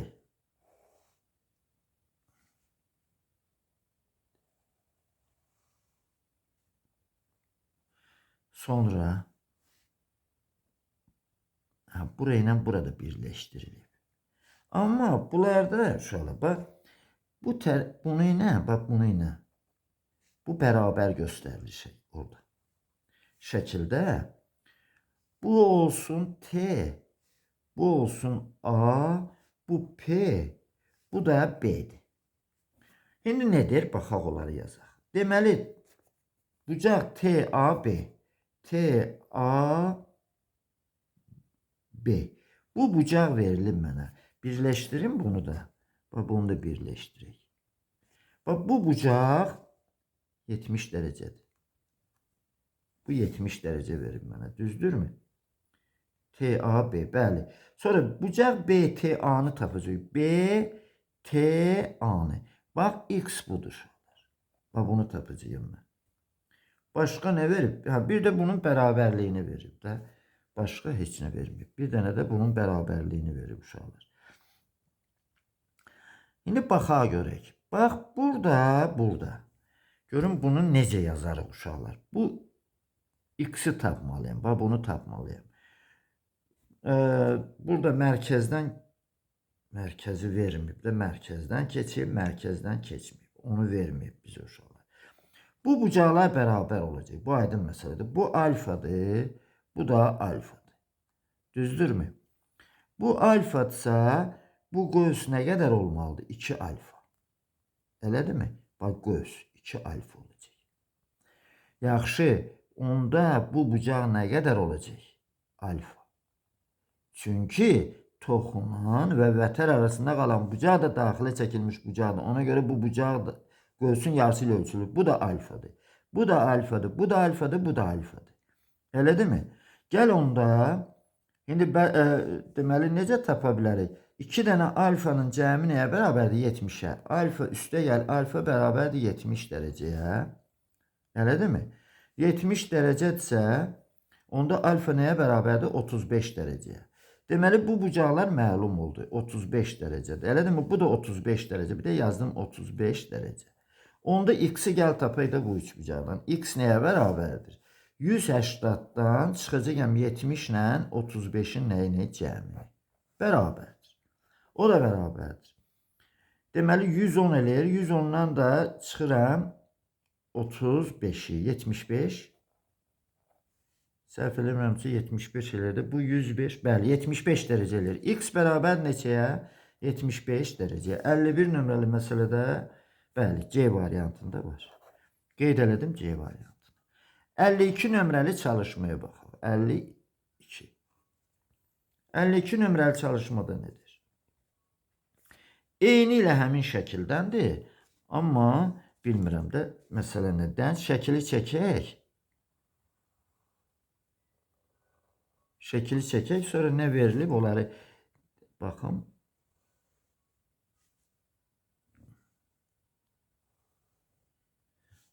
sonra burayla burada birləşdirilib. Amma bunlarda uşaqlar, bax, bunu ilə, bax, bunu ilə bu bərabər göstərilir şey orada. Şəkildə bu olsun T, bu olsun A, bu P, bu da B'dir. İndi nədir? Baxaq onları yazaq. Deməli, bucaq TAB, TAB. Bu bucaq verilib mənə. Birləşdirin bunu da. Bax, bunu da birləşdirək. Bax, bu bucaq 70 dərəcədir. Bu 70 dərəcə verib mənə. Düzdürmü? TAB, bəli. Sonra bucaq BTA'nı tapacaq. BTA'nı. Bax, X budur. Bax, bunu tapacağım mən. Başqa nə verib? Bir də bunun bərabərliyini verib də. Başqa heç nə verməyib. Bir dənə də bunun bərabərliyini verib uşaqlar. İndi baxağa görək. Bax, burada. Görün bunu necə yazarıq uşaqlar. Bu X'i tapmalıyım. Bax, bunu tapmalıyım. Burada mərkəzi verməyib də, mərkəzdən keçib, mərkəzdən keçməyib. Onu verməyib bizə uşaqlar. Bu bucaqlar bərabər olacaq. Bu aydın məsələdir. Bu alfadır, bu da alfadır. Düzdürmü? Bu alfadırsa, bu qövs nə qədər olmalıdır? 2 alfa. Elədir mi? Bax, qövs 2 alfa olacaq. Yaxşı, onda bu bucaq nə qədər olacaq? Alfa. Çünki toxunan və vətər arasında qalan bucaq da daxilə çəkilmiş bucaqdır. Ona görə bu bucaq da qövsün yarısı ilə ölçülür. Bu da alfadır. Bu da alfadır. Bu da alfadır. Bu da alfadır. Elədir mi? Gəl onda, indi deməli necə tapa bilərik? 2 dənə alfanın cəmi nəyə bərabərdir? 70'ə. Alfa üstə gəl, alfa bərabərdir 70 dərəcəyə. Elədir mi? 70 dərəcədirsə, onda alfa nəyə bərabərdir? 35 dərəcəyə. Deməli, bu bucaqlar məlum oldu. 35 dərəcədir. Elədir mi? Bu da 35 dərəcə. Bir də yazdım 35 dərəcə. Onda X'i gəl tapayıq da bu üç bucaqdan. X nəyə bərabərdir? 180-dan çıxacağım 70 ilə 35-in nəyini cəmi. Bərabərdir. O da bərabərdir. Deməli 110 eləyir. 110-dan da çıxıram 35-i. 75. Səhv eləmirəmsə 75 eləyir. Bu 105. Bəli, 75 dərəcə eləyir. X bərabər neçəyə? 75 dərəcə. 51 nömrəli məsələdə bəli, C variantında var. Qeyd elədim C variantını. 52 nömrəli çalışmaya baxaq. 52. 52 nömrəli çalışmada nədir? Eyni ilə həmin şəkildəndir. Amma bilmirəm də məsələ nədən. Şəkili çəkək. Şəkili çəkək. Sonra nə verilib? Onları baxım.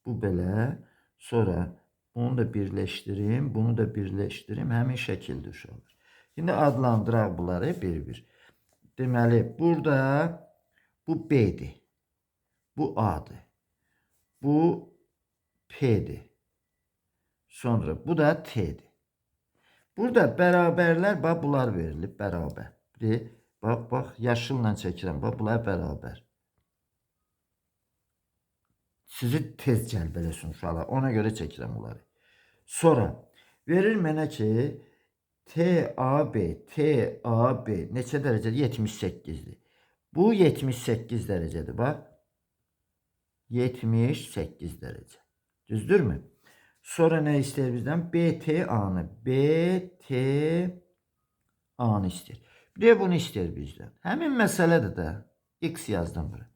Bu belə. Sonra bunu da birləşdirim. Bunu da birləşdirim. Həmin şəkildə uşaqlar. Şimdi adlandıraq bunları bir-bir. Deməli, burada bu B'dir. Bu A'dır. Bu P'dir. Sonra bu da T'dir. Burada bərabərlər, bax, bunlar verilib, bərabər. Bax, yaşılla çəkirəm, bax, bunlar bərabər. Sizi tez cəlb eləsin uşaqlar, ona görə çəkirəm bunları. Sonra, verir mənə ki, TAB neçə dərəcədir? 78'dir. Bu 78 dərəcədir, bax. 78 dərəcə. Düzdürmü? Sonra nə istəyir bizdən? BTA-nı. BTA-nı istəyir. Bir də bunu istəyir bizdən. Həmin məsələdir də. X yazdım bura.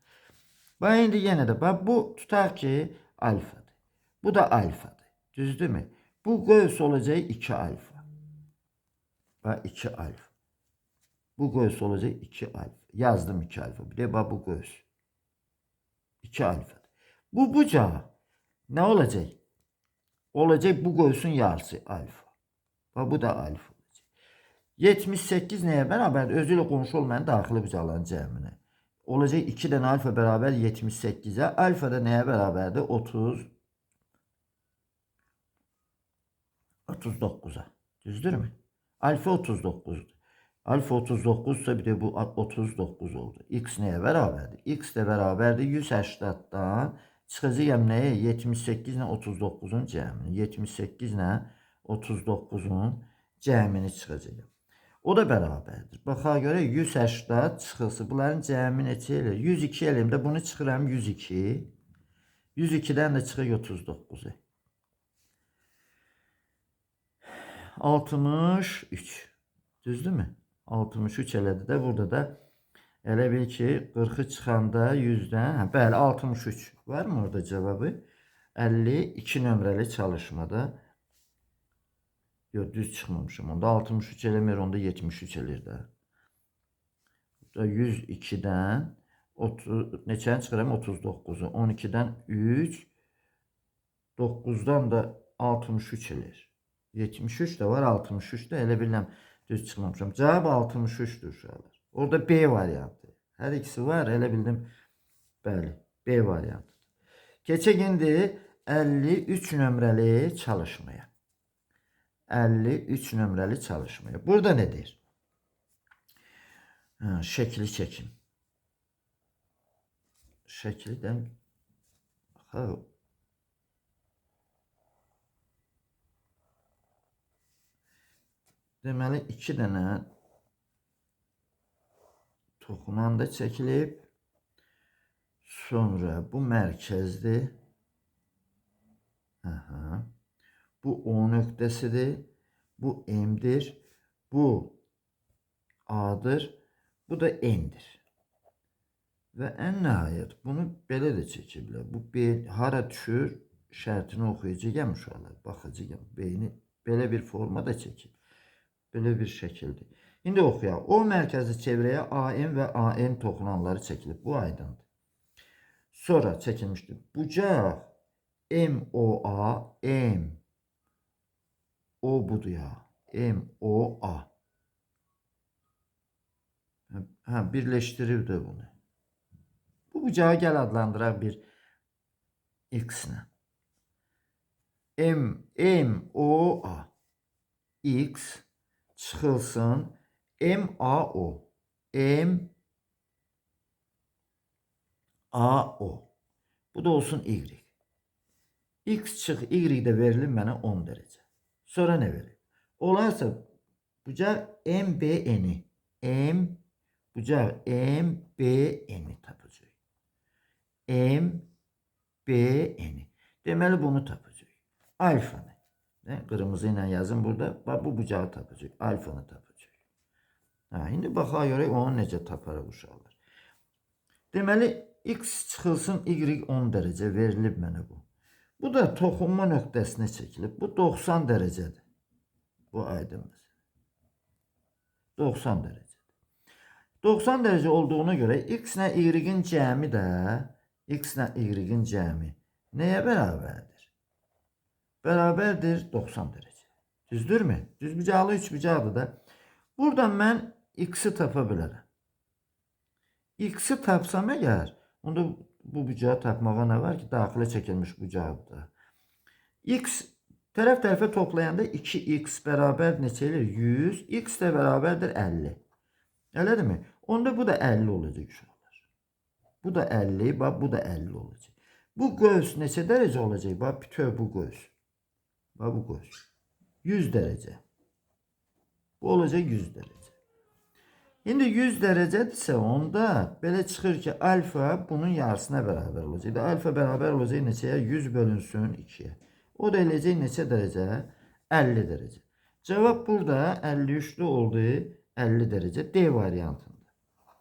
Bax, indi yenə də, bax, bu tutaq ki, alfadır. Bu da alfadır. Düzdürmü? Bu qoyus olacaq 2 alfa. Bax, 2 alfa. Bu qoyus olacaq 2 alfa. Yazdım 2 alfa. Bir də bax, bu qoyus. 2 alfadır. Bu bucağı nə olacaq? Olacaq bu qoyusun yarısı alfa. Bax, bu da alfa olacaq. 78 nəyə bərabərdir? Özü ilə qonşu olmayan daxili bucaqların cəminə. Olacaq 2 dənə alfa bərabər 78'ə. Alfa da nəyə bərabərdir? 39'a. Düzdürmü? Alfa 39'dur. Alfa 39'sa bir de bu 39 oldu. X nəyə bərabərdir? X də bərabərdir 180'dan çıxacağım nəyə? 78 ilə 39'un cəmini. 78 ilə 39'un cəmini çıxacağım. O da bərabərdir. Baxa görə 180 çıxılsı. Bunların cəmi neçə eləyir? 102 eləyim də bunu çıxıram 102. 102'dən də çıxır 39'u. 63. Düzdürmü? 63 elədi də. Burada da elə bil ki 40'ı çıxanda 100'dən. Bəli, 63. Var mı orada cevabı? 52 nömrəli çalışmada. Yox, düz çıxmamışım. Onda 63 eləmir, onda 73 eləyir də. 102'dən neçəni çıxıram? 39'u. 12'dən 3. 9'dan da 63 eləyir. 73 de var, 63 de elə bilirəm düz çıxmamışam. Cavab 63'dür uşaqlar. Orada B variantı. Hər ikisi var, elə bildim. Bəli, B variantı. Keçək indi 53 nömrəli çalışmaya. 53 nömrəli çalışmaya. Burada nedir? Şəkili çəkim. Şəkildən deməli 2 dənə toxunan da çəkilib. Sonra bu mərkəzdir. Bu O nöqtəsidir. Bu M'dir. Bu A'dır. Bu da N'dir. Və ən nəhayət bunu belə də çəkiblər. Bu B hara düşür? Şərtini oxuyacağım uşaqlar. Baxacağım. B'ni belə bir formada çəkib. Böyle bir şəkildir. İndi oxuyaq. O mərkəzi çevrəyə AM və AN toxunanları çəkilib. Bu aydındır. Sonra çəkilmişdir. Bucaq MOA, O budur ya. MOA. Birləşdirir də bunu. Bu bucağı gəl adlandıraq bir X-nə. M O A X çıxılsın M A O M A O. Bu da olsun Y. X çıx Y də verilir mənə 10 dərəcə. Sonra nə verir? Olarsa bucaq MBN-i bucaq MBN-i tapacaq. MBN-i. Deməli bunu tapacaq. Alfanı. Qırmızı ilə yazın burada. Bax bu bucağı tapacaq. Alfanı tapacaq. İndi baxaq görək onu necə taparıq uşaqlar. Deməli X çıxılsın Y 10 dərəcə verilib mənə bu. Bu da toxunma nöqtəsinə çəkilib. Bu 90 dərəcədir. Bu aydındır. 90 dərəcə. 90 dərəcə olduğuna görə X ilə Y-in cəmi də nəyə bərabərdir? Bərabərdir 90 dərəcə. Düzdürmü? Düz bucaqlı, üç bucaqlı da. Buradan mən X-i tapa bilərəm. X-i tapsam əgər, onda bu bucağı tapmağa nə var ki? Daxilə çəkilmiş bucaqdır. X tərəf-tərəfə toplayanda 2x bərabər neçə edir? 100. X də bərabərdir 50. Elədirmi? Onda bu da 50 olacaq uşaqlar. Bu da 50, bax bu da 50 olacaq. Bu qövs neçə dərəcə olacaq? Bax bütöv bu qövs. Bax bu qövs. 100 dərəcə. Bu olacaq 100 dərəcə. İndi 100 dərəcədirsə onda belə çıxır ki, alfa bunun yarısına bərabər olacaq. Alfa bərabər olacaq neçəyə? 100 bölünsün 2-yə. O da eləcək neçə dərəcə? 50 dərəcə. Cavab burada 53'lü oldu. 50 dərəcə D variantında.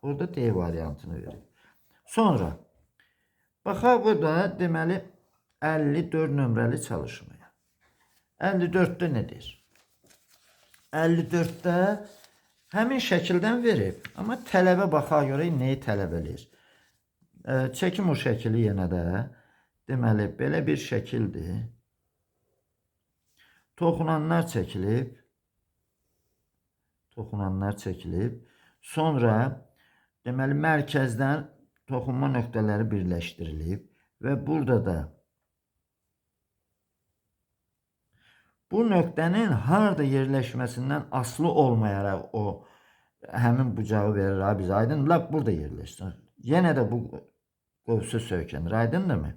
Orada D variantını verir. Sonra baxaq burada deməli 54 nömrəli çalışmaya. 54'də nədir? 54'də həmin şəkildən verib. Amma tələbə baxaq görək nəyi tələb edir. Çəkim o şəkili yenə də. Deməli belə bir şəkildir. Toxunanlar çəkilib. Sonra deməli mərkəzdən toxunma nöqtələri birləşdirilib və burada da bu nöqtənin harda yerləşməsindən asılı olmayaraq o həmin bucağı verir bizə. Aydın, lap burada yerləşsin. Yenə də bu qövsə söykənir. Aydındırmı?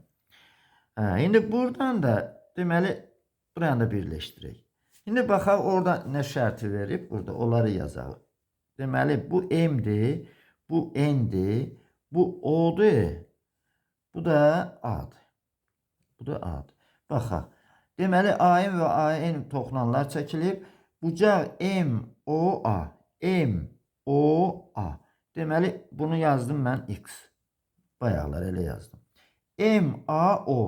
İndi buradan da deməli buranı da birləşdirək. İndi baxaq orada nə şərti verib? Burada onları yazaq. Deməli bu M'dir, bu N'dir, bu O'dur, bu da A'dır. Bu da A'dır. Baxaq. Deməli AN və AN toxunanlar çəkilib. Bucaq MOA. MOA. Deməli bunu yazdım mən X. Bayaqlar elə yazdım. MAO.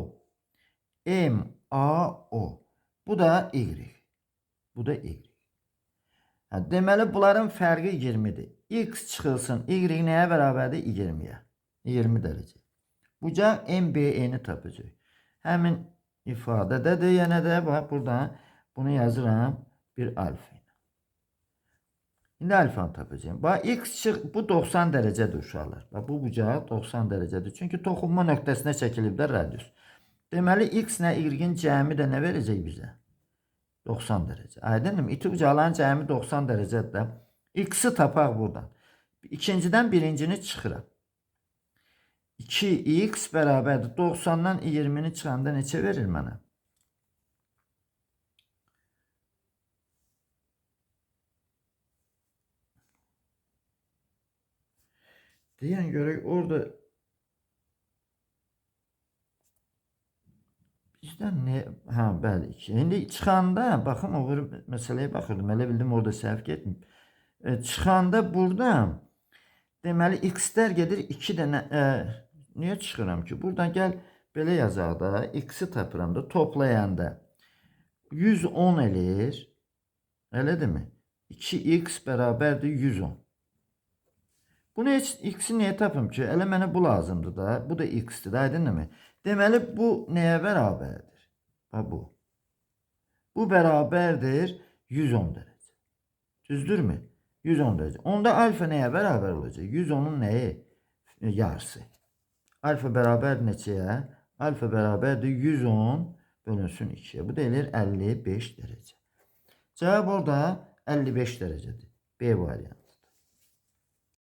MAO. Bu da Y. Bu da Y. Deməli bunların fərqi 20'dir. X çıxılsın. Y nəyə bərabərdir? 20'yə. 20 dərəcə. Bucaq MBN-i tapacaq. Həmin ifadədədir. Yenə də bax buradan bunu yazıram bir alfa ilə. İndi alfanı tapacağım. Bax X çıx bu 90 dərəcədir uşaqlar. Bax bu bucaq 90 dərəcədir. Çünki toxunma nöqtəsinə çəkilib də radius. Deməli X ilə Y-in cəmi də nə verəcək bizə? 90 dərəcə. Aydınmı? İti bucaqların cəmi 90 dərəcədir də. X-i tapaq buradan. İkincidən birincini çıxıram. 2x bərabərdir. 90'dan 20'ni çıxanda neçə verir mənə? Deyən görək orada bizdən nə? Bəli 2. İndi çıxanda baxın o məsələyə baxırdım. Elə bildim orada səhv getmir. Çıxanda buradan deməli x-lər gedir 2 dənə niyə çıxıram ki? Buradan gəl belə yazaq da x-i tapıram da toplayanda 110 eləyir. Elədirmi? 2x bərabərdir 110. Bunu heç x-i niyə tapım ki? Elə mənə bu lazımdır da. Bu da x-dir. Aydınmı? Deməli bu nəyə bərabərdir? Bax bu. Bu bərabərdir 110 dərəcə. Düzdürmü? 110 dərəcə. Onda alfa nəyə bərabər olacaq? 110'un nəyi? Yarısı. Alfa bərabər neçəyə? Alfa bərabərdir 110 bölünsün 2'ye. Bu da eləyir 55 dərəcə. Cavab orada 55 dərəcədir. B variantı.